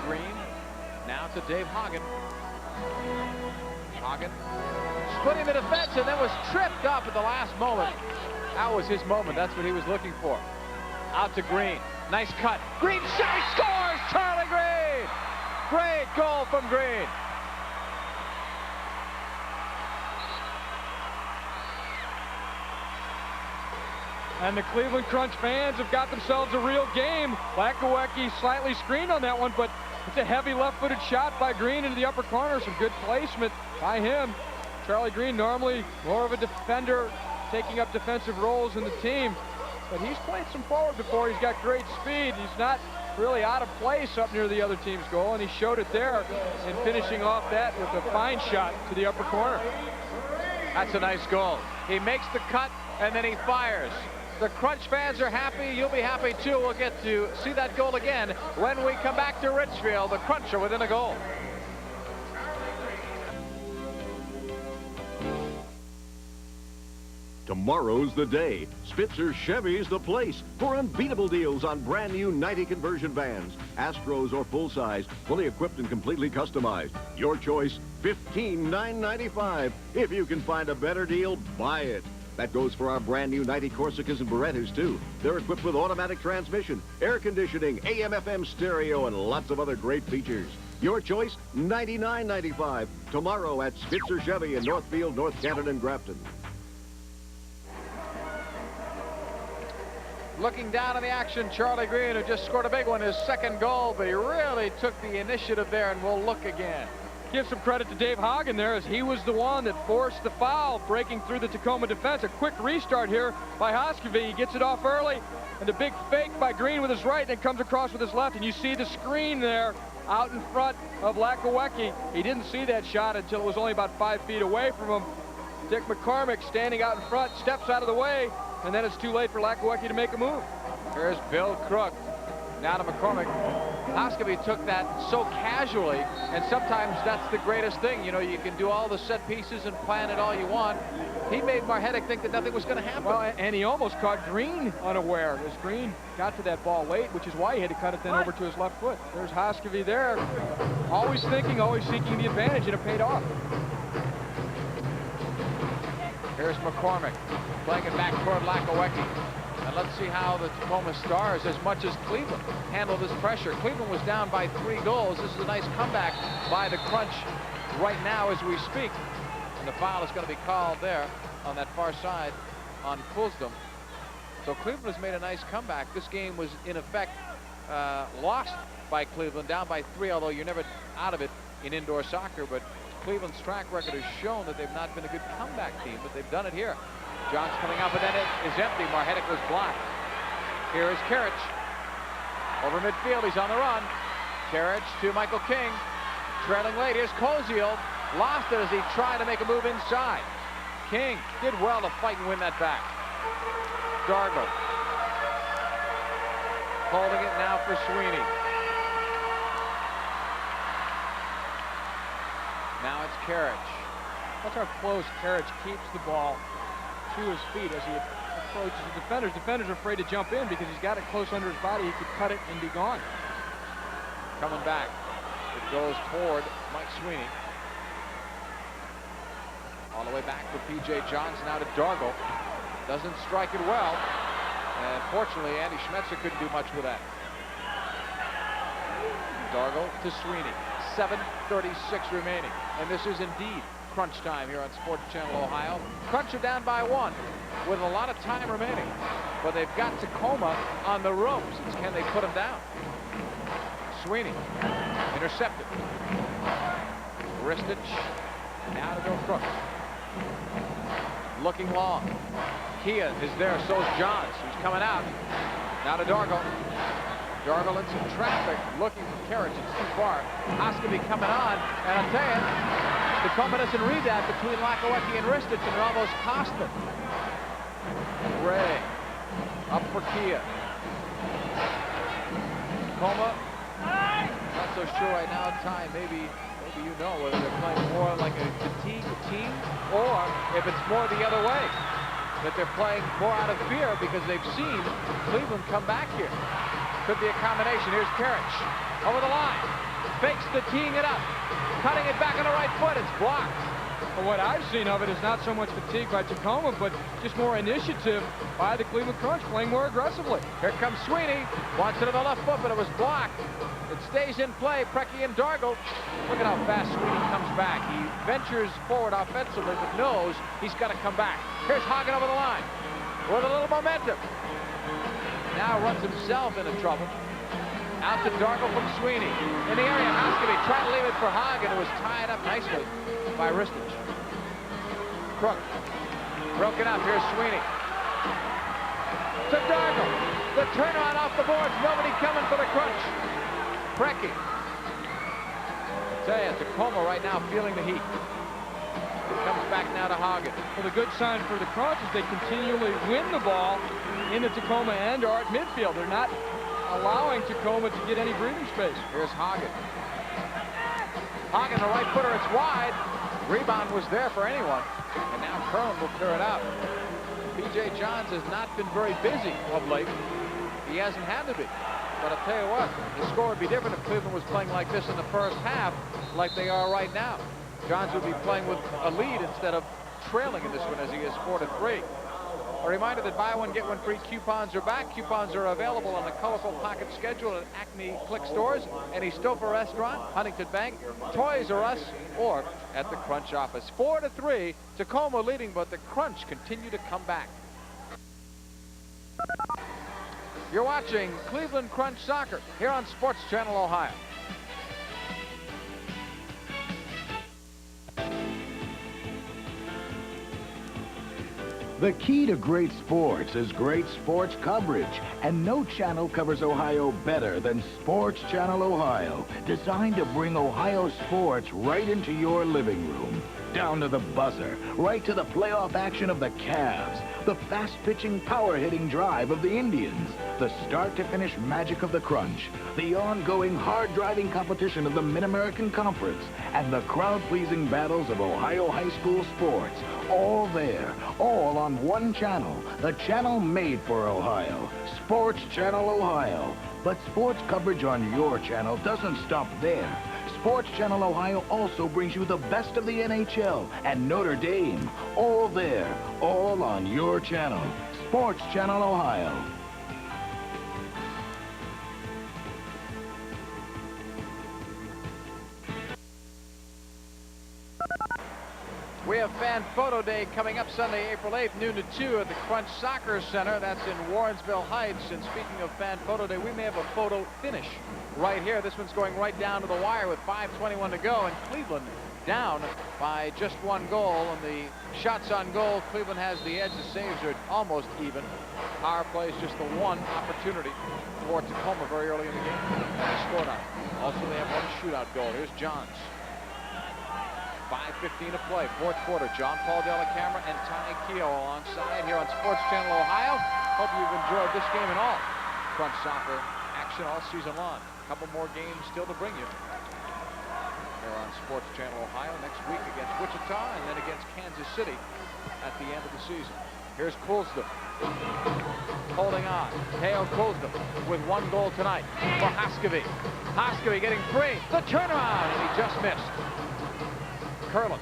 Green now to Dave Hagen. Hagen splitting the defense and then was tripped up at the last moment. That was his moment. That's what he was looking for. Out to Green. Nice cut. Green shot. He scores! Charlie Green! Great goal from Green. And the Cleveland Crunch fans have got themselves a real game. Lakowecki slightly screened on that one, but it's a heavy left-footed shot by Green into the upper corner. Some good placement by him. Charlie Green, normally more of a defender, taking up defensive roles in the team. But he's played some forward before. He's got great speed. He's not really out of place up near the other team's goal, and he showed it there in finishing off that with a fine shot to the upper corner. That's a nice goal. He makes the cut, and then he fires. The Crunch fans are happy. You'll be happy, too. We'll get to see that goal again when we come back to Richfield. The Crunch are within a goal. Tomorrow's the day. Spitzer Chevy's the place for unbeatable deals on brand new 90 conversion vans. Astros or full-size, fully equipped and completely customized. Your choice, $15,995. If you can find a better deal, buy it. That goes for our brand new 90 Corsicas and Berettas, too. They're equipped with automatic transmission, air conditioning, AM/FM stereo, and lots of other great features. Your choice, $99.95. Tomorrow at Spitzer Chevy in Northfield, North Canton, and Grafton. Looking down on the action, Charlie Green, who just scored a big one, his second goal, but he really took the initiative there, and we'll look again. Give some credit to Dave Hagen there, as he was the one that forced the foul, breaking through the Tacoma defense. A quick restart here by Hoskevy. He gets it off early, and the big fake by Green with his right, and then comes across with his left, and you see the screen there out in front of Lakawecki. He didn't see that shot until it was only about 5 feet away from him. Dick McCormick standing out in front, steps out of the way, and then it's too late for Lakawecki to make a move. Here's Bill Crook. Now to McCormick. Hoskevy took that so casually, and sometimes that's the greatest thing. You know, you can do all the set pieces and plan it all you want. He made Marhetic think that nothing was going to happen. Well, and he almost caught Green unaware as Green got to that ball late, which is why he had to cut it then over to his left foot. There's Hoskevy there, always thinking, always seeking the advantage, and it paid off. Here's McCormick playing it back toward Lakawecki. And let's see how the Tacoma Stars, as much as Cleveland, handle this pressure. Cleveland was down by 3 goals. This is a nice comeback by the Crunch right now as we speak. And the foul is going to be called there on that far side on Kulsdom. So Cleveland has made a nice comeback. This game was, in effect, lost by Cleveland, down by 3, although you're never out of it in indoor soccer. But Cleveland's track record has shown that they've not been a good comeback team, but they've done it here. John's coming up, and then it is empty. Marhetic was blocked. Here is Karich. Over midfield, he's on the run. Karich to Michael King. Trailing late, here's Koziel. Lost it as he tried to make a move inside. King did well to fight and win that back. Dargo. Holding it now for Sweeney. Now it's Karich. Watch how close Karich keeps the ball to his feet as he approaches the defenders. Defenders are afraid to jump in because he's got it close under his body. He could cut it and be gone. Coming back. It goes toward Mike Sweeney. All the way back for P.J. Johns, now to Dargo. Doesn't strike it well. And fortunately, Andy Schmetzer couldn't do much with that. Dargo to Sweeney. 7:36 remaining. And this is indeed crunch time here on Sports Channel Ohio. Crunch are down by 1 with a lot of time remaining. But they've got Tacoma on the ropes. It's can they put them down? Sweeney intercepted. Ristich now to Bill Crook. Looking long. Kia is there, so is Johns, who's coming out. Now to Dargo. Dargo in some traffic, looking for Karich. It's too far. Hoskevy coming on, and I'll tell you, Tacoma doesn't read that between Lakawecki and Ristich, and it almost cost them. Ray up for Kia. Tacoma, not so sure right now. Ty, maybe you know whether they're playing more like a fatigue team, or if it's more the other way, that they're playing more out of fear because they've seen Cleveland come back here. Could be a combination. Here's Karich over the line, fakes the teeing it up, cutting it back on the right foot. It's blocked. Well, what I've seen of it is not so much fatigue by Tacoma, but just more initiative by the Cleveland Crunch, playing more aggressively. Here comes Sweeney. Wants it on the left foot, but it was blocked. It stays in play. Preki and Dargo. Look at how fast Sweeney comes back. He ventures forward offensively, but knows he's got to come back. Here's Hagen over the line with a little momentum. Now runs himself into trouble. Out to Dargo from Sweeney. In the area, Hoskevy trying to leave it for Hagen, who was tied up nicely by Ristich. Crook. Broken up. Here's Sweeney. To Dargo. The turnaround off the boards. Nobody coming for the Crunch. Preki. I tell you, Tacoma right now feeling the heat. It comes back now to Hagen. Well, the good sign for the Crunch is they continually win the ball in the Tacoma end or at midfield. They're not allowing Tacoma to get any breathing space. Here's Hagen. Hagen, the right footer, it's wide. Rebound was there for anyone. And now Kern will clear it out. P.J. Johns has not been very busy of late. He hasn't had to be. But I'll tell you what, the score would be different if Cleveland was playing like this in the first half, like they are right now. Johns would be playing with a lead instead of trailing in this one as he is 4-3. A reminder that buy one, get one free coupons are back. Coupons are available on the colorful pocket schedule at Acme Click Stores, any Stouffer restaurant, Huntington Bank, Toys R Us, or at the Crunch office. 4-3, Tacoma leading, but the Crunch continue to come back. You're watching Cleveland Crunch Soccer here on Sports Channel Ohio. The key to great sports is great sports coverage, and no channel covers Ohio better than Sports Channel Ohio, designed to bring Ohio sports right into your living room. Down to the buzzer, right to the playoff action of the Cavs, the fast-pitching, power-hitting drive of the Indians, the start-to-finish magic of the Crunch, the ongoing hard-driving competition of the Mid-American Conference, and the crowd-pleasing battles of Ohio high school sports. All there, all on one channel, the channel made for Ohio, Sports Channel Ohio. But sports coverage on your channel doesn't stop there. Sports Channel Ohio also brings you the best of the NHL and Notre Dame. All there, all on your channel, Sports Channel Ohio. We have Fan Photo Day coming up Sunday, April 8th, noon to 2 at the Crunch Soccer Center. That's in Warrensville Heights. And speaking of Fan Photo Day, we may have a photo finish right here. This one's going right down to the wire with 5:21 to go. And Cleveland down by just one goal. And the shots on goal, Cleveland has the edge. The saves are almost even. Power play is just the one opportunity for Tacoma very early in the game. They scored on it. Also, they have one shootout goal. Here's Johns. 5:15 to play, fourth quarter. John Paul Della Camera and Ty Keogh alongside here on Sports Channel Ohio. Hope you've enjoyed this game and all Crunch Soccer action all season long. A couple more games still to bring you here on Sports Channel Ohio next week against Wichita and then against Kansas City at the end of the season. Here's Coulsdon holding on. Teo Coulsdon with one goal tonight for Hoskevy. Hoskevy getting free. The turnaround, and he just missed. Curlin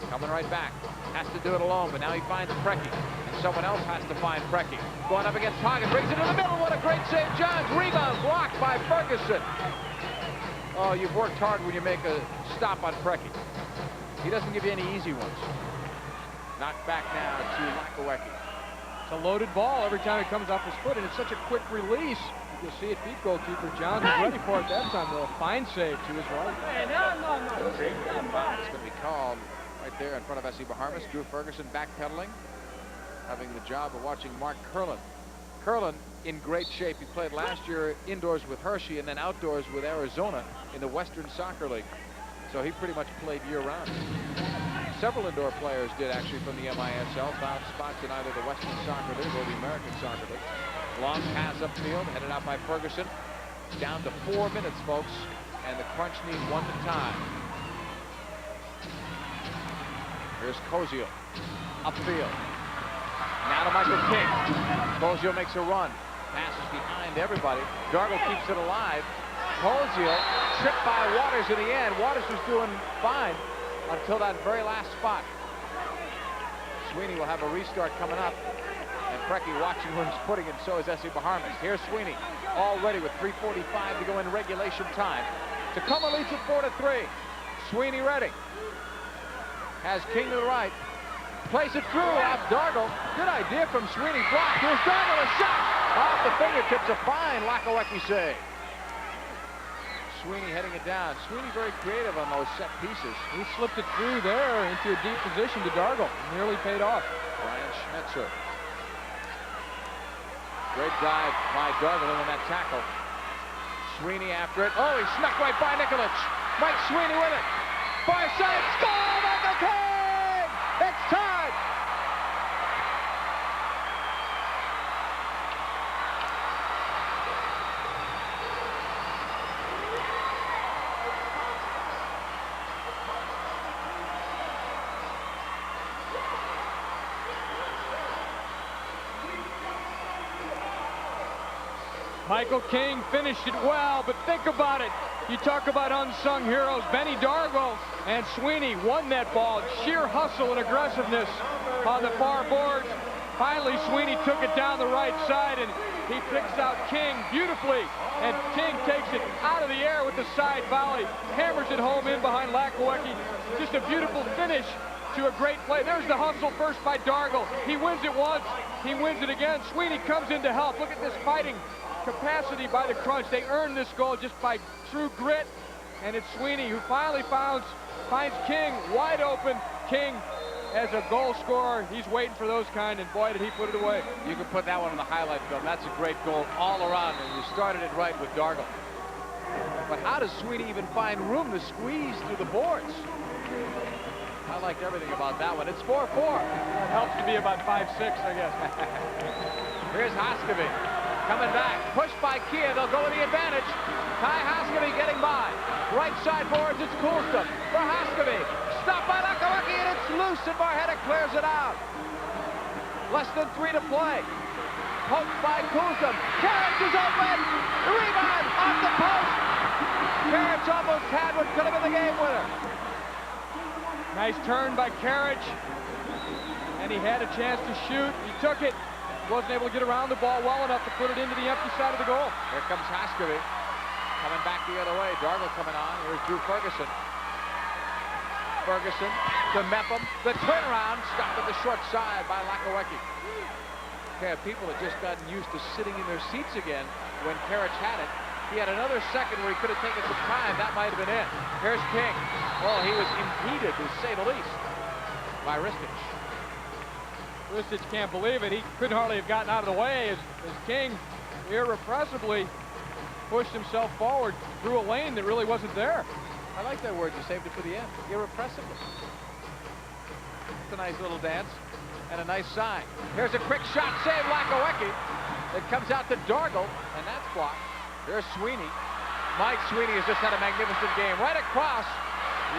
coming right back. Has to do it alone, but now he finds Preki. And someone else has to find Preki. Going up against Hagen, brings it in the middle. What a great save, Johns. Rebound blocked by Ferguson. Oh, you've worked hard when you make a stop on Preki. He doesn't give you any easy ones. Knocked back now to Lakawecki. It's a loaded ball every time it comes off his foot, and it's such a quick release. You'll see it beat goalkeeper Johns. Was ready for it that time, though. A fine save to his right. It's going to be called right there in front of S.E. Bahamas. Drew Ferguson backpedaling, having the job of watching Mark Curlin. Curlin in great shape. He played last year indoors with Hershey and then outdoors with Arizona in the Western Soccer League. So he pretty much played year-round. Several indoor players did actually from the MISL, found spots in either the Western Soccer League or the American Soccer League. Long pass upfield, headed out by Ferguson. Down to 4 minutes, folks, and the Crunch need one to tie. Here's Koziel, upfield. Now to Michael King. Koziel makes a run. Passes behind everybody. Dargle keeps it alive. Koziel tripped by Waters in the end. Waters was doing fine until that very last spot. Sweeney will have a restart coming up. And Preki watching where he's putting it, so is S.E. Bahamas. Here's Sweeney, all ready with 3:45 to go in regulation time. Tacoma leads at 4-3. Sweeney ready. Has King to the right. Plays it through off Dargle. Good idea from Sweeney. Blocked. Here's Dargle, a shot off the fingertips. A fine Lakawecki save. Sweeney heading it down. Sweeney very creative on those set pieces. He slipped it through there into a deep position to Dargle. Nearly paid off. Brian Schmetzer. Great dive by Dargle in on that tackle. Sweeney after it. Oh, he snuck right by Nikolic. Mike Sweeney with it. Far side, score! Michael King! It's tied! Michael King finished it well, but think about it. You talk about unsung heroes. Benny Dargle and Sweeney won that ball. Sheer hustle and aggressiveness on the far boards. Finally, Sweeney took it down the right side, and he picks out King beautifully. And King takes it out of the air with the side volley, hammers it home in behind Lakawecki. Just a beautiful finish to a great play. There's the hustle first by Dargle. He wins it once, he wins it again. Sweeney comes in to help. Look at this fighting capacity by the Crunch. They earned this goal just by true grit, and it's Sweeney who finally finds King wide open. King, as a goal scorer, he's waiting for those kind, and boy, did he put it away. You can put that one on the highlight film. That's a great goal all around, and you started it right with Dargle. But how does Sweeney even find room to squeeze through the boards? I liked everything about that one. It's 4-4. It helps to be about 5'6", I guess. Here's Hoskevy coming back. Pushed by Kia. They'll go with the advantage. Ty Hoskevy getting by. Right side boards. It's Coulston for Hoskevy. Stopped by Lakawecki, and it's loose, and Marhetic clears it out. Less than 3 to play. Poked by Coulston. Carriage is open. Rebound off the post. Carriage almost had what could have been the game winner. Nice turn by Carriage, and he had a chance to shoot. He took it, wasn't able to get around the ball well enough to put it into the empty side of the goal. Here comes Hoskevy coming back the other way. Dargle coming on. Here's Drew Ferguson. Ferguson to Mepham. The turnaround stopped at the short side by Lakawecki. Okay, people had just gotten used to sitting in their seats again when Carriage had it. He had another second where he could have taken some time. That might have been it. Here's King. Oh, he was impeded, to say the least, by Ristich. Ristich can't believe it. He couldn't hardly have gotten out of the way as King irrepressibly pushed himself forward through a lane that really wasn't there. I like that word. You saved it for the end. Irrepressibly. It's a nice little dance and a nice sign. Here's a quick shot save, Lakawecki. It comes out to Dargle, and that's blocked. Here's Sweeney. Mike Sweeney has just had a magnificent game. Right across.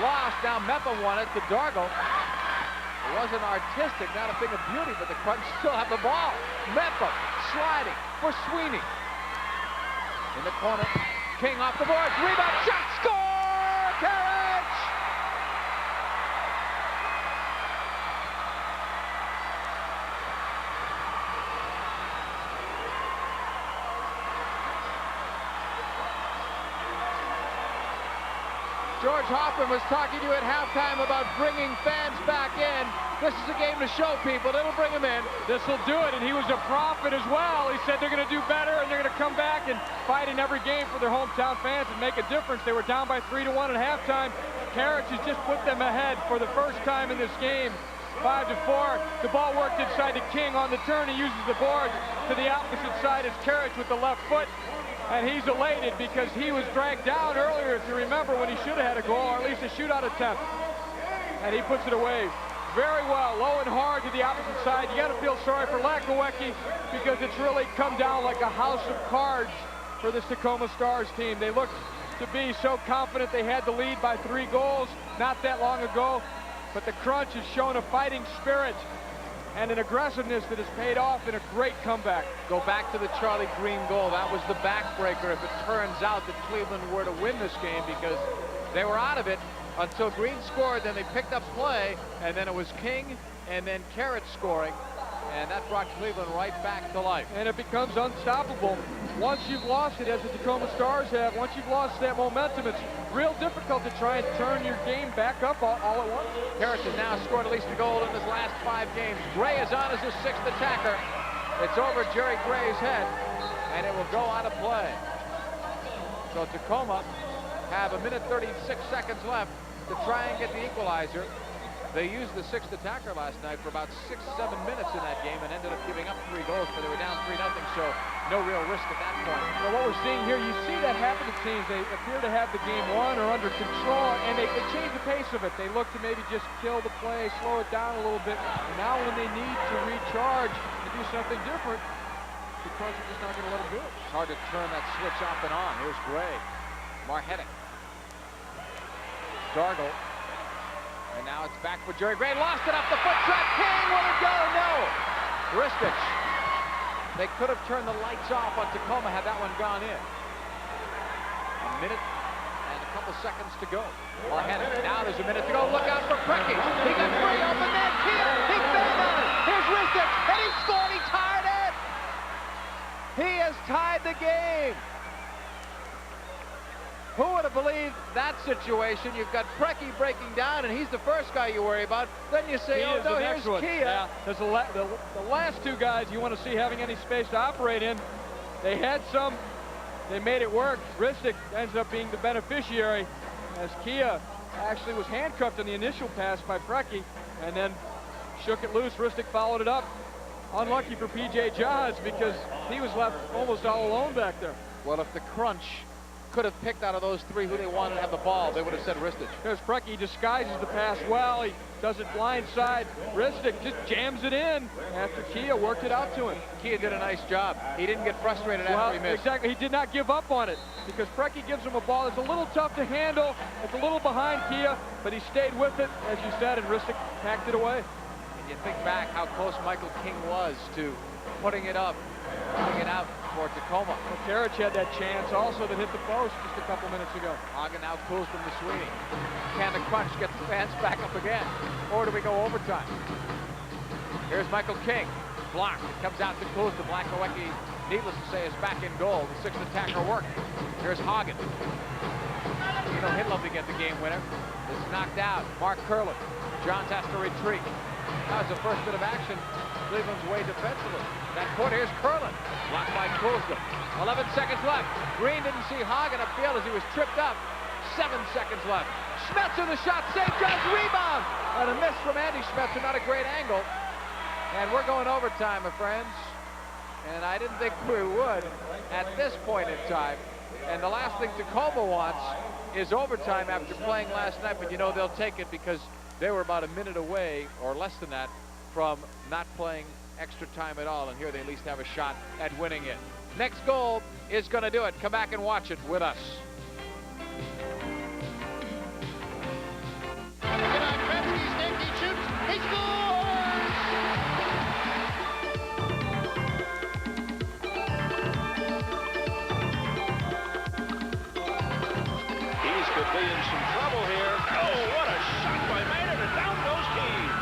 Lost. Now Mepham won it to Dargle. It wasn't artistic, not a thing of beauty, but the Crunch still have the ball. Mepham sliding for Sweeney. In the corner. King off the boards. Rebound. Shot. Score! Carriage! George Hoffman was talking to you at halftime about bringing fans back in. This is a game to show people. It'll bring them in. This will do it, and he was a prophet as well. He said they're going to do better, and they're going to come back and fight in every game for their hometown fans and make a difference. They were down by 3-1 at halftime. Carriage has just put them ahead for the first time in this game, 5-4. The ball worked inside to King on the turn. He uses the board to the opposite side as Carriage with the left foot. And he's elated because he was dragged down earlier, if you remember, when he should have had a goal, or at least a shootout attempt. And he puts it away very well, low and hard to the opposite side. You got to feel sorry for Lakawecki because it's really come down like a house of cards for this Tacoma Stars team. They looked to be so confident they had the lead by 3 goals not that long ago. But the Crunch has shown a fighting spirit and an aggressiveness that has paid off in a great comeback. Go back to the Charlie Green goal. That was the backbreaker if it turns out that Cleveland were to win this game, because they were out of it until Green scored. Then they picked up play, and then it was King and then Carriage scoring, and that brought Cleveland right back to life. And it becomes unstoppable. Once you've lost it, as the Tacoma Stars have, once you've lost that momentum, it's real difficult to try and turn your game back up all at once. Carriage has now scored at least a goal in his last 5 games. Gray is on as his 6th attacker. It's over Jerry Gray's head, and it will go out of play. So Tacoma have 1:36 left to try and get the equalizer. They used the 6th attacker last night for about 6-7 minutes in that game and ended up giving up 3 goals, but they were down 3-0, so no real risk at that point. Well, what we're seeing here, you see that happen to teams. They appear to have the game won or under control, and they change the pace of it. They look to maybe just kill the play, slow it down a little bit. And now when they need to recharge and do something different, the Crunch are just not going to let them do it. It's hard to turn that switch off and on. Here's Gray. Marhetic. Dargle. And now it's back for Jerry Gray. Lost it off the foot track. King, will it go? No. Ristich They could have turned the lights off on Tacoma had that one gone in. A minute and a couple seconds to go. Well, ahead. Now there's a minute to go. Look out for Preki. He got free. Open man. Kia. He failed on it. Here's Ristic. And he scored. He tied it. He has tied the game. Who would have believed that situation? You've got Preki breaking down, and he's the first guy you worry about. Then you say, oh, no, here's Kia. Yeah, there's the last two guys you want to see having any space to operate in. They had some. They made it work. Ristic ends up being the beneficiary, as Kia actually was handcuffed on the initial pass by Preki, and then shook it loose. Ristic followed it up. Unlucky for P.J. Jaws, because he was left almost all alone back there. Well, if the Crunch could have picked out of those three who they wanted to have the ball, they would have said Ristic. There's Preki, disguises the pass well. He does it blindside. Ristic just jams it in after Kia worked it out to him. Kia did a nice job. He didn't get frustrated after he missed. Exactly. He did not give up on it, because Preki gives him a ball that's a little tough to handle. It's a little behind Kia, but he stayed with it, as you said, and Ristic hacked it away. And you think back how close Michael King was to putting it up, putting it out for Tacoma. Well, Karich had that chance also that hit the post just a couple minutes ago. Hagen now cools from the Sweeney. Can the Crunch get the fans back up again? Or do we go overtime? Here's Michael King. Blocked. It comes out to close to Blackowecki. Needless to say, is back in goal. The sixth attacker worked. Here's Hagen. You know, he'd love to get the game winner. It's knocked out. Mark Curlin. Johns has to retreat. That was the first bit of action Cleveland's way defensively. That put, here's Curlin. Blocked by Kulsdom. 11 seconds left. Green didn't see Hagen upfield as he was tripped up. 7 seconds left. Schmetzer the shot, saved John's rebound. And a miss from Andy Schmetzer, not a great angle. And we're going overtime, my friends. And I didn't think we would at this point in time. And the last thing Tacoma wants is overtime after playing last night, but you know they'll take it because they were about a minute away, or less than that, from not playing extra time at all, and here they at least have a shot at winning it. Next goal is going to do it. Come back and watch it with us. He scores! Keys could be in some trouble here. Oh, what a shot by Maynard, and down goes Keys.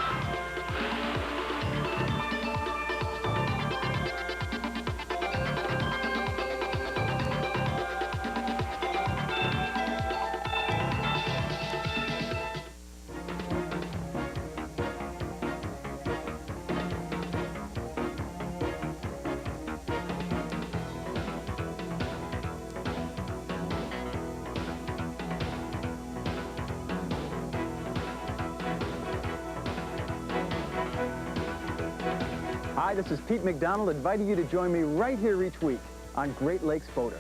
Hi, this is Pete McDonald, inviting you to join me right here each week on Great Lakes Boater.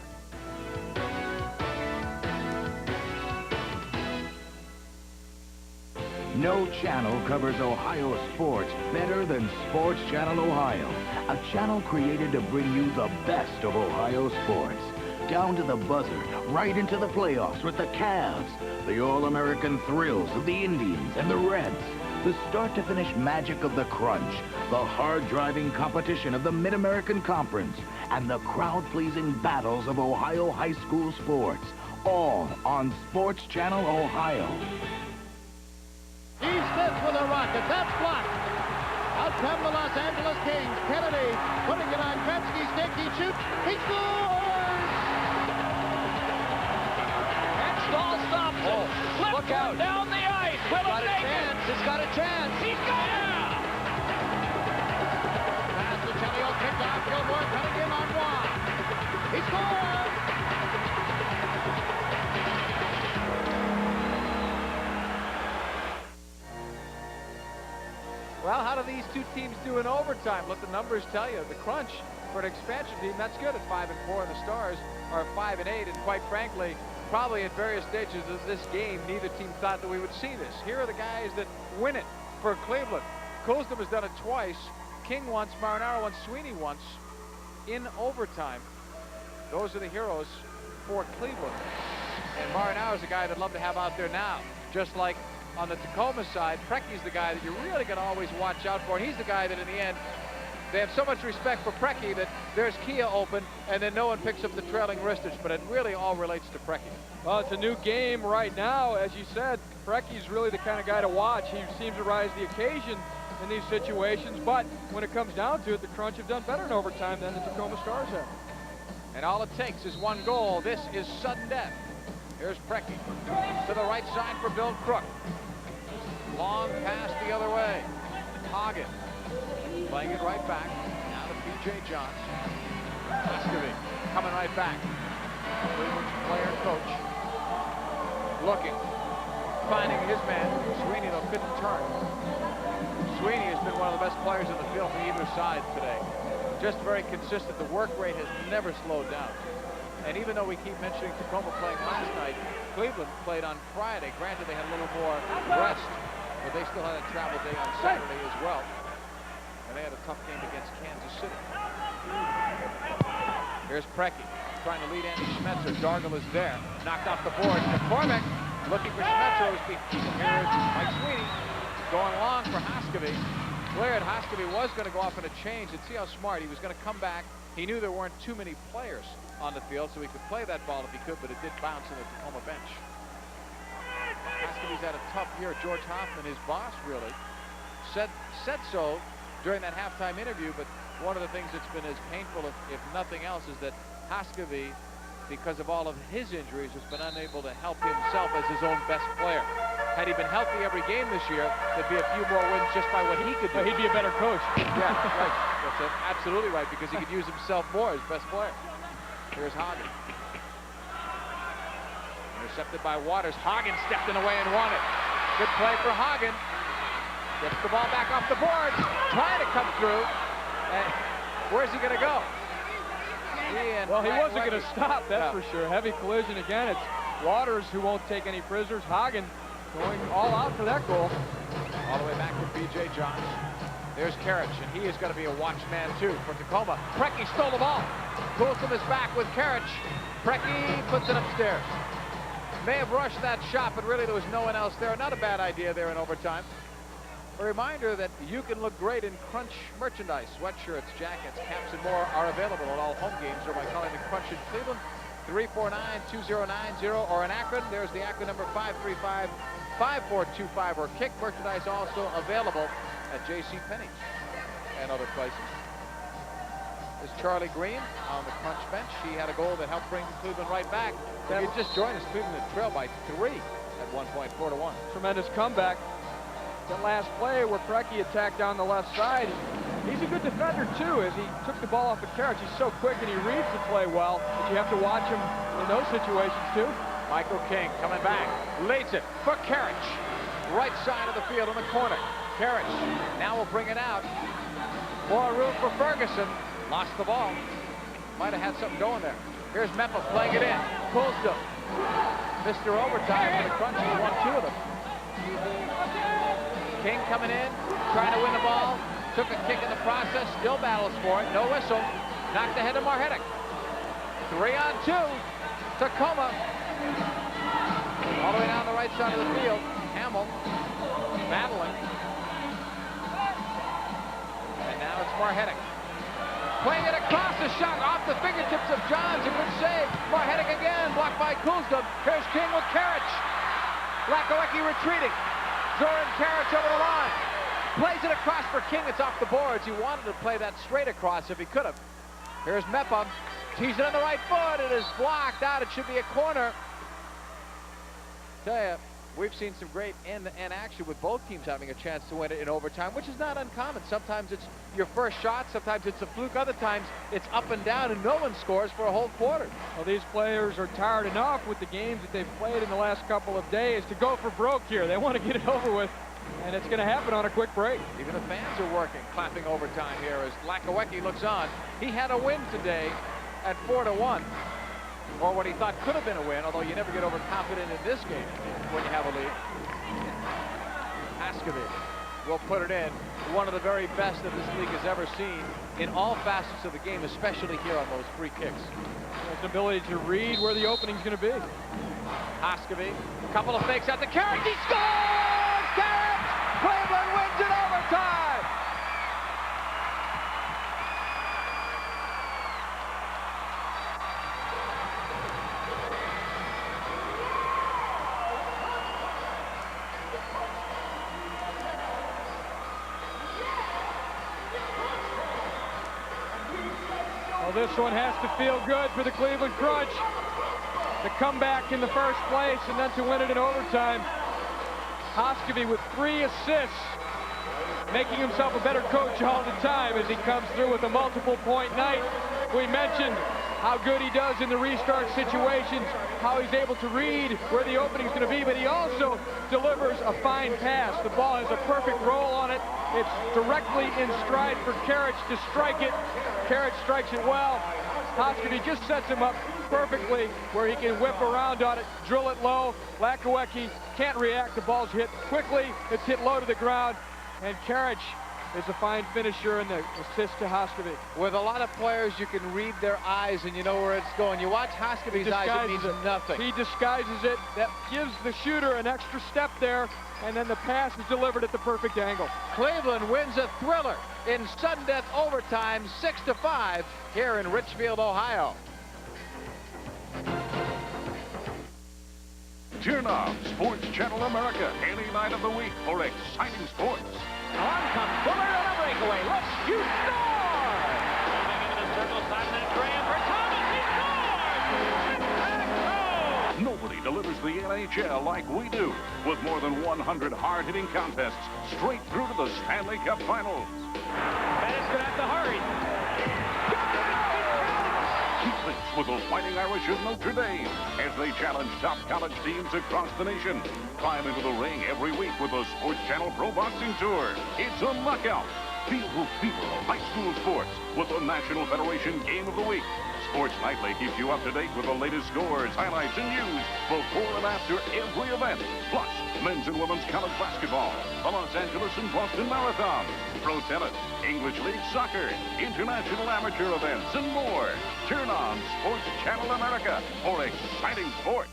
No channel covers Ohio sports better than Sports Channel Ohio, a channel created to bring you the best of Ohio sports. Down to the buzzer, right into the playoffs with the Cavs, the All-American thrills of the Indians and the Reds, the start-to-finish magic of the Crunch, the hard-driving competition of the Mid-American Conference, and the crowd-pleasing battles of Ohio high school sports, all on Sports Channel Ohio. He slips with a rocket. That's blocked. Out come the Los Angeles Kings. Kennedy putting it on Gretzky's stick. He shoots. He scores! Hextall stops it. Look out. Down the ice. Will it make it? He's got a chance. He's got it. Pass to Chelio. Kicked off. Gilmore cutting in on one. He scores! Well, how do these two teams do in overtime? Let the numbers tell you. The Crunch, for an expansion team, that's good at 5-4, and the Stars are 5-8, and quite frankly, probably at various stages of this game, neither team thought that we would see this. Here are the guys that win it for Cleveland. Kulsdom has done it twice. King once, Marinaro once, Sweeney once in overtime. Those are the heroes for Cleveland. And Marinaro's a guy that I'd love to have out there now, just like on the Tacoma side. Preki's the guy that you're really going to always watch out for, and he's the guy that in the end They have so much respect for Preki that there's Kia open, and then no one picks up the trailing wristage, but it really all relates to Preki. Well, it's a new game right now. As you said, Preki's really the kind of guy to watch. He seems to rise to the occasion in these situations, but when it comes down to it, the Crunch have done better in overtime than the Tacoma Stars have. And all it takes is one goal. This is sudden death. Here's Preki to the right side for Bill Crook. Long pass the other way. Hagen playing it right back. Now to P.J. Johns. Muscovy coming right back. Cleveland's player coach looking, finding his man. Sweeney, though, couldn't turn. Sweeney has been one of the best players in the field for either side today. Just very consistent. The work rate has never slowed down. And even though we keep mentioning Tacoma playing last night, Cleveland played on Friday. Granted, they had a little more rest, but they still had a travel day on Saturday as well. And they had a tough game against Kansas City. Here's Preki trying to lead Andy Schmetzer. Dargle is there. Knocked off the board. McCormick looking for Schmetzer. Here's Mike Sweeney going long for Hoskovy. Cleared. Hoskovy was going to go off in a change, and see how smart. He was going to come back. He knew there weren't too many players on the field, so he could play that ball if he could, but it did bounce in the Tacoma bench. Hoskovy's had a tough year. George Hoffman, his boss, really said so during that halftime interview, but one of the things that's been as painful, if nothing else, is that Hoskovy, because of all of his injuries, has been unable to help himself as his own best player. Had he been healthy every game this year, there'd be a few more wins just by what he could do. But he'd be a better coach. Yeah, right. That's absolutely right, because he could use himself more as best player. Here's Hagen. Intercepted by Waters. Hagen stepped in the way and won it. Good play for Hagen. Gets the ball back off the boards. Trying to come through. And where's he going to go? Well, he wasn't going to stop, that's for sure. Heavy collision again. It's Waters who won't take any prisoners. Hagen going all out for that goal. All the way back to B.J. Johns. There's Karich, and he is going to be a watchman, too, for Tacoma. Preki stole the ball. Coulson is back with Karich. Preki puts it upstairs. May have rushed that shot, but really there was no one else there. Not a bad idea there in overtime. A reminder that you can look great in Crunch merchandise. Sweatshirts, jackets, caps, and more are available at all home games or by calling the Crunch in Cleveland, 349-2090, or in Akron, there's the Akron number 535-5425, or Kick merchandise also available at JCPenney's and other places. Is Charlie Green on the Crunch bench. He had a goal that helped bring Cleveland right back. If you just joined us, Cleveland had trailed by 3 at one point, 4-1. Tremendous comeback. That last play where Preki attacked down the left side. He's a good defender, too, as he took the ball off the Karich. He's so quick and he reads the play well, but you have to watch him in those situations, too. Michael King coming back. Leads it for Karich. Right side of the field in the corner. Karich now will bring it out. More room for Ferguson. Lost the ball. Might have had something going there. Here's Meppa playing it in. Pulls them. Mr. Overtime for the Crunch. He won 2 of them. King coming in, trying to win the ball. Took a kick in the process. Still battles for it. No whistle. Knocked ahead of Marhetic. 3-on-2. Tacoma. All the way down the right side of the field. Hamill battling. And now it's Marhetic. Playing it across, the shot off the fingertips of Johns. A good save. Marhetic again, blocked by Kulsdom. Here's King with Karich. Lakowecki retreating. Zoran Karich over the line. Plays it across for King. It's off the boards. He wanted to play that straight across if he could have. Here's Meppa. Tees it on the right foot. It is blocked out. It should be a corner. Tell you, we've seen some great end-to-end action with both teams having a chance to win it in overtime, which is not uncommon. Sometimes it's your first shot, sometimes it's a fluke, other times it's up and down and no one scores for a whole quarter. Well, these players are tired enough with the games that they've played in the last couple of days to go for broke here. They want to get it over with, and it's going to happen on a quick break. Even the fans are working, clapping overtime here as Lakowecki looks on. He had a win today at 4-1. Or what he thought could have been a win, although you never get overconfident in this game when you have a lead. Hoskovy will put it in. One of the very best that this league has ever seen in all facets of the game, especially here on those free kicks. There's an ability to read where the opening's going to be. Hoskovy, a couple of fakes out to Karich. He scores! Karich! Cleveland wins in overtime! Well, this one has to feel good for the Cleveland Crunch. To come back in the first place and then to win it in overtime. Hoskevy with 3 assists, making himself a better coach all the time as he comes through with a multiple-point night. We mentioned how good he does in the restart situations, how he's able to read where the opening's going to be, but he also delivers a fine pass. The ball has a perfect roll on it. It's directly in stride for Karich to strike it. Karich strikes it well. Hoskevy just sets him up perfectly where he can whip around on it, drill it low. Lakowecki can't react. The ball's hit quickly. It's hit low to the ground. And Karich is a fine finisher in the assist to Hoskevy. With a lot of players, you can read their eyes and you know where it's going. You watch Hoskevy's eyes, it means nothing. He disguises it. That gives the shooter an extra step there, and then the pass is delivered at the perfect angle. Cleveland wins a thriller in sudden death overtime, 6-5, here in Richfield, Ohio. Turn on Sports Channel America any night of the week for exciting sports. On comes Fuller on a breakaway. Let's shoot, score! Coming into the circle, Simon and Graham for Thomas. He scores! Nobody delivers the NHL like we do, with more than 100 hard-hitting contests straight through to the Stanley Cup Finals. Bennett's going to have to hurry. Keep this with the Fighting Irish of Notre Dame as they challenge top college teams across the nation. Climb into the ring every week with the Sports Channel Pro Boxing Tour. It's a knockout. Feel the fever of high school sports with the National Federation Game of the Week. Sports Nightly keeps you up to date with the latest scores, highlights, and news before and after every event. Plus, men's and women's college basketball, the Los Angeles and Boston Marathons, pro tennis, English League soccer, international amateur events, and more. Turn on Sports Channel America for exciting sports.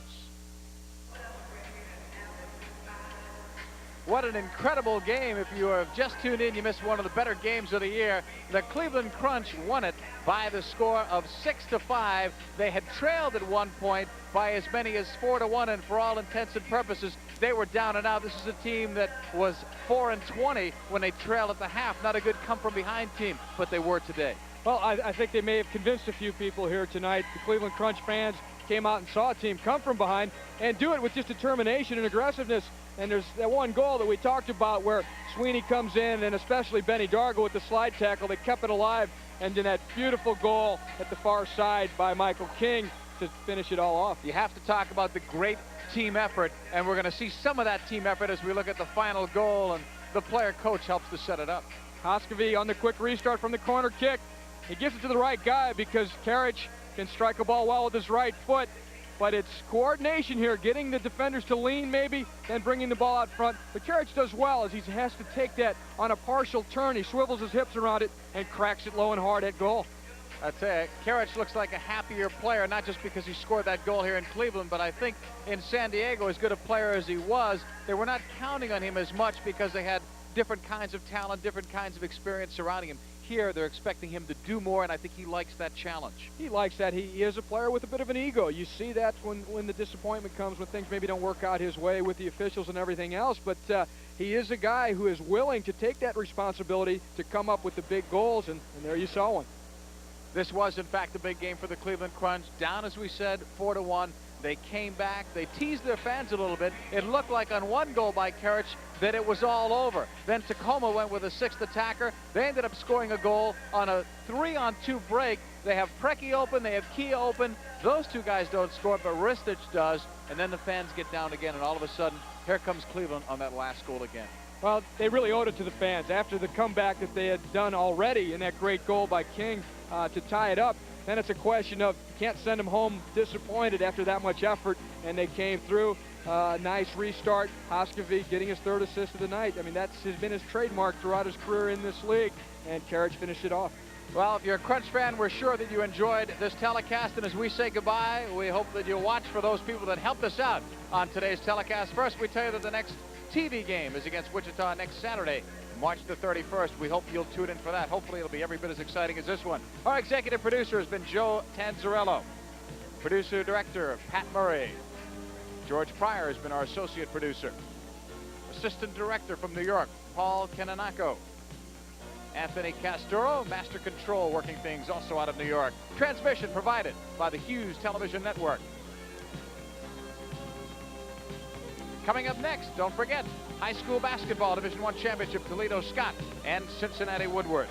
What an incredible game. If you have just tuned in, you missed one of the better games of the year. The Cleveland Crunch won it by the score of 6-5. They had trailed at one point by as many as 4-1, and for all intents and purposes, they were down and out. This is a team that was 4-20 when they trailed at the half. Not a good come-from-behind team, but they were today. Well, I think they may have convinced a few people here tonight. The Cleveland Crunch fans came out and saw a team come from behind and do it with just determination and aggressiveness. And there's that one goal that we talked about where Sweeney comes in, and especially Benny Dargo with the slide tackle. They kept it alive, and then that beautiful goal at the far side by Michael King to finish it all off. You have to talk about the great team effort, and we're going to see some of that team effort as we look at the final goal, and the player coach helps to set it up. Hoskevy on the quick restart from the corner kick. He gives it to the right guy because Karich can strike a ball well with his right foot. But it's coordination here, getting the defenders to lean maybe, then bringing the ball out front. But Karich does well as he has to take that on a partial turn. He swivels his hips around it and cracks it low and hard at goal. I tell you, Karich looks like a happier player, not just because he scored that goal here in Cleveland, but I think in San Diego, as good a player as he was, they were not counting on him as much because they had different kinds of talent, different kinds of experience surrounding him. Here, they're expecting him to do more, and I think he likes that challenge. He likes that. He is a player with a bit of an ego. You see that when the disappointment comes, when things maybe don't work out his way with the officials and everything else. But he is a guy who is willing to take that responsibility to come up with the big goals, and there you saw one. This was, in fact, a big game for the Cleveland Crunch. Down, as we said, 4-1. They came back. They teased their fans a little bit. It looked like on one goal by Karich that it was all over. Then Tacoma went with a sixth attacker. They ended up scoring a goal on a 3-on-2 break. They have Preki open. They have Kia open. Those two guys don't score, but Ristich does. And then the fans get down again, and all of a sudden, here comes Cleveland on that last goal again. Well, they really owed it to the fans. After the comeback that they had done already in that great goal by King to tie it up, then it's a question of can't send them home disappointed after that much effort, and they came through. Nice restart. Hoskevy getting his third assist of the night. I mean, that's been his trademark throughout his career in this league, and Karich finished it off. Well, if you're a Crunch fan, we're sure that you enjoyed this telecast, and as we say goodbye, we hope that you'll watch for those people that helped us out on today's telecast. First, we tell you that the next TV game is against Wichita next Saturday, March the 31st. We hope you'll tune in for that. Hopefully it'll be every bit as exciting as this one. Our executive producer has been Joe Tanzarello. Producer director Pat Murray. George Pryor has been our associate producer. Assistant director from New York, Paul Kenanako. Anthony Castoro, Master Control, working things also out of New York. Transmission provided by the Hughes Television Network. Coming up next, don't forget, high school basketball Division I championship, Toledo Scott and Cincinnati Woodward.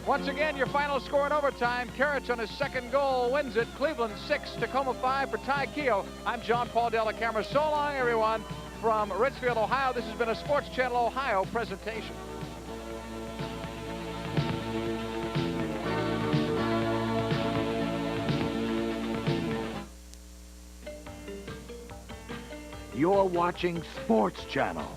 Once again, your final score in overtime. Carriage on his second goal wins it. Cleveland 6, Tacoma 5 for Ty Keogh. I'm John Paul Della Camera. So long, everyone, from Richfield, Ohio. This has been a Sports Channel Ohio presentation. You're watching Sports Channel.